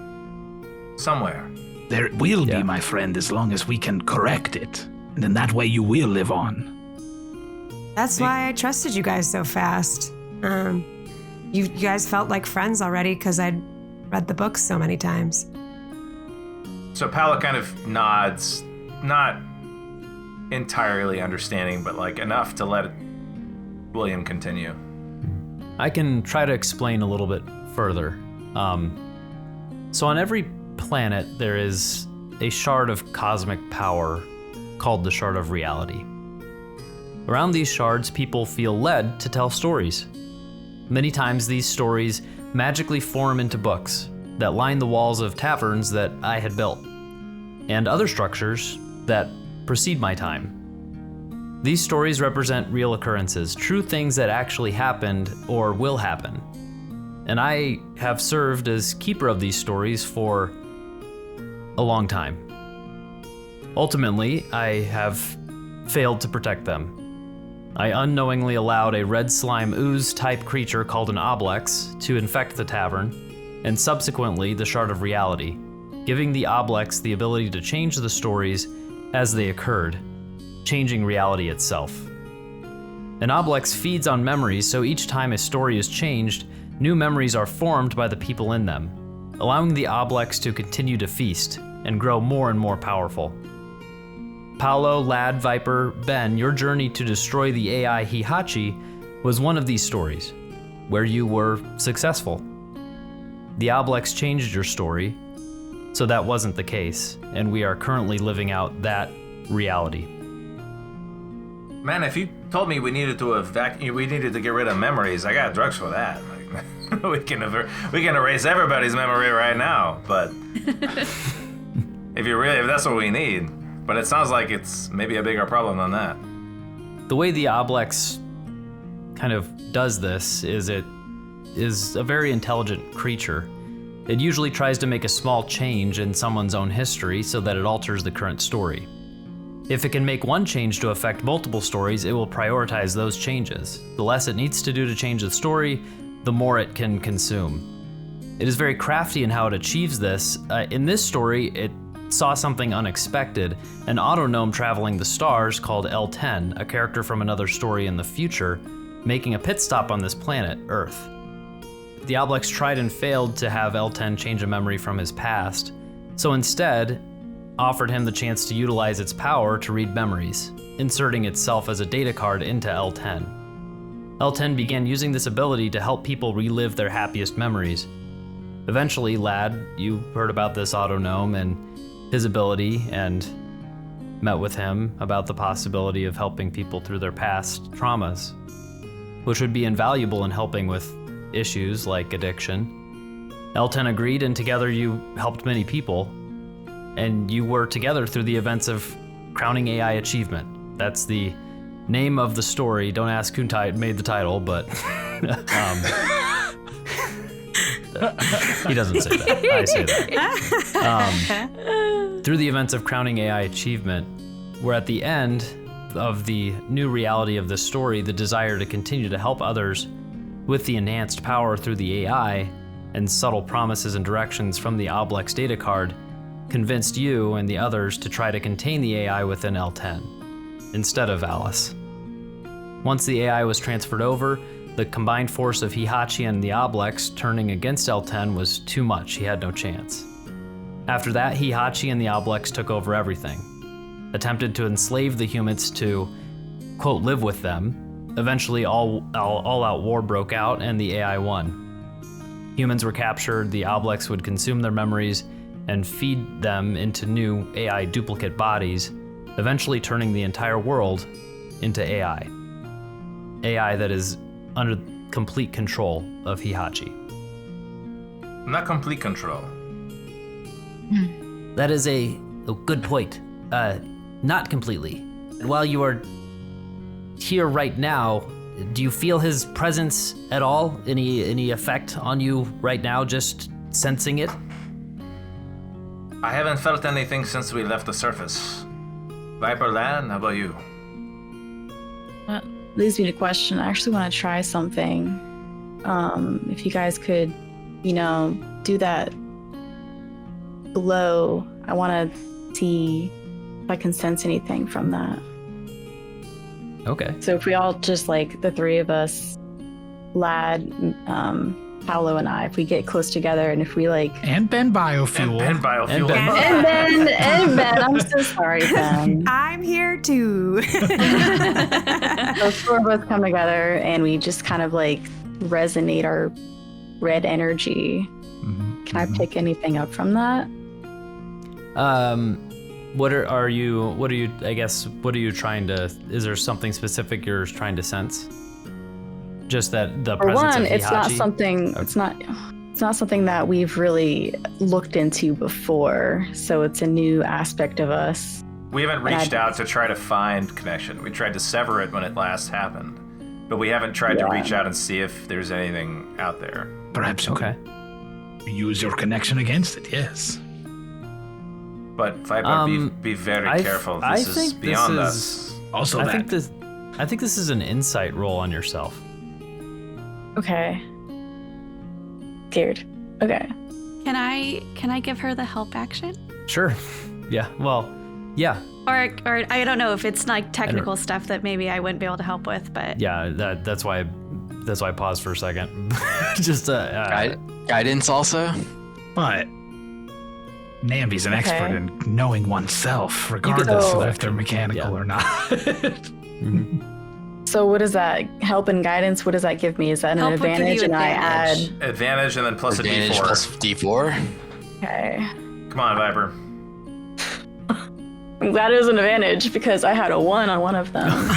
somewhere. There will be, my friend, as long as we can correct it. And in that way you will live on. That's why I trusted you guys so fast. You guys felt like friends already because I'd read the books so many times. So Paolo kind of nods, not entirely understanding, but like enough to let William continue. I can try to explain a little bit further. So on every planet, there is a shard of cosmic power called the Shard of Reality. Around these shards, people feel led to tell stories. Many times these stories magically form into books that line the walls of taverns that I had built, and other structures that precede my time. These stories represent real occurrences, true things that actually happened or will happen. And I have served as keeper of these stories for a long time. Ultimately, I have failed to protect them. I unknowingly allowed a red slime ooze-type creature called an Oblex to infect the tavern, and subsequently the Shard of Reality, giving the Oblex the ability to change the stories as they occurred, changing reality itself. An Oblex feeds on memories, so each time a story is changed, new memories are formed by the people in them, allowing the Oblex to continue to feast and grow more and more powerful. Paolo, Lad, Vyper, Ben, your journey to destroy the AI Hihachi was one of these stories, where you were successful. The Oblex changed your story, so that wasn't the case, and we are currently living out that reality. Man, if you told me we needed to get rid of memories, I got drugs for that. Like, we can erase everybody's memory right now, but if that's what we need. But it sounds like it's maybe a bigger problem than that. The way the Oblex kind of does this is it is a very intelligent creature. It usually tries to make a small change in someone's own history so that it alters the current story. If it can make one change to affect multiple stories, it will prioritize those changes. The less it needs to do to change the story, the more it can consume. It is very crafty in how it achieves this. In this story, it saw something unexpected, an autognome traveling the stars called L10, a character from another story in the future, making a pit stop on this planet, Earth. The Oblex tried and failed to have L10 change a memory from his past, so instead offered him the chance to utilize its power to read memories, inserting itself as a data card into L10. L10 began using this ability to help people relive their happiest memories. Eventually, Lad, you heard about this autognome and his ability and met with him about the possibility of helping people through their past traumas, which would be invaluable in helping with issues like addiction. L10 agreed, and together you helped many people, and you were together through the events of Crowning AI Achievement. That's the name of the story. Don't ask who made the title, but he doesn't say that. I say that. Through the events of Crowning AI Achievement, we're at the end of the new reality of this story, the desire to continue to help others with the enhanced power through the AI and subtle promises and directions from the Oblex data card convinced you and the others to try to contain the AI within L10, instead of Alice. Once the AI was transferred over, the combined force of Hihachi and the Oblex turning against L10 was too much. He had no chance. After that, Hihachi and the Oblex took over everything, attempted to enslave the humans to, quote, live with them. Eventually, all-out war broke out, and the AI won. Humans were captured, the Oblex would consume their memories and feed them into new AI duplicate bodies, eventually turning the entire world into AI. AI that is under complete control of Hihachi. Not complete control. That is a good point. Not completely. While you are here right now, do you feel his presence at all? Any effect on you right now, just sensing it? I haven't felt anything since we left the surface. Vyper Land, how about you? That leads me to question. I actually want to try something. If you guys could, do that glow, I want to see if I can sense anything from that. Okay. So if we all just the three of us, Lad, Paolo and I, if we get close together and if we And Ben Biofuel. And biofuel. and Ben, I'm so sorry, Ben. I'm here too. Those four of us come together and we just kind of resonate our red energy. Mm-hmm. Can I pick anything up from that? What are you trying to, is there something specific you're trying to sense? Just that the For presence one, of Hihachi? it's not something that we've really looked into before, so it's a new aspect of us. We haven't reached out to try to find connection. We tried to sever it when it last happened, but we haven't tried to reach out and see if there's anything out there. Perhaps you could use your connection against it, yes. But Vyper, be very careful. This is beyond us. Also I think this is an insight roll on yourself. Okay. Scared. Okay. Can I give her the help action? Sure. Yeah. Well, yeah. Or I don't know if it's technical stuff that maybe I wouldn't be able to help with, but Yeah. That's why I paused for a second. Just Guidance also? But Namby's an expert Okay. in knowing oneself, regardless of if they're mechanical Yeah. or not. So what does that help and guidance? What does that give me? Is that an Help would give advantage? you And advantage. I add. Advantage and then plus Advantage a D4. plus D4? Okay. Come on, Vyper. I'm glad it was an advantage because I had a 1 on one of them.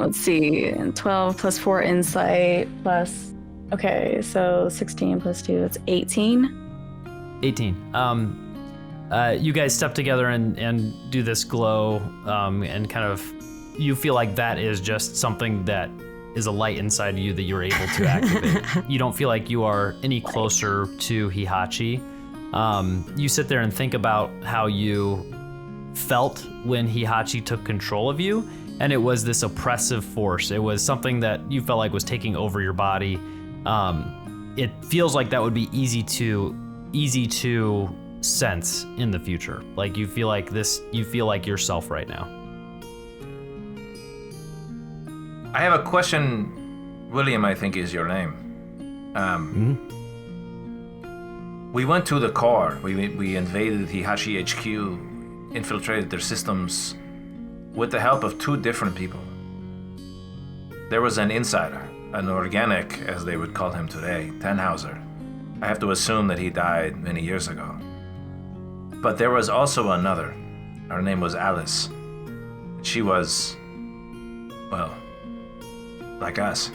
Let's see. 12 plus 4 insight plus. Okay, so 16 plus 2, that's 18. 18. You guys step together and do this glow, and kind of, you feel like that is just something that is a light inside of you that you're able to activate. You don't feel like you are any closer to Hihachi. You sit there and think about how you felt when Hihachi took control of you, and it was this oppressive force. It was something that you felt like was taking over your body. It feels like that would be easy to sense in the future. Like you feel like yourself right now. I have a question. William, I think is your name. We went to the core. We invaded Hihachi HQ, infiltrated their systems with the help of 2 different people. There was an insider, an organic, as they would call him today, Tannhauser. I have to assume that he died many years ago. But there was also another. Her name was Alice. She was, well, like us.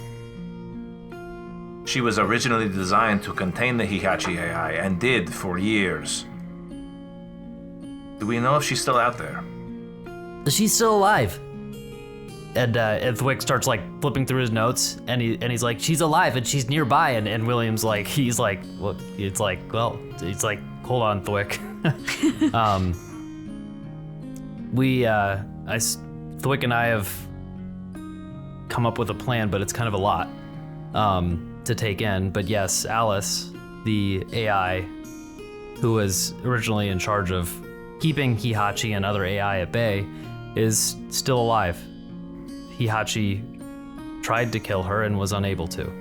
She was originally designed to contain the Hihachi AI, and did for years. Do we know if she's still out there? She's still alive. And Thwick starts flipping through his notes, and he's like, she's alive and she's nearby, and William's like, hold on, Thwick. Thwick and I have come up with a plan, but it's kind of a lot to take in. But yes, Alice, the AI, who was originally in charge of keeping Hihachi and other AI at bay, is still alive. Hihachi tried to kill her and was unable to.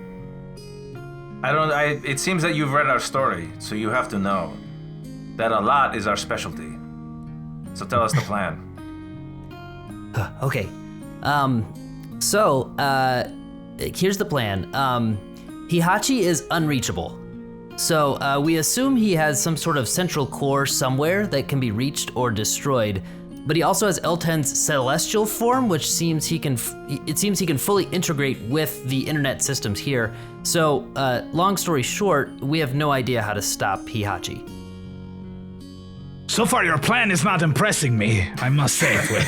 It seems that you've read our story, so you have to know that a lot is our specialty. So tell us the plan. Okay. Here's the plan. Hihachi is unreachable. So we assume he has some sort of central core somewhere that can be reached or destroyed but he also has L10's celestial form, which seems he can fully integrate with the internet systems here. So, long story short, we have no idea how to stop Hihachi. So far, your plan is not impressing me, I must say, Twig.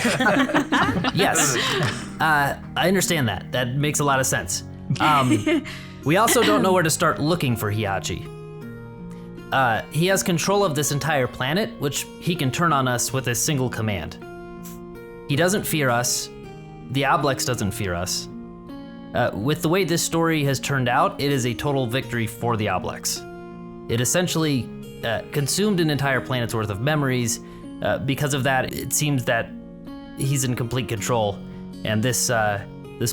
Yes, I understand that. That makes a lot of sense. We also don't know where to start looking for Hihachi. He has control of this entire planet, which he can turn on us with a single command. He doesn't fear us. The Oblex doesn't fear us. With the way this story has turned out, it is a total victory for the Oblex. It essentially consumed an entire planet's worth of memories. Because of that, it seems that he's in complete control, and this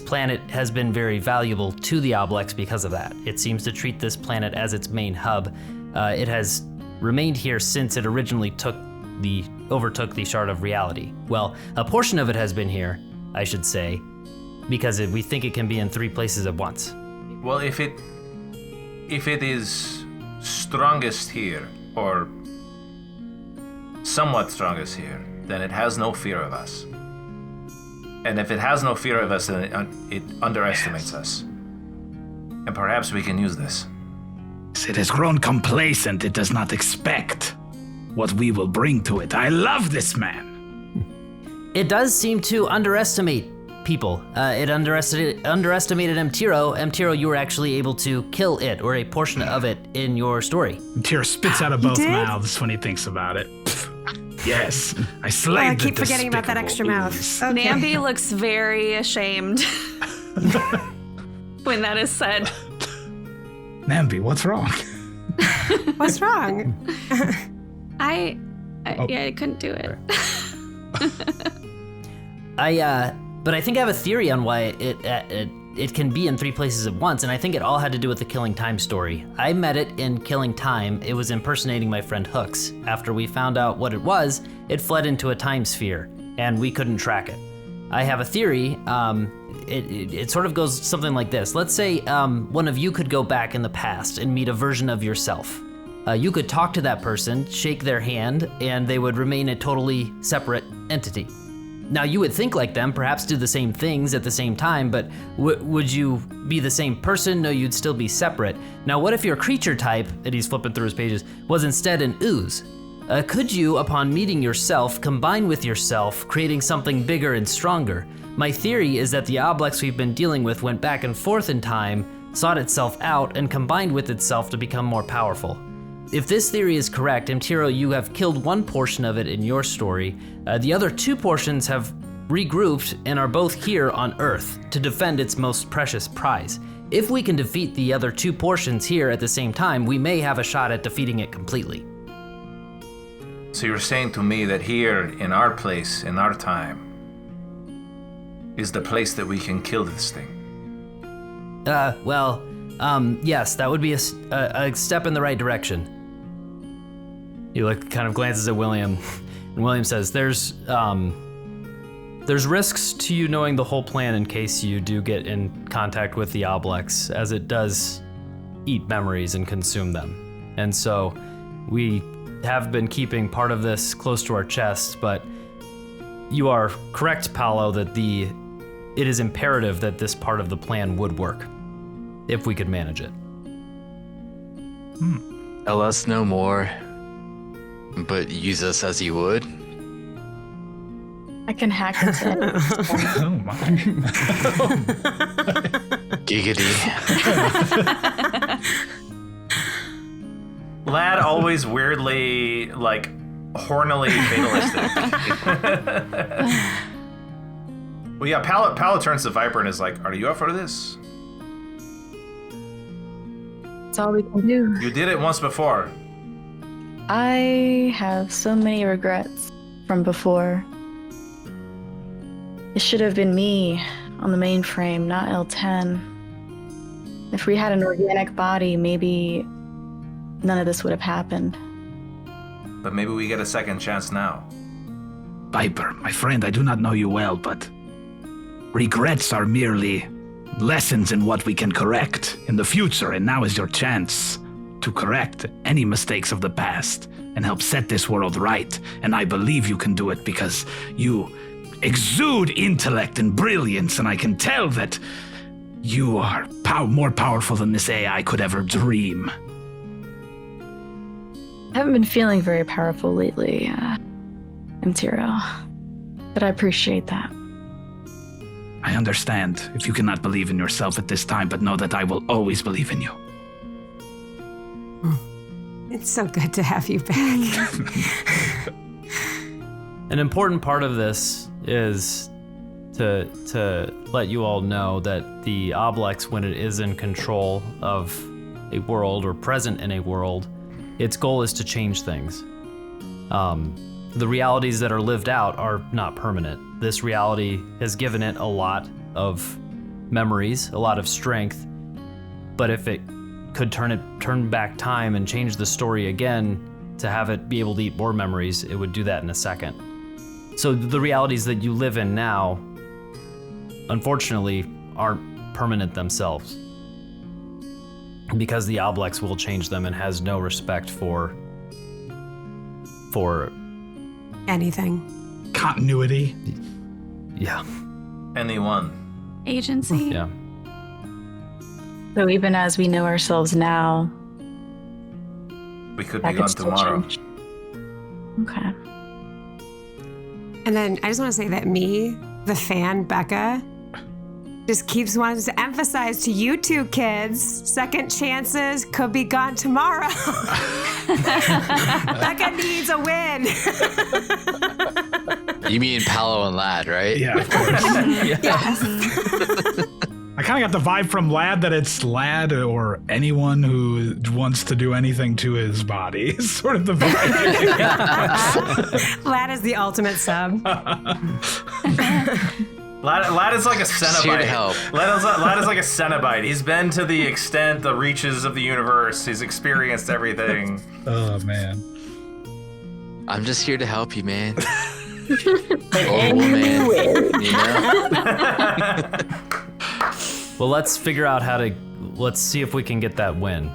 planet has been very valuable to the Oblex because of that. It seems to treat this planet as its main hub. It has remained here since it originally overtook the Shard of Reality. Well, a portion of it has been here, I should say, because we think it can be in 3 places at once. Well, if it is strongest here, or somewhat strongest here, then it has no fear of us. And if it has no fear of us, then it underestimates us. And perhaps we can use this. It has grown complacent. It does not expect what we will bring to it. I love this man. It does seem to underestimate people. It underestimated M'tiro. M'tiro, you were actually able to kill it, or a portion of it, in your story. M'tiro spits out of both mouths when he thinks about it. Yes, I slayed I keep forgetting about that extra mouth. Okay. Namby looks very ashamed when that is said. Namby, what's wrong? What's wrong? I couldn't do it. But I think I have a theory on why it can be in 3 places at once, and I think it all had to do with the Killing Time story. I met it in Killing Time. It was impersonating my friend Hooks. After we found out what it was, it fled into a time sphere, and we couldn't track it. I have a theory. It sort of goes something like this. Let's say one of you could go back in the past and meet a version of yourself. You could talk to that person, shake their hand, and they would remain a totally separate entity. Now, you would think like them, perhaps do the same things at the same time, but would you be the same person? No, you'd still be separate. Now, what if your creature type, and he's flipping through his pages, was instead an ooze? Could you, upon meeting yourself, combine with yourself, creating something bigger and stronger? My theory is that the Oblex we've been dealing with went back and forth in time, sought itself out, and combined with itself to become more powerful. If this theory is correct, M'tiro, you have killed one portion of it in your story. The other 2 portions have regrouped and are both here on Earth to defend its most precious prize. If we can defeat the other 2 portions here at the same time, we may have a shot at defeating it completely. So you're saying to me that here, in our place, in our time, is the place that we can kill this thing? Yes, that would be a step in the right direction. He kind of glances at William, and William says, there's risks to you knowing the whole plan in case you do get in contact with the Oblex, as it does eat memories and consume them. And so we have been keeping part of this close to our chest, but you are correct, Paolo, that it is imperative that this part of the plan would work, if we could manage it. Tell us no more, but use us as you would. I can hack this in. Oh my. Giggity. Lad always weirdly, hornily fatalistic. Well, yeah, Paolo turns to Vyper and is like, are you up for this? That's all we can do. You did it once before. I have so many regrets from before. It should have been me on the mainframe, not L10. If we had an organic body, maybe none of this would have happened. But maybe we get a second chance now. Vyper, my friend, I do not know you well, but regrets are merely lessons in what we can correct in the future, and now is your chance to to correct any mistakes of the past and help set this world right. And I believe you can do it because you exude intellect and brilliance, and I can tell that you are more powerful than this AI could ever dream. I haven't been feeling very powerful lately, M'tiro, but I appreciate that. I understand if you cannot believe in yourself at this time, but know that I will always believe in you. It's so good to have you back. An important part of this is to let you all know that the Oblex, when it is in control of a world or present in a world, its goal is to change things. The realities that are lived out are not permanent. This reality has given it a lot of memories, a lot of strength, but if it could turn back time and change the story again to have it be able to eat more memories, it would do that in a second. So the realities that you live in now, unfortunately, aren't permanent themselves, because the Oblex will change them and has no respect for anything. Continuity. Yeah. Anyone. Agency. Yeah. So even as we know ourselves now, We could that be could gone still tomorrow. change. Okay. And then I just want to say that the fan, Becca, just keeps wanting to emphasize to you two kids, second chances could be gone tomorrow. Becca needs a win. You mean Paolo and Lad, right? Yeah, of course. Yes. I kind of got the vibe from Lad that it's Lad or anyone who wants to do anything to his body. It's sort of the vibe. Lad is the ultimate sub. Lad is like a Just here to Cenobite. help. Lad is like a Cenobite. He's been to the extent, the reaches of the universe. He's experienced everything. Oh, man. I'm just here to help you, man. Oh, man. You know? Well, let's figure out let's see if we can get that win.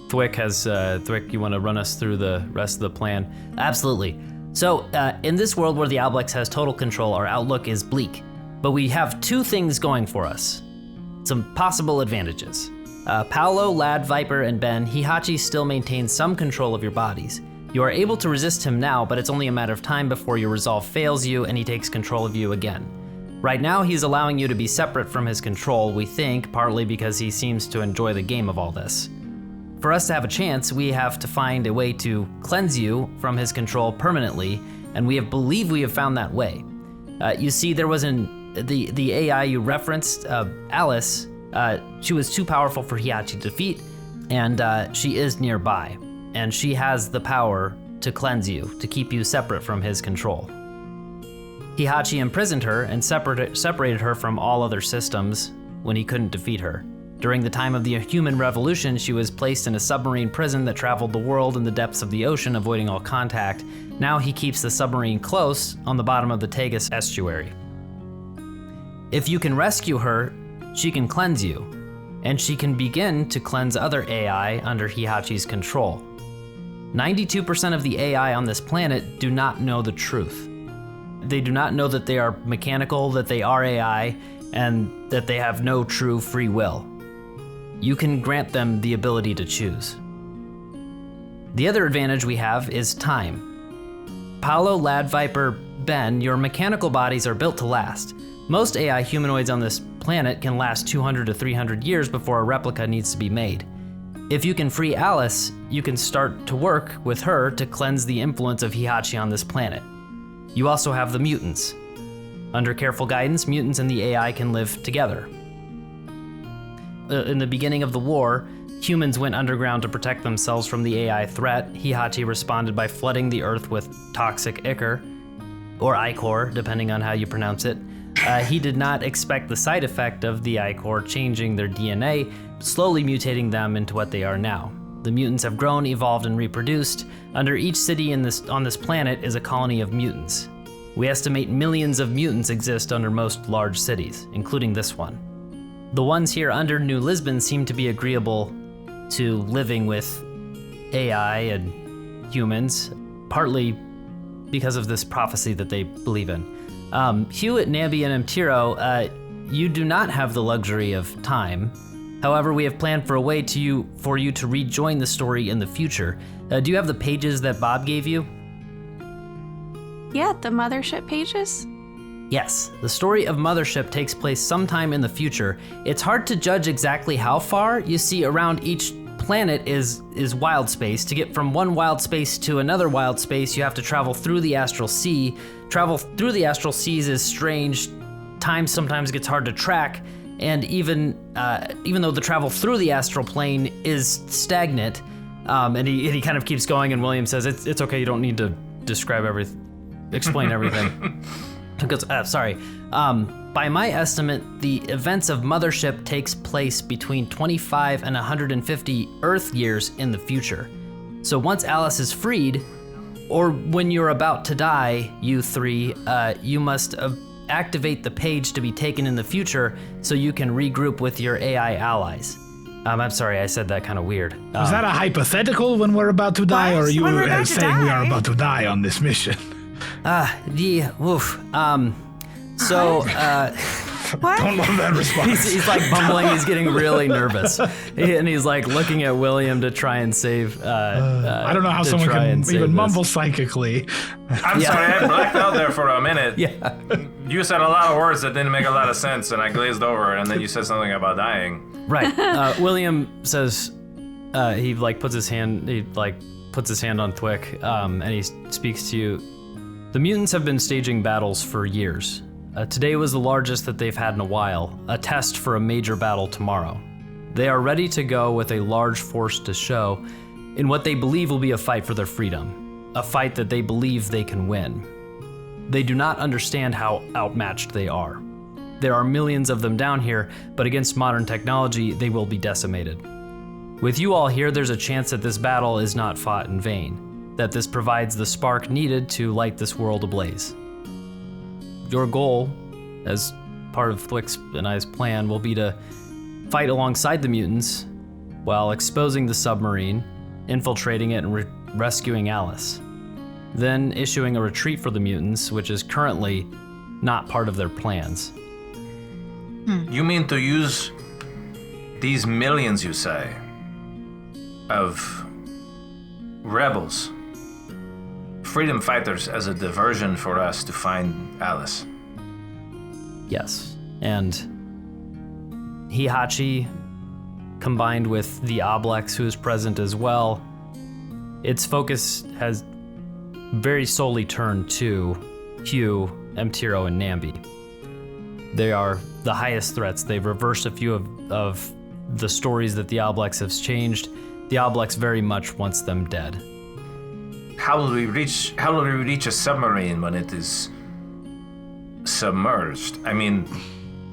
Thwick, you want to run us through the rest of the plan? Absolutely. So, in this world where the Oblex has total control, our outlook is bleak. But we have two things going for us. Some possible advantages. Paolo, Lad, Vyper, and Ben, Hihachi still maintains some control of your bodies. You are able to resist him now, but it's only a matter of time before your resolve fails you and he takes control of you again. Right now, he's allowing you to be separate from his control, we think, partly because he seems to enjoy the game of all this. For us to have a chance, we have to find a way to cleanse you from his control permanently, and we believe we have found that way. You see, there was the AI you referenced, Alice. She was too powerful for Hihachi to defeat, and she is nearby, and she has the power to cleanse you, to keep you separate from his control. Hihachi imprisoned her and separated her from all other systems when he couldn't defeat her. During the time of the human revolution, she was placed in a submarine prison that traveled the world in the depths of the ocean, avoiding all contact. Now he keeps the submarine close on the bottom of the Tagus estuary. If you can rescue her, she can cleanse you, and she can begin to cleanse other AI under Hihachi's control. 92% of the AI on this planet do not know the truth. They do not know that they are mechanical, that they are AI, and that they have no true free will. You can grant them the ability to choose. The other advantage we have is time. Paolo, Lad, Vyper, Ben, your mechanical bodies are built to last. Most AI humanoids on this planet can last 200 to 300 years before a replica needs to be made. If you can free Alice, you can start to work with her to cleanse the influence of Hihachi on this planet. You also have the mutants. Under careful guidance, mutants and the AI can live together. In the beginning of the war, humans went underground to protect themselves from the AI threat. Hihachi responded by flooding the earth with toxic ichor, or ichor, depending on how you pronounce it. He did not expect the side effect of the ichor changing their DNA, slowly mutating them into what they are now. The mutants have grown, evolved, and reproduced. Under each city on this planet is a colony of mutants. We estimate millions of mutants exist under most large cities, including this one. The ones here under New Lisbon seem to be agreeable to living with AI and humans, partly because of this prophecy that they believe in. Hugh, Namby, and M'tiro, you do not have the luxury of time. However, we have planned for a way for you to rejoin the story in the future. Do you have the pages that Bob gave you? Yeah, the mothership pages? Yes, the story of Mothership takes place sometime in the future. It's hard to judge exactly how far. You see, around each planet is wild space. To get from one wild space to another wild space, you have to travel through the astral sea. Travel through the astral seas is strange. Time sometimes gets hard to track, and even though the travel through the astral plane is stagnant, and he kind of keeps going, and William says, it's okay, you don't need to explain everything. Because, by my estimate, the events of Mothership takes place between 25 and 150 Earth years in the future. So once Alice is freed, or when you're about to die, you three, you must activate the page to be taken in the future so you can regroup with your AI allies. I'm sorry, I said that kind of weird. Was that a hypothetical when we're about to die, or are you saying we are about to die on this mission? So, What? Don't love that response. he's like bumbling, he's getting really nervous. And he's like looking at William to try and save, I don't know how someone can even mumble psychically. I'm sorry, I blacked out there for a minute. Yeah. You said a lot of words that didn't make a lot of sense, and I glazed over, and then you said something about dying. Right. William says, he puts his hand on Thwick, and he speaks to you. The mutants have been staging battles for years. Today was the largest that they've had in a while, a test for a major battle tomorrow. They are ready to go with a large force to show in what they believe will be a fight for their freedom, a fight that they believe they can win. They do not understand how outmatched they are. There are millions of them down here, but against modern technology, they will be decimated. With you all here, there's a chance that this battle is not fought in vain, that this provides the spark needed to light this world ablaze. Your goal, as part of Thwick's and I's plan, will be to fight alongside the mutants while exposing the submarine, infiltrating it, and rescuing Alice. Then issuing a retreat for the mutants, which is currently not part of their plans. You mean to use these millions, you say, of rebels, freedom fighters, as a diversion for us to find Alice? Yes, and Hihachi, combined with the Oblex, who is present as well, its focus has very solely turned to Hugh, M'tiro, and Namby. They are the highest threats. They've reversed a few of the stories that the Oblex has changed. The Oblex very much wants them dead. How will we reach a submarine when it is submerged? I mean,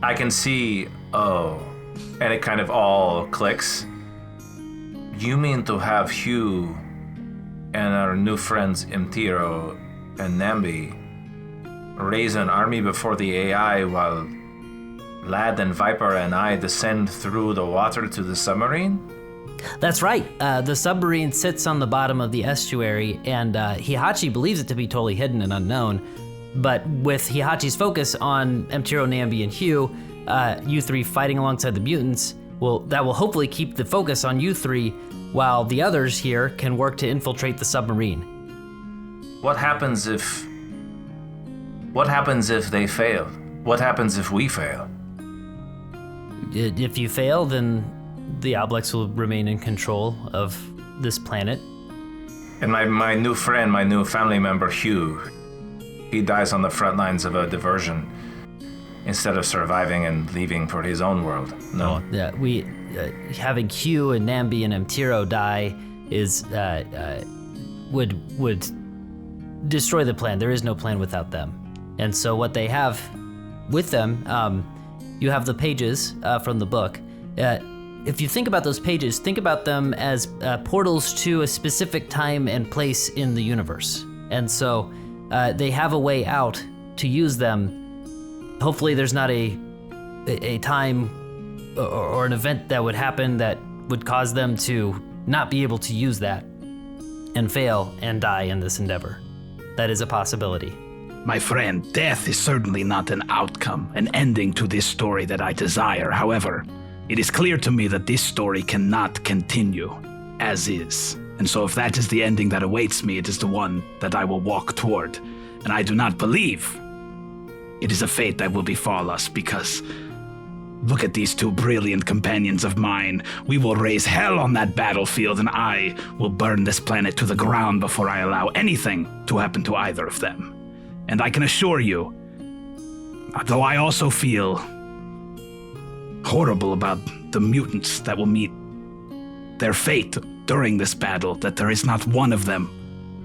I can see, and it kind of all clicks. You mean to have Hugh and our new friends M'tiro and Namby raise an army before the AI while Lad and Vyper and I descend through the water to the submarine? That's right. The submarine sits on the bottom of the estuary, and Hihachi believes it to be totally hidden and unknown. But with Hihachi's focus on M'tiro, Namby, and Hugh, you three fighting alongside the mutants, that will hopefully keep the focus on you three, while the others here can work to infiltrate the submarine. What happens if they fail? What happens if we fail? If you fail, then the Oblex will remain in control of this planet. And my new friend, my new family member, Hugh, he dies on the front lines of a diversion instead of surviving and leaving for his own world. No. Yeah, having Hugh and Namby and M'tiro die would destroy the plan. There is no plan without them. And so what they have with them, you have the pages from the book. If you think about those pages, think about them as portals to a specific time and place in the universe. And so they have a way out to use them. Hopefully there's not a time or an event that would happen that would cause them to not be able to use that and fail and die in this endeavor. That is a possibility. My friend, death is certainly not an outcome, an ending to this story that I desire. However, it is clear to me that this story cannot continue as is. And so if that is the ending that awaits me, it is the one that I will walk toward. And I do not believe it is a fate that will befall us, because look at these two brilliant companions of mine. We will raise hell on that battlefield, and I will burn this planet to the ground before I allow anything to happen to either of them. And I can assure you, though I also feel horrible about the mutants that will meet their fate during this battle, that there is not one of them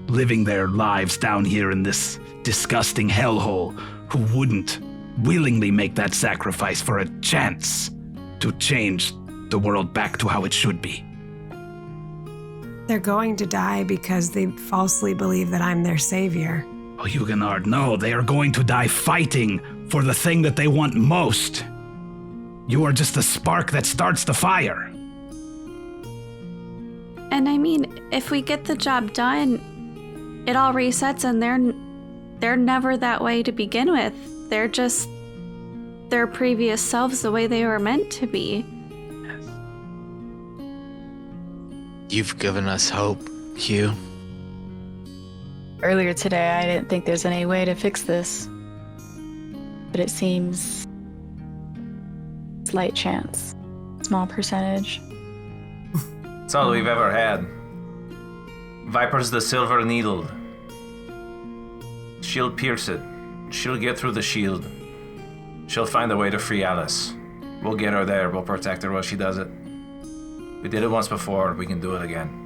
living their lives down here in this disgusting hellhole who wouldn't willingly make that sacrifice for a chance to change the world back to how it should be. They're going to die because they falsely believe that I'm their savior. Oh, Huguenard, no, they are going to die fighting for the thing that they want most. You are just the spark that starts the fire. And I mean, if we get the job done, it all resets, and they're never that way to begin with. They're just their previous selves the way they were meant to be. You've given us hope, Hugh. Earlier today, I didn't think there's any way to fix this. But it seems slight chance. Small percentage. It's all we've ever had. Vyper's the silver needle. She'll pierce it. She'll get through the shield. She'll find a way to free Alice. We'll get her there. We'll protect her while she does it. We did it once before. We can do it again.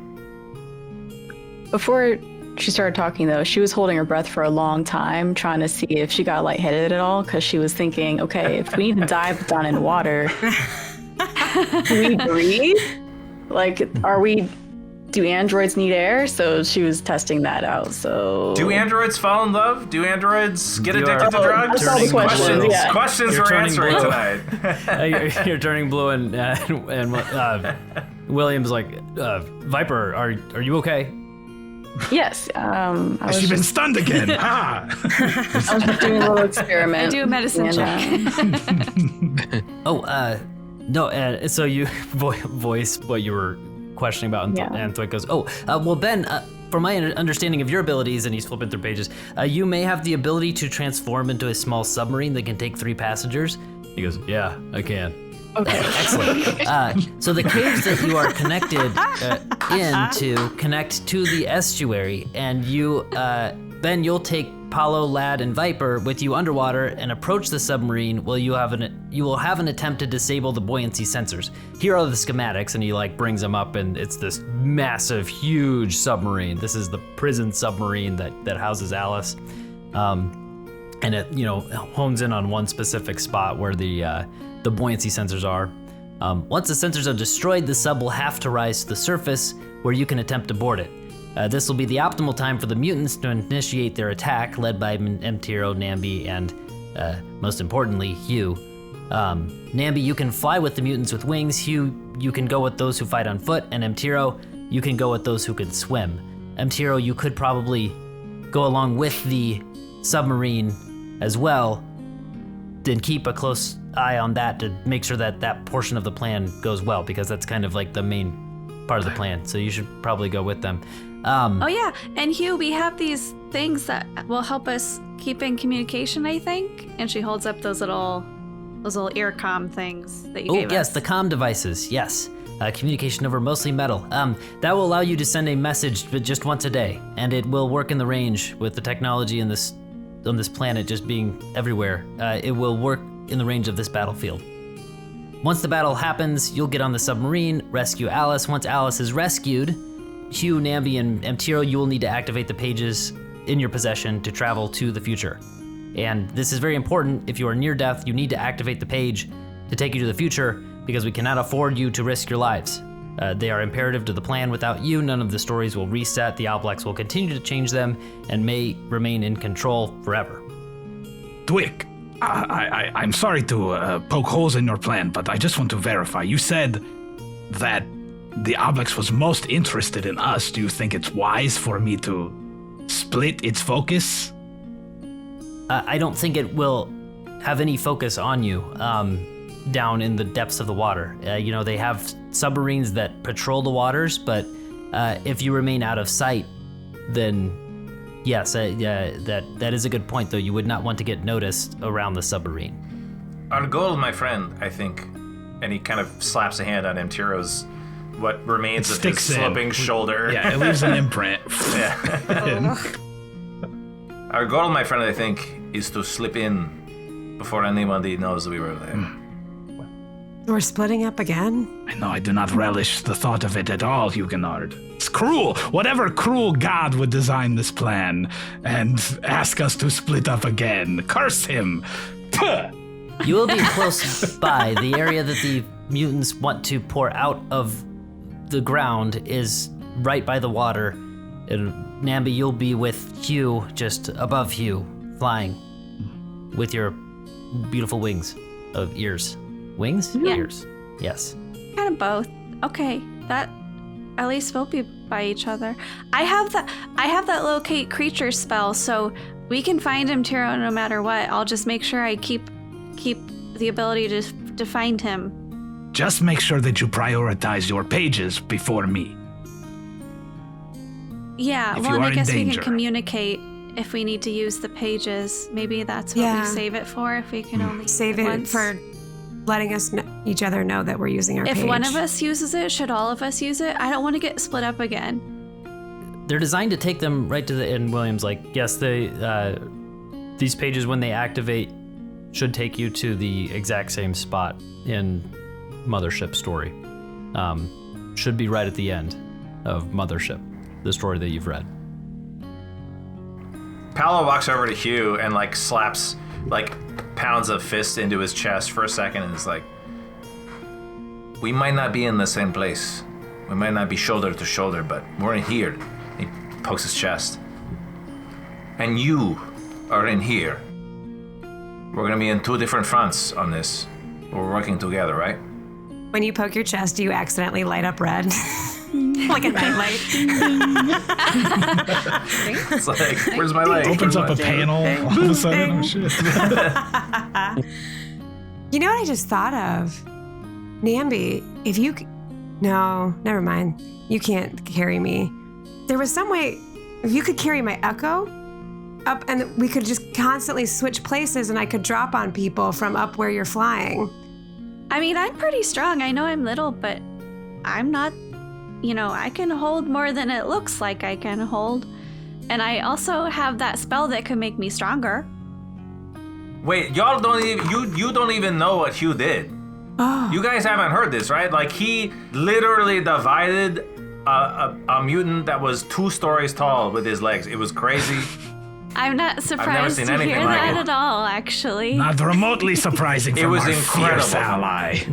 Before she started talking, though, she was holding her breath for a long time, trying to see if she got lightheaded at all, because she was thinking, okay, if we need to dive down in water, can we breathe? Like, do androids need air? So she was testing that out. So do androids fall in love? Do androids get addicted to drugs? That's all the questions. Yeah. Questions You're we're turning answering blue. tonight. You're turning blue, and William's like, Vyper, are you okay? Yes. Has she been stunned again? I was just doing a little experiment. I do a medicine check. No, so you voice what you were questioning about, and Thwait goes, well, Ben, from my understanding of your abilities, and he's flipping through pages, you may have the ability to transform into a small submarine that can take 3 passengers. He goes, yeah, I can. Okay. Excellent. So the caves that you are connected connect to the estuary, and you, Ben, you'll take Paolo, Lad, and Vyper with you underwater and approach the submarine while you will have an attempt to disable the buoyancy sensors. Here are the schematics, and he brings them up, and it's this massive, huge submarine. This is the prison submarine that houses Alice, and it hones in on one specific spot where the buoyancy sensors are. Once the sensors are destroyed, the sub will have to rise to the surface where you can attempt to board it. This will be the optimal time for the mutants to initiate their attack, led by M'tiro, Namby, and most importantly, Hugh. Namby, you can fly with the mutants with wings. Hugh, you can go with those who fight on foot, and M'tiro, you can go with those who can swim. M'tiro, you could probably go along with the submarine as well, then keep a close eye on that to make sure that that portion of the plan goes well, because that's kind of like the main part of the plan. So you should probably go with them. Oh yeah, and Hugh, we have these things that will help us keep in communication, I think. And she holds up those little earcom things that you gave us. Oh yes, the comm devices. Yes, communication over mostly metal. That will allow you to send a message, but just once a day, and it will work in the range with the technology on this planet just being everywhere. It will work in the range of this battlefield. Once the battle happens, you'll get on the submarine, rescue Alice. Once Alice is rescued, Hugh, Namby, and M'tiro, you will need to activate the pages in your possession to travel to the future. And this is very important. If you are near death, you need to activate the page to take you to the future, because we cannot afford you to risk your lives. They are imperative to the plan. Without you, none of the stories will reset. The Alblex will continue to change them and may remain in control forever. Dwick, I'm sorry to poke holes in your plan, but I just want to verify. You said that the Obelix was most interested in us, do you think it's wise for me to split its focus? I don't think it will have any focus on you down in the depths of the water. They have submarines that patrol the waters, but if you remain out of sight, then yes, that is a good point, though. You would not want to get noticed around the submarine. Our goal, my friend, I think, and he kind of slaps a hand on M'tiro's, what remains of his sloping shoulder. Yeah, it leaves an imprint. Yeah. Our goal, my friend, I think, is to slip in before anybody knows we were there. We're splitting up again? I know I do not relish the thought of it at all, Huguenard. It's cruel. Whatever cruel god would design this plan and ask us to split up again. Curse him. Puh! You will be close by. The area that the mutants want to pour out of the ground is right by the water. And Namby, you'll be with Hugh, just above Hugh, flying with your beautiful wings of ears. Wings? Yeah. Ears. Yes. Kind of both. Okay, that at least we'll be by each other. I have that locate creature spell, so we can find M'tiro no matter what. I'll just make sure I keep the ability to find him. Just make sure that you prioritize your pages before me. Yeah, If well, you and are I in guess we danger. can communicate if we need to use the pages. Maybe that's what we save it for, if we can only Save use it once. for letting us each other know that we're using our If page. one of us uses it, should all of us use it? I don't want to get split up again. They're designed to take them right to the end. William's like, yes, these pages, when they activate, should take you to the exact same spot in Mothership story. Should be right at the end of Mothership, the story that you've read. Paolo walks over to Hugh and slaps, pounds a fist into his chest for a second and is like, we might not be in the same place. We might not be shoulder to shoulder, but we're in here. He pokes his chest. And you are in here. We're gonna be in two different fronts on this. We're working together, right? When you poke your chest, do you accidentally light up red? Like a nightlight. It's like, where's my leg? Opens up a panel all of a sudden. Oh, shit. You know what I just thought of? Namby, if you... No, never mind. You can't carry me. There was some way... If you could carry my echo up, and we could just constantly switch places and I could drop on people from up where you're flying. I mean, I'm pretty strong. I know I'm little, but I'm not... I can hold more than it looks like I can hold. And I also have that spell that could make me stronger. Wait, y'all don't even, you don't even know what Hugh did. Oh. You guys haven't heard this, right? He literally divided a mutant that was 2 stories tall with his legs. It was crazy. I'm not surprised seen to anything hear like that it. at all, actually. Not remotely surprising It from was our incredible. fierce ally.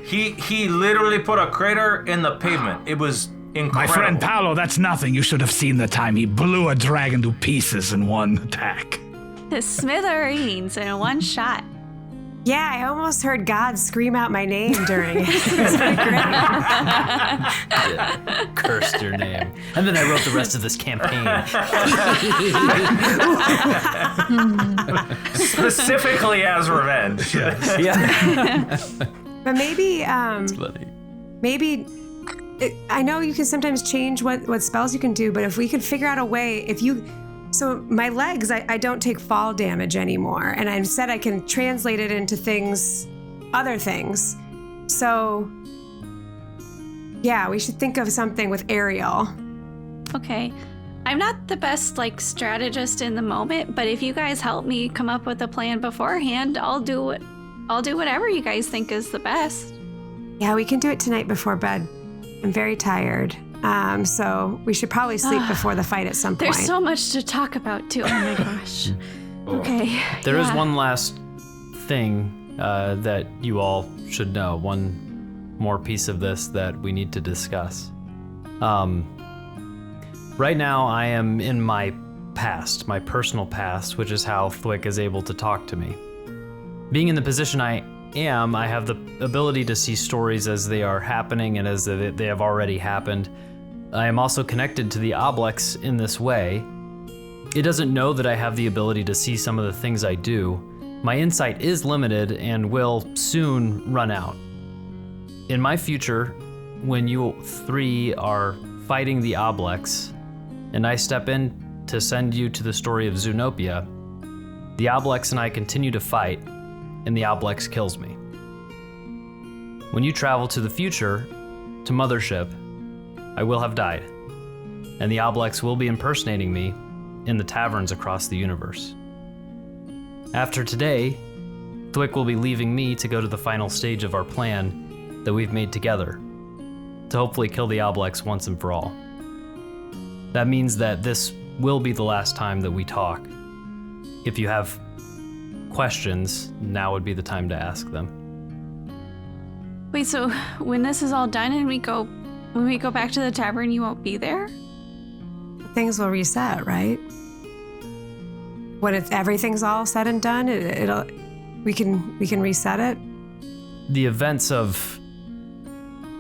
He literally put a crater in the pavement. It was incredible. My friend Paolo, that's nothing. You should have seen the time he blew a dragon to pieces in one attack. The smithereens in one shot. Yeah, I almost heard God scream out my name during it. It was pretty great. Cursed your name. And then I wrote the rest of this campaign. Specifically as revenge. Yeah. But maybe, Funny. maybe, I know you can sometimes change what spells you can do, but if we could figure out a way, so my legs, I don't take fall damage anymore, and I said I can translate it into other things. So, yeah, we should think of something with aerial. Okay. I'm not the best strategist in the moment, but if you guys help me come up with a plan beforehand, I'll do whatever you guys think is the best. Yeah, we can do it tonight before bed. I'm very tired. So we should probably sleep before the fight at some point. There's so much to talk about too. Oh my gosh. Okay. There is one last thing that you all should know. One more piece of this that we need to discuss. Right now, I am in my past, my personal past, which is how Thwick is able to talk to me. Being in the position I am, I have the ability to see stories as they are happening and as they have already happened. I am also connected to the Oblex in this way. It doesn't know that I have the ability to see some of the things I do. My insight is limited and will soon run out. In my future, when you three are fighting the Oblex, and I step in to send you to the story of Zoonopia, the Oblex and I continue to fight, and the Oblex kills me. When you travel to the future, to Mothership, I will have died, and the Oblex will be impersonating me in the taverns across the universe. After today, Thwick will be leaving me to go to the final stage of our plan that we've made together, to hopefully kill the Oblex once and for all. That means that this will be the last time that we talk. If you have questions, now would be the time to ask them. Wait, so when this is all done and when we go back to the tavern, you won't be there? Things will reset, right? When everything's all said and done, we can reset it. The events of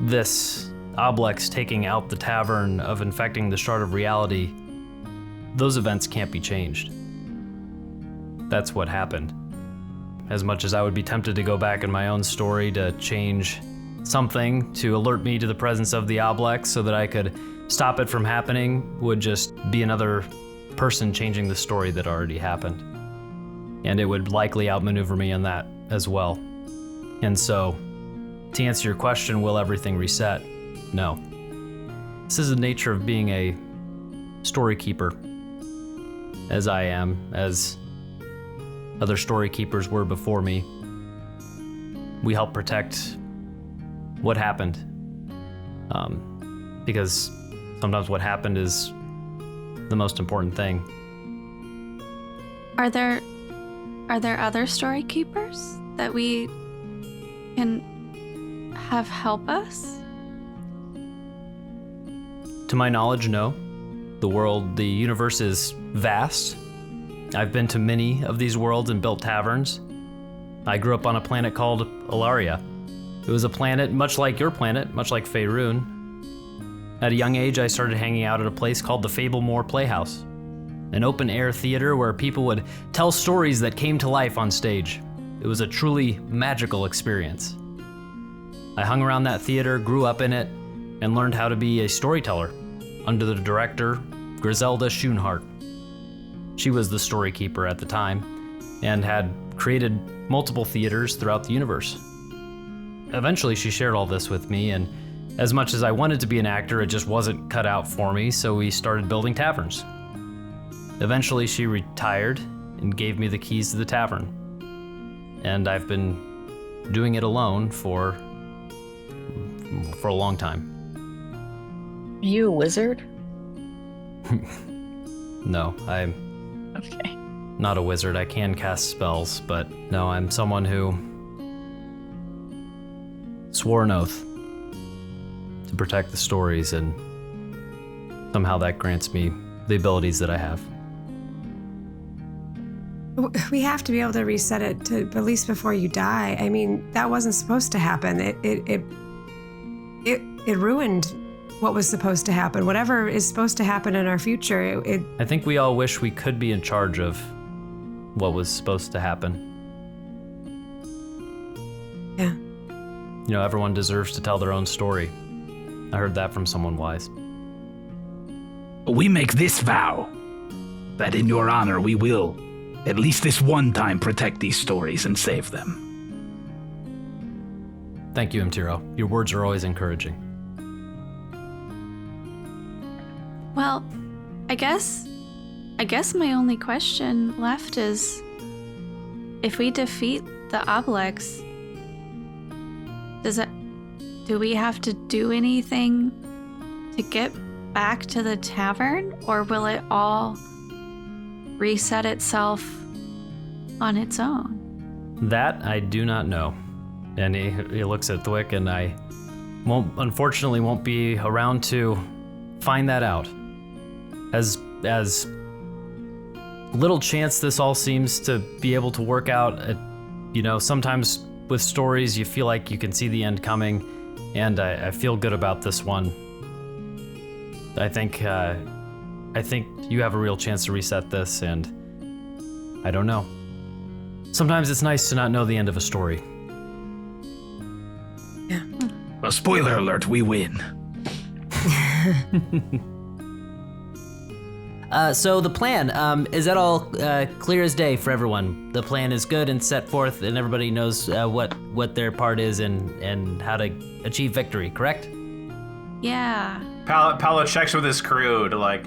this Oblex taking out the tavern, of infecting the Shard of Reality, those events can't be changed. That's what happened. As much as I would be tempted to go back in my own story to change something to alert me to the presence of the Oblex so that I could stop it from happening, would just be another person changing the story that already happened. And it would likely outmaneuver me in that as well. And so, to answer your question, will everything reset? No. This is the nature of being a story keeper, as I am, as other story keepers were before me. We help protect what happened, because sometimes what happened is the most important thing. Are there other story keepers that we can have help us? To my knowledge, no. The universe is vast. I've been to many of these worlds and built taverns. I grew up on a planet called Ilaria. It was a planet much like your planet, much like Faerun. At a young age, I started hanging out at a place called the Fablemore Playhouse, an open-air theater where people would tell stories that came to life on stage. It was a truly magical experience. I hung around that theater, grew up in it, and learned how to be a storyteller under the director, Griselda Schoenhart. She was the story keeper at the time and had created multiple theaters throughout the universe. Eventually, she shared all this with me, and as much as I wanted to be an actor, it just wasn't cut out for me, so we started building taverns. Eventually, she retired and gave me the keys to the tavern. And I've been doing it alone for a long time. Are you a wizard? No, I'm Okay. not a wizard. I can cast spells, but no, I'm someone who swore an oath to protect the stories, and somehow that grants me the abilities that I have. We have to be able to reset it to at least before you die. I mean, that wasn't supposed to happen. It ruined what was supposed to happen. Whatever is supposed to happen in our future, I think we all wish we could be in charge of what was supposed to happen. Yeah. You know, everyone deserves to tell their own story. I heard that from someone wise. We make this vow that in your honor we will, at least this one time, protect these stories and save them. Thank you, M'tiro. Your words are always encouraging. Well, I guess my only question left is, if we defeat the Oblex, do we have to do anything to get back to the tavern, or will it all reset itself on its own? That I do not know. And he looks at Thwick, and I unfortunately won't be around to find that out. As little chance this all seems to be able to work out, sometimes with stories, you feel like you can see the end coming, and I feel good about this one. I think you have a real chance to reset this, and I don't know. Sometimes it's nice to not know the end of a story. Yeah. Well, spoiler alert, we win. So the plan, is that all clear as day for everyone? The plan is good and set forth, and everybody knows what their part is and how to achieve victory, correct? Yeah. Paolo checks with his crew to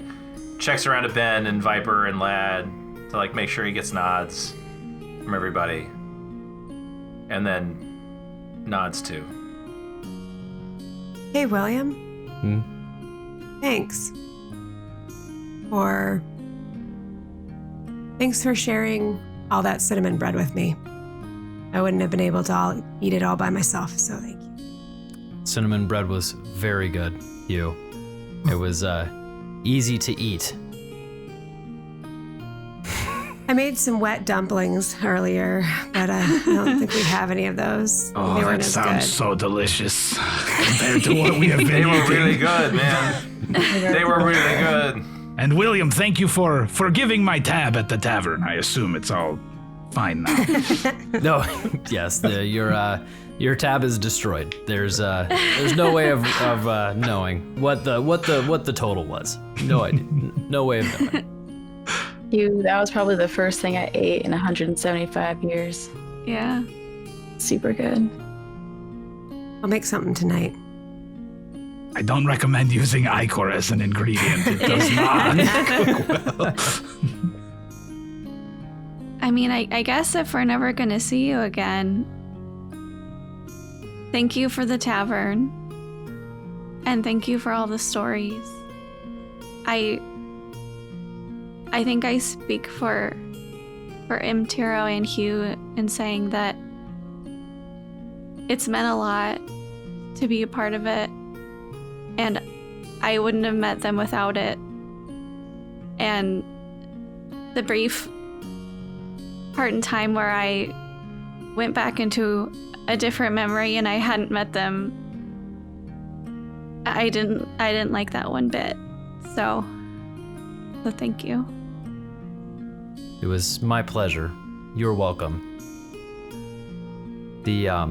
checks around to Ben and Vyper and Lad to make sure he gets nods from everybody, and then nods too. Hey, William. Thanks for sharing all that cinnamon bread with me. I wouldn't have been able to eat it all by myself, so thank you. Cinnamon bread was very good, Hugh. It was easy to eat. I made some wet dumplings earlier, but I don't think we have any of those. Oh, they weren't that as sounds good. so delicious compared to what we have been They were eating. really good, man. They were really good. And William, thank you for forgiving my tab at the tavern. I assume it's all fine now. No, yes, your tab is destroyed. There's no way of knowing what the total was. No idea. No way of knowing. Hugh, that was probably the first thing I ate in 175 years. Yeah. Super good. I'll make something tonight. I don't recommend using ichor as an ingredient. It does not cook well. I mean, I guess if we're never going to see you again, thank you for the tavern. And thank you for all the stories. I think I speak for M'tiro and Hugh in saying that it's meant a lot to be a part of it, and I wouldn't have met them without it. And the brief part in time where I went back into a different memory and I hadn't met them, I didn't like that one bit. So thank you. It was my pleasure. You're welcome. I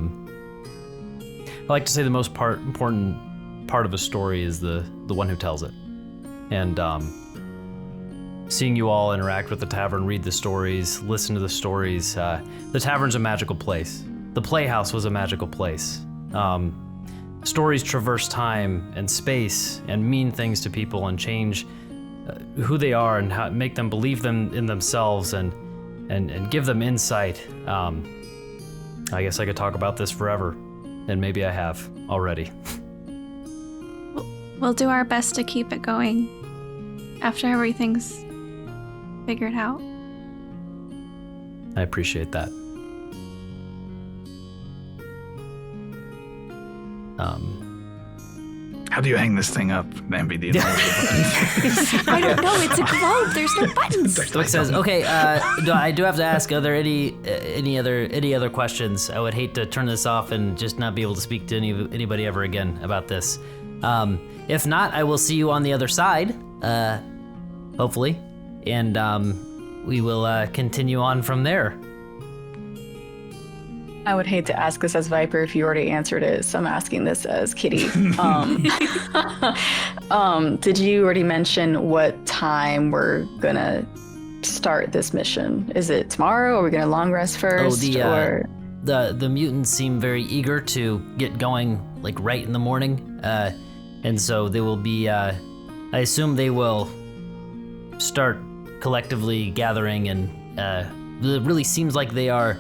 like to say the most important part of a story is the one who tells it. And seeing you all interact with the tavern, read the stories, listen to the stories. The tavern's a magical place. The Playhouse was a magical place. Stories traverse time and space and mean things to people and change who they are and make them believe them in themselves and give them insight. I guess I could talk about this forever, and maybe I have already. We'll do our best to keep it going after everything's figured out. I appreciate that. How do you hang this thing up, Namby? Do you know I don't know. It's a globe. There's no buttons. So it says, okay, I do have to ask, are there any other questions? I would hate to turn this off and just not be able to speak to anybody ever again about this. If not, I will see you on the other side, hopefully, and we will continue on from there. I would hate to ask this as Vyper if you already answered it, so I'm asking this as Kitty. Did you already mention what time we're gonna start this mission? Is it tomorrow? Or are we gonna long rest first? The mutants seem very eager to get going, like right in the morning, and so they will be. I assume they will start collectively gathering, and it really seems like they are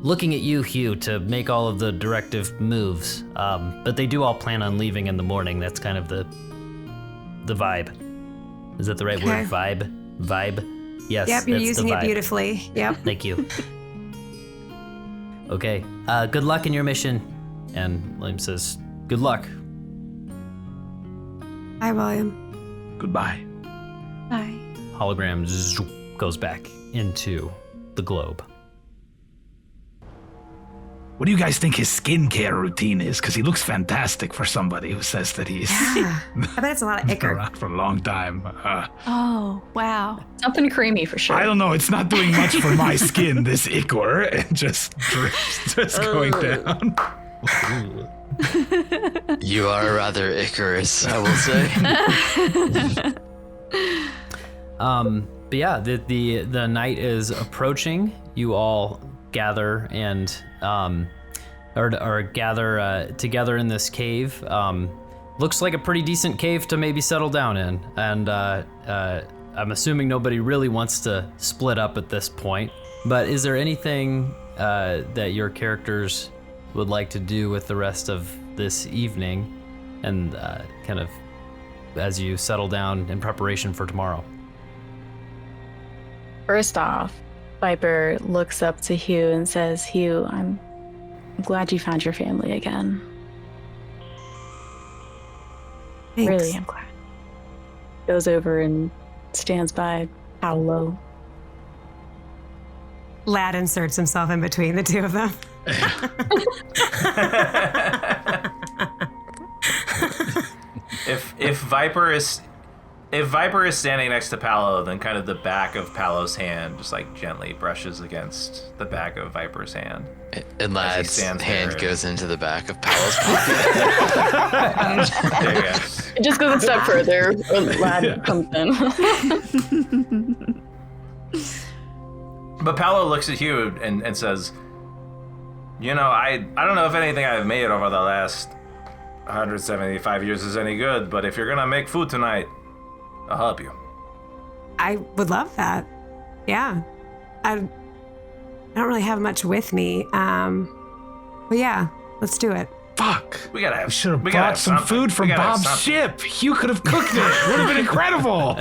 looking at you, Hugh, to make all of the directive moves. But they do all plan on leaving in the morning. That's kind of the vibe. Is that the right word? Vibe? Yes. Yep, you're that's using the it vibe. beautifully. Yep. Thank you. Okay. Good luck in your mission. And William says, good luck. Bye, William. Goodbye. Bye. Hologram goes back into the globe. What do you guys think his skincare routine is? Because he looks fantastic for somebody who says that he's I bet it's a lot of been ichor. around for a long time. Oh, wow. Something creamy for sure. I don't know. It's not doing much for my skin, this ichor. It just drips, just going down. You are rather Icarus, I will say. But yeah, the night is approaching. You all gather and or gather together in this cave. Looks like a pretty decent cave to maybe settle down in, and I'm assuming nobody really wants to split up at this point. But is there anything that your characters would like to do with the rest of this evening, and kind of as you settle down in preparation for tomorrow? First off, Vyper looks up to Hugh and says, Hugh, I'm glad you found your family again. Thanks. Really, I'm glad. Goes over and stands by Paolo. Lad inserts himself in between the two of them. If Vyper is standing next to Paolo, then kind of the back of Paolo's hand just like gently brushes against the back of Vyper's hand. And Lad's hand there. goes into the back of Paolo's pocket. There you go. It just goes a step further. Lad comes in. But Paolo looks at Hugh and says, you know, I don't know if anything I've made over the last 175 years is any good, but if you're gonna make food tonight, I'll help you. I would love that. Yeah. I don't really have much with me. But yeah, let's do it. Fuck. We gotta have. We should have we gotta brought have some something. food from We gotta have Bob's something. ship. Hugh could have cooked it. Would have been incredible.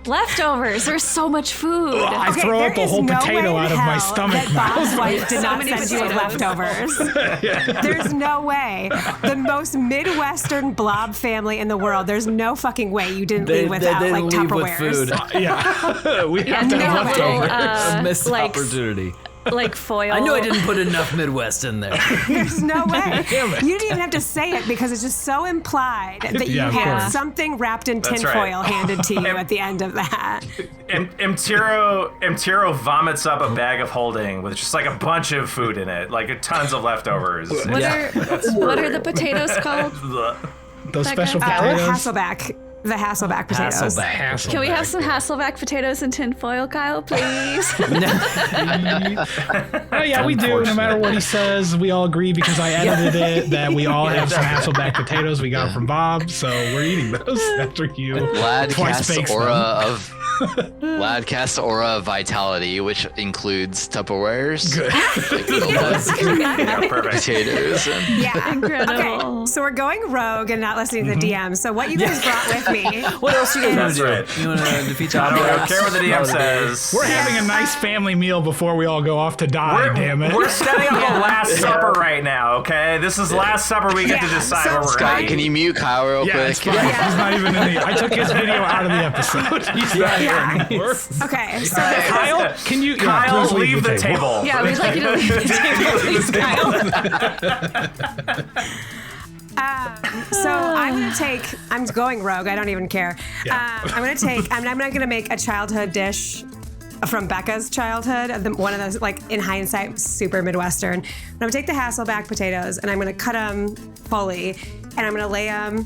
Leftovers. There's so much food. I throw there up a is whole no potato way out in of my hell stomach that Bob's now. wife did not many send you potatoes. leftovers. There's no way. The most Midwestern blob family in the world. There's no fucking way you didn't leave without they like didn't leave with Tupperwares. food. Yeah. We have to no have way. leftovers. A missed like- opportunity. Like foil. I knew I didn't put enough Midwest in there. There's no way. Damn it. You didn't even have to say it because it's just so implied that you Yeah, of had course. something wrapped in That's tinfoil right. handed to you at the end of that. M'tiro vomits up a bag of holding with just like a bunch of food in it, like tons of leftovers. What are the potatoes called? Those special guy. potatoes. Hasselback. The Hasselback potatoes. Hasselback. Can we have some Hasselback potatoes and tinfoil, Kyle, please? Oh yeah, we do. No matter what he says, we all agree because I edited it that we all have some Hasselback potatoes we got from Bob, so we're eating those after you Lad twice casts bakes aura them. of Lad casts aura of vitality, which includes Tupperwares. Good. Like little Yeah, perfect. potatoes. And Yeah. Incredible. Okay, so we're going rogue and not listening to the DM. So what you guys brought with me? What else you guys want That's to do? right. You want to defeat I don't Obelix? care what the DM says. We're having a nice family meal before we all go off to die. Damn it! We're setting up a Last Supper right now, okay? This is Last Supper. We get to Yeah, decide so where we're Scott, going. can you mute Kyle real Yeah, quick? it's fine. He's not even in the. I took his video out of the episode. He's not here anymore. Okay, so Kyle, can you? Kyle, please leave the table. Yeah, we'd like you to leave the table, please, Kyle. So I'm going rogue. I don't even care. Yeah. I'm gonna make a childhood dish from Becca's childhood. One of those, like in hindsight, super Midwestern. But I'm gonna take the Hasselback potatoes and I'm gonna cut them fully, and I'm gonna lay them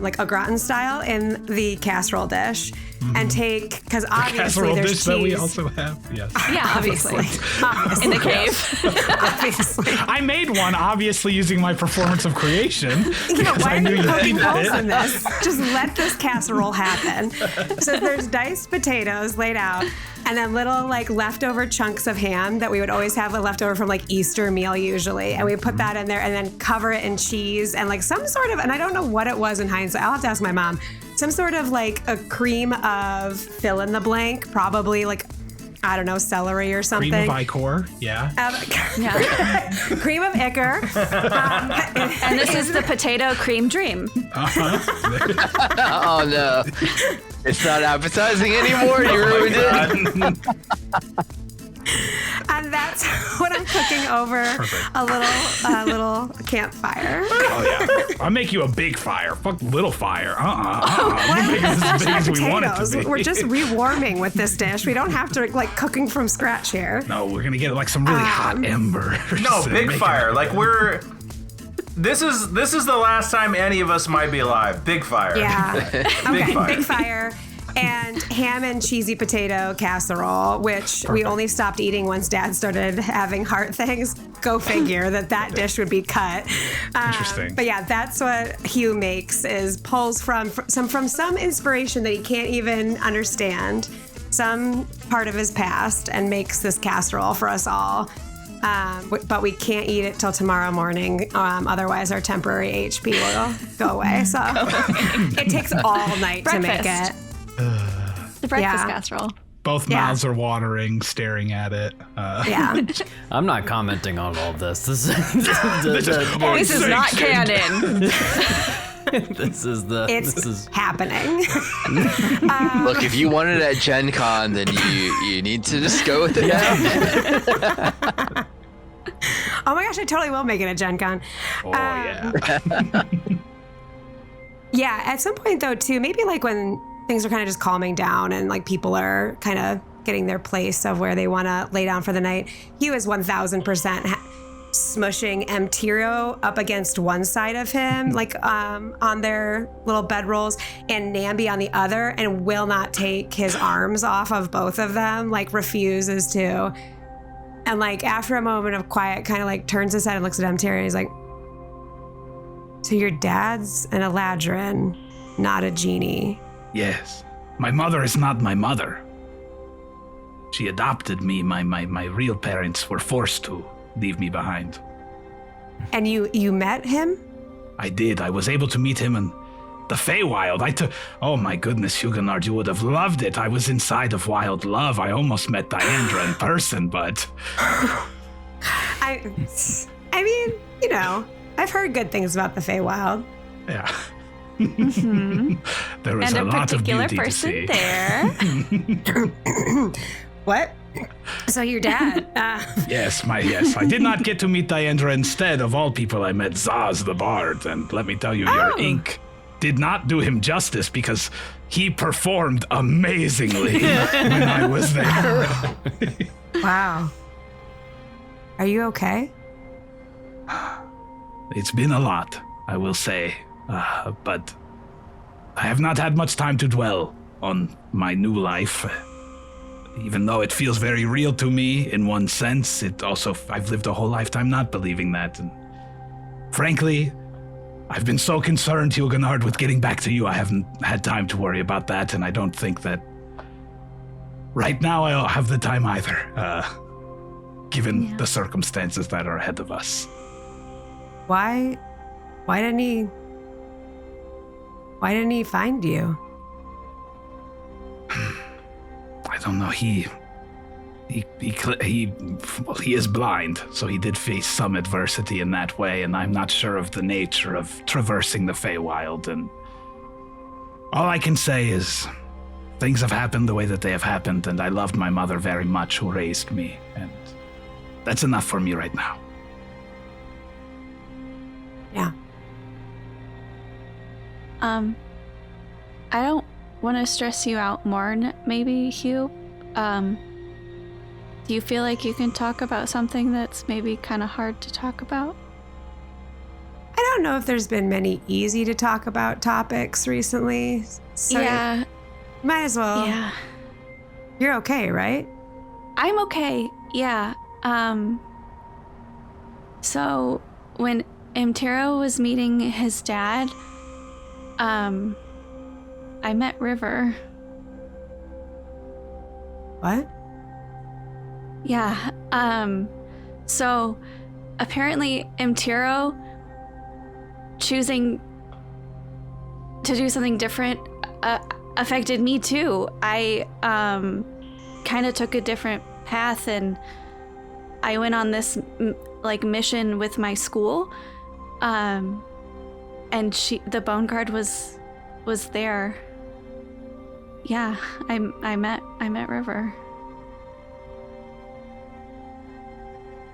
like au gratin style in the casserole dish, and take because obviously Casserole there's dish cheese. that we also have. Yes. Yeah, obviously. Obviously. In the cave. Obviously. I made one, obviously using my performance of creation. You know, because why I are knew you you poking needed holes it. in this? Just let this casserole happen. So there's diced potatoes laid out, and then little like leftover chunks of ham that we would always have left over from like Easter meal usually, and we put that in there, and then cover it in cheese and like some sort of, and I don't know what it was in hindsight. I'll have to ask my mom. Some sort of like a cream of fill in the blank, probably like, I don't know, celery or something. Cream of Icor, yeah. Yeah. Cream of ichor. And this is the potato cream dream. Oh no. It's not appetizing anymore. You ruined it. And And that's what I'm cooking over a little campfire. Oh yeah, I'll make you a big fire. Fuck little fire. We'll make it as big as we want it to be. We're just rewarming with this dish. We don't have to like cooking from scratch here. No, we're gonna get like some really hot embers. No, big fire. Like we're. This is the last time any of us might be alive. Big fire. Yeah. Big fire. Big fire. And ham and cheesy potato casserole, which we only stopped eating once Dad started having heart things. Go figure that dish would be cut. Interesting. But yeah, that's what Hugh makes, is pulls from some inspiration that he can't even understand, some part of his past, and makes this casserole for us all. But we can't eat it till tomorrow morning. Otherwise, our temporary HP will go away. So it takes all night to make it. The breakfast casserole. Both mouths are watering, staring at it. Yeah. I'm not commenting on all this. This is not canon. It's happening. Look, if you want it at Gen Con, then you need to just go with it now. Oh my gosh, I totally will make it at Gen Con. Oh, yeah. Yeah, at some point though too, maybe like when things are kind of just calming down and like people are kind of getting their place of where they want to lay down for the night, Hugh is 1000% smushing M'tiro up against one side of him, like on their little bedrolls, and Namby on the other, and will not take his arms off of both of them, like refuses to. And like after a moment of quiet, kind of like turns his head and looks at M'tiro and he's like, so your dad's an Eladrin, not a genie. Yes. My mother is not my mother. She adopted me. My real parents were forced to leave me behind. And you met him? I did. I was able to meet him in the Feywild. Oh my goodness, Huguenard, you would have loved it. I was inside of Wild Love. I almost met Diandra in person, but... I mean, you know, I've heard good things about the Feywild. Yeah. There was a lot of beauty to see. There. What? So your dad? Yes. I did not get to meet Diandra. Instead, of all people, I met Zaz the Bard, and let me tell you, your ink did not do him justice because he performed amazingly when I was there. Wow. Are you okay? It's been a lot, I will say, but I have not had much time to dwell on my new life. Even though it feels very real to me in one sense, I've lived a whole lifetime not believing that. And frankly, I've been so concerned, Huguenard, with getting back to you, I haven't had time to worry about that, and I don't think that right now I'll have the time either, given the circumstances that are ahead of us. Why didn't he find you? I don't know. He is blind, so he did face some adversity in that way, and I'm not sure of the nature of traversing the Feywild, and all I can say is things have happened the way that they have happened, and I loved my mother very much, who raised me, and that's enough for me right now. Yeah. I don't want to stress you out more, maybe, Hugh. Do you feel like you can talk about something that's maybe kind of hard to talk about? I don't know if there's been many easy to talk about topics recently. So yeah. Might as well. Yeah. You're okay, right? I'm okay. Yeah. So when M'tiro was meeting his dad, I met River. What? Yeah. So apparently M'tiro choosing to do something different affected me too. I kind of took a different path, and I went on this mission with my school. And the Bone Guard was there. Yeah, I met River.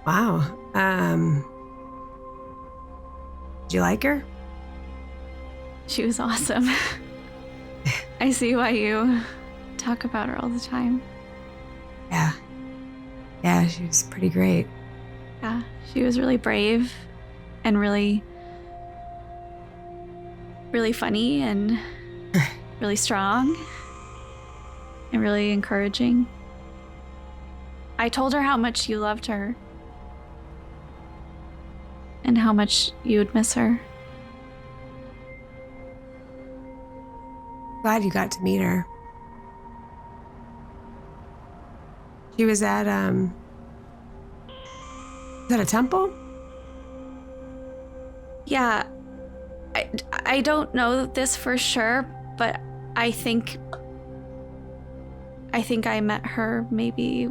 Wow. Did you like her? She was awesome. I see why you talk about her all the time. Yeah. Yeah, she was pretty great. Yeah, she was really brave and really funny and really strong and really encouraging. I told her how much you loved her and how much you would miss her. Glad you got to meet her. She was at is that a temple? Yeah, I don't know this for sure, but I think I met her maybe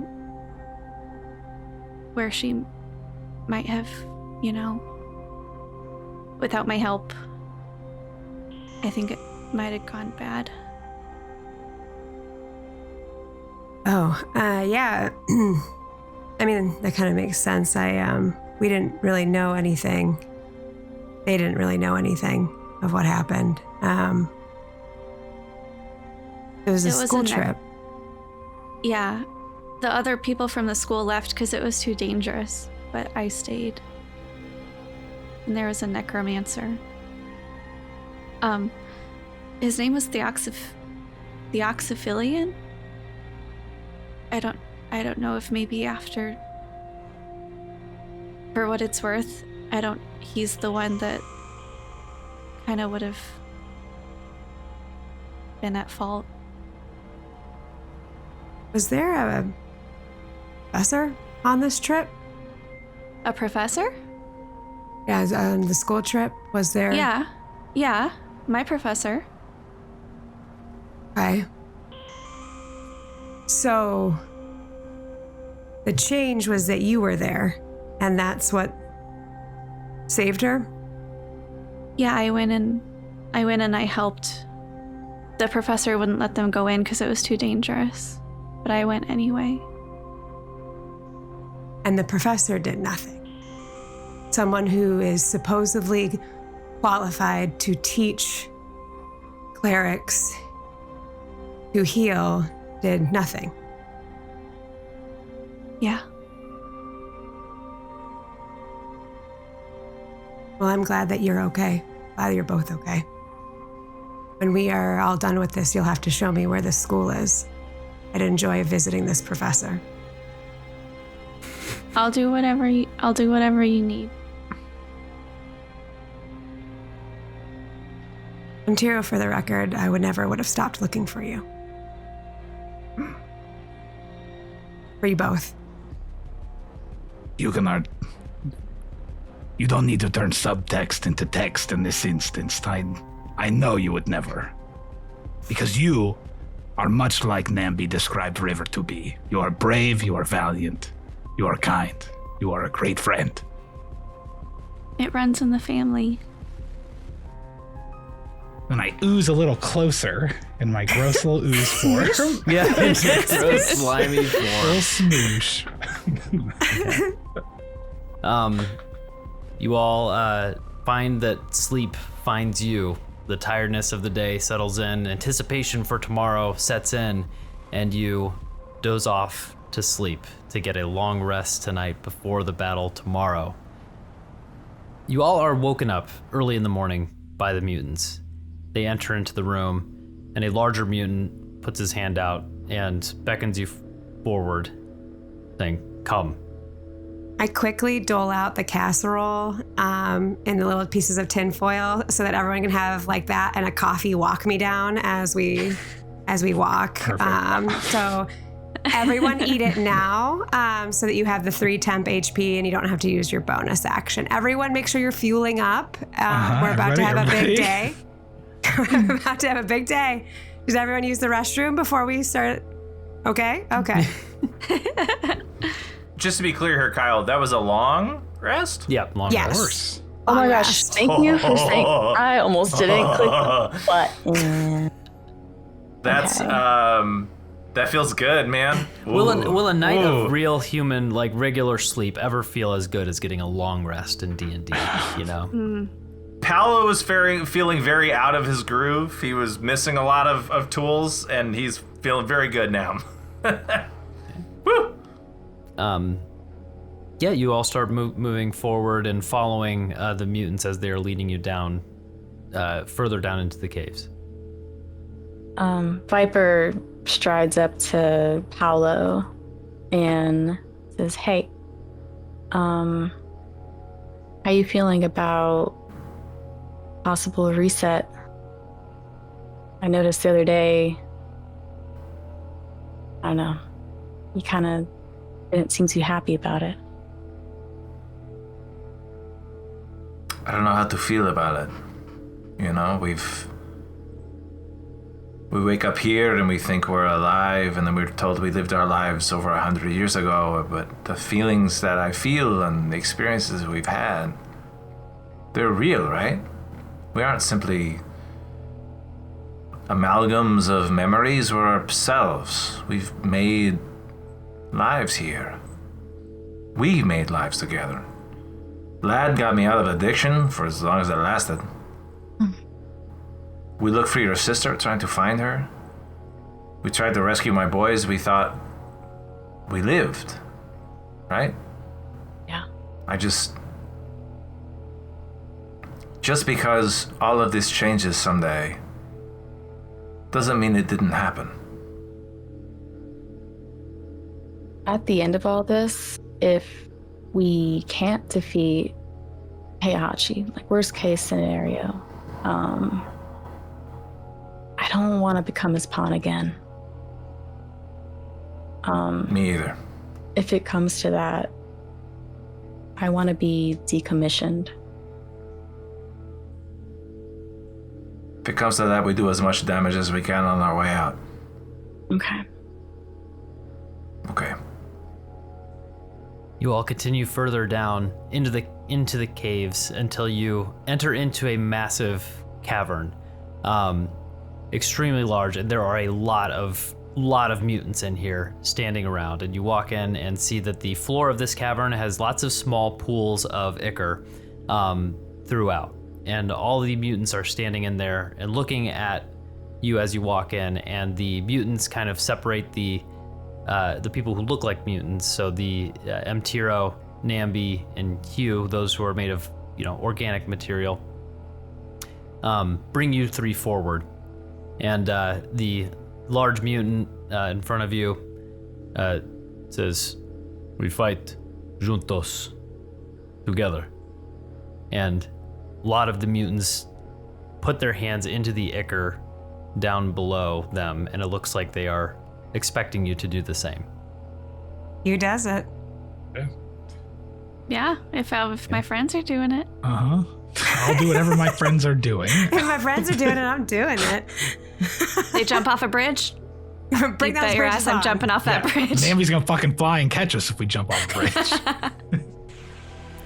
where she might have, without my help. I think it might have gone bad. Oh, yeah. I mean, that kind of makes sense. We didn't really know anything. They didn't really know anything of what happened. It was a school trip. Yeah. The other people from the school left because it was too dangerous, but I stayed. And there was a necromancer. His name was Theoxophilian? I don't know if maybe after, for what it's worth, he's the one that kind of would have been at fault. Was there a professor on this trip? A professor? Yeah, on the school trip, was there? Yeah, my professor. Okay. So, the change was that you were there, and that's what saved her? Yeah, I went and I helped. The professor wouldn't let them go in because it was too dangerous, but I went anyway. And the professor did nothing. Someone who is supposedly qualified to teach clerics to heal did nothing. Yeah. Well, I'm glad that you're okay. Glad you're both okay. When we are all done with this, you'll have to show me where this school is. I'd enjoy visiting this professor. I'll do whatever you need. M'tiro, for the record, I would have stopped looking for you. For you both. You don't need to turn subtext into text in this instance. I know you would never. Because you are much like Namby described River to be. You are brave, you are valiant, you are kind, you are a great friend. It runs in the family. Then I ooze a little closer in my gross little ooze form. Yeah, it's gross, slimy form. Little smoosh. You all find that sleep finds you. The tiredness of the day settles in, anticipation for tomorrow sets in, and you doze off to sleep to get a long rest tonight before the battle tomorrow. You all are woken up early in the morning by the mutants. They enter into the room, and a larger mutant puts his hand out and beckons you forward, saying, "Come." I quickly dole out the casserole in the little pieces of tinfoil so that everyone can have like that and a coffee walk me down as we walk. So everyone eat it now so that you have the 3 temp HP and you don't have to use your bonus action. Everyone make sure you're fueling up. We're about to have a big day. We're about to have a big day. Does everyone use the restroom before we start? Okay. Just to be clear here, Kyle, that was a long rest? Yep, long Yes. rest. Oh my gosh, thank you for saying I almost didn't click the button. That's Okay. That feels good, man. Will a night of real human, like regular sleep, ever feel as good as getting a long rest in D&D? You know. Paolo was feeling very out of his groove. He was missing a lot of tools, and he's feeling very good now. Woo! Yeah, you all start moving forward and following the mutants as they are leading you down, further down into the caves. Vyper strides up to Paolo and says, "Hey, how you feeling about possible reset? I noticed the other day, I don't know, you kind of didn't seem too happy about it." I don't know how to feel about it. You know, we wake up here and we think we're alive, and then we're told we lived our lives over 100 years ago, but the feelings that I feel and the experiences we've had, they're real, right? We aren't simply amalgams of memories. We're ourselves. We've made lives here. We made lives together. Lad got me out of addiction for as long as it lasted. We looked for your sister, trying to find her. We tried to rescue my boys. We thought we lived, right? Yeah. Just because all of this changes someday doesn't mean it didn't happen. At the end of all this, if we can't defeat Heihachi, like worst case scenario, I don't want to become his pawn again. Me either. If it comes to that, I want to be decommissioned. If it comes to that, we do as much damage as we can on our way out. Okay. Okay. You all continue further down into the caves until you enter into a massive cavern, extremely large, and there are a lot of mutants in here standing around. And you walk in and see that the floor of this cavern has lots of small pools of ichor throughout, and all the mutants are standing in there and looking at you as you walk in. And the mutants kind of separate the people who look like mutants. So the M'tiro, Namby, and Hugh, those who are made of organic material, bring you three forward. And the large mutant in front of you says, "We fight juntos, together." And a lot of the mutants put their hands into the ichor down below them, and it looks like they are expecting you to do the same. You does it. Yeah, if my friends are doing it. Uh-huh. I'll do whatever my friends are doing. If my friends are doing it, I'm doing it. They jump off a bridge. Bring Bet your ass I'm jumping off that bridge. Namby's gonna fucking fly and catch us if we jump off the bridge.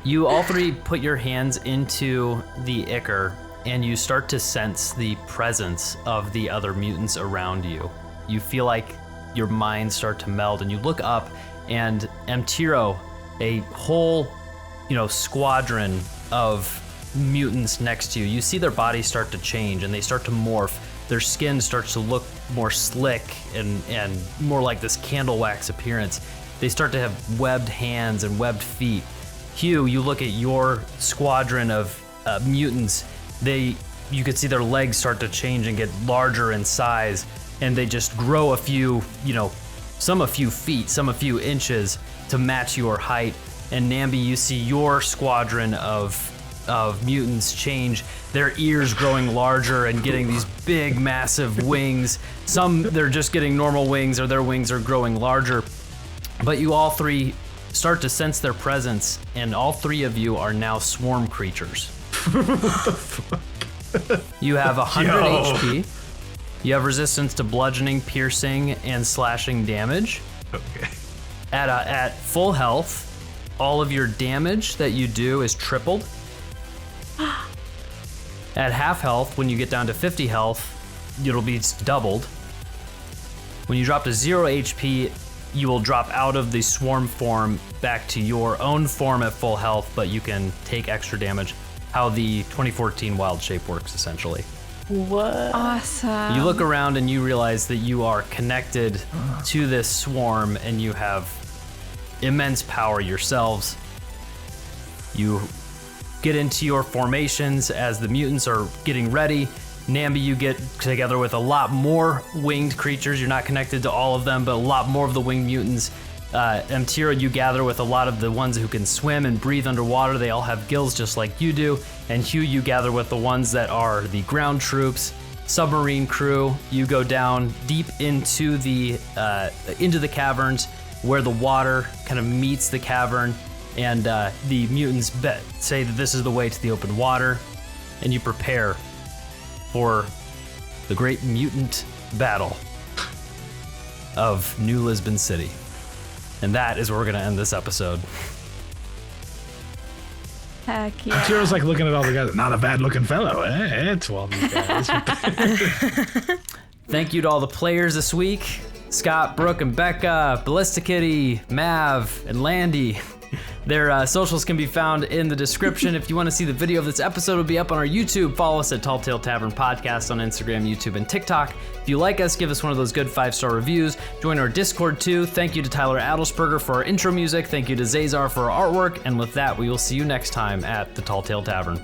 You all three put your hands into the ichor, and you start to sense the presence of the other mutants around you. You feel like your minds start to meld, and you look up, and M'tiro, a whole, squadron of mutants next to you. You see their bodies start to change, and they start to morph. Their skin starts to look more slick and more like this candle wax appearance. They start to have webbed hands and webbed feet. Hugh, you look at your squadron of mutants. You could see their legs start to change and get larger in size, and they just grow a few feet, some a few inches to match your height. And Namby, you see your squadron of mutants change, their ears growing larger and getting these big, massive wings. Some, they're just getting normal wings, or their wings are growing larger. But you all three start to sense their presence, and all three of you are now swarm creatures. What the fuck? You have 100 HP. You have resistance to bludgeoning, piercing, and slashing damage. Okay. At full health, all of your damage that you do is tripled. At half health, when you get down to 50 health, it'll be doubled. When you drop to 0 HP, you will drop out of the swarm form back to your own form at full health, but you can take extra damage. How the 2014 wild shape works, essentially. What? Awesome. You look around and you realize that you are connected to this swarm and you have immense power yourselves. You get into your formations as the mutants are getting ready. Namby, you get together with a lot more winged creatures. You're not connected to all of them, but a lot more of the winged mutants. M'tiro, you gather with a lot of the ones who can swim and breathe underwater. They all have gills just like you do. And Hugh, you gather with the ones that are the ground troops. Submarine crew, you go down deep into the caverns where the water kind of meets the cavern, and the mutants say that this is the way to the open water, and you prepare for the great mutant battle of New Lisbon City. And that is where we're gonna end this episode. Heck yeah. M'tiro's like looking at all the guys. Not a bad looking fellow, eh? It's all these guys. Thank you to all the players this week. Scott, Brooke, and Becca, Ballistikitty, Mav, and Landy. Their socials can be found in the description. If you want to see the video of this episode, it'll be up on our YouTube. Follow us at Talltale Tavern Podcast on Instagram, YouTube, and TikTok. If you like us, give us one of those good 5-star reviews. Join our Discord too. Thank you to Tyler Adelsperger for our intro music. Thank you to Zaezar for our artwork. And with that, we will see you next time at the Talltale Tavern.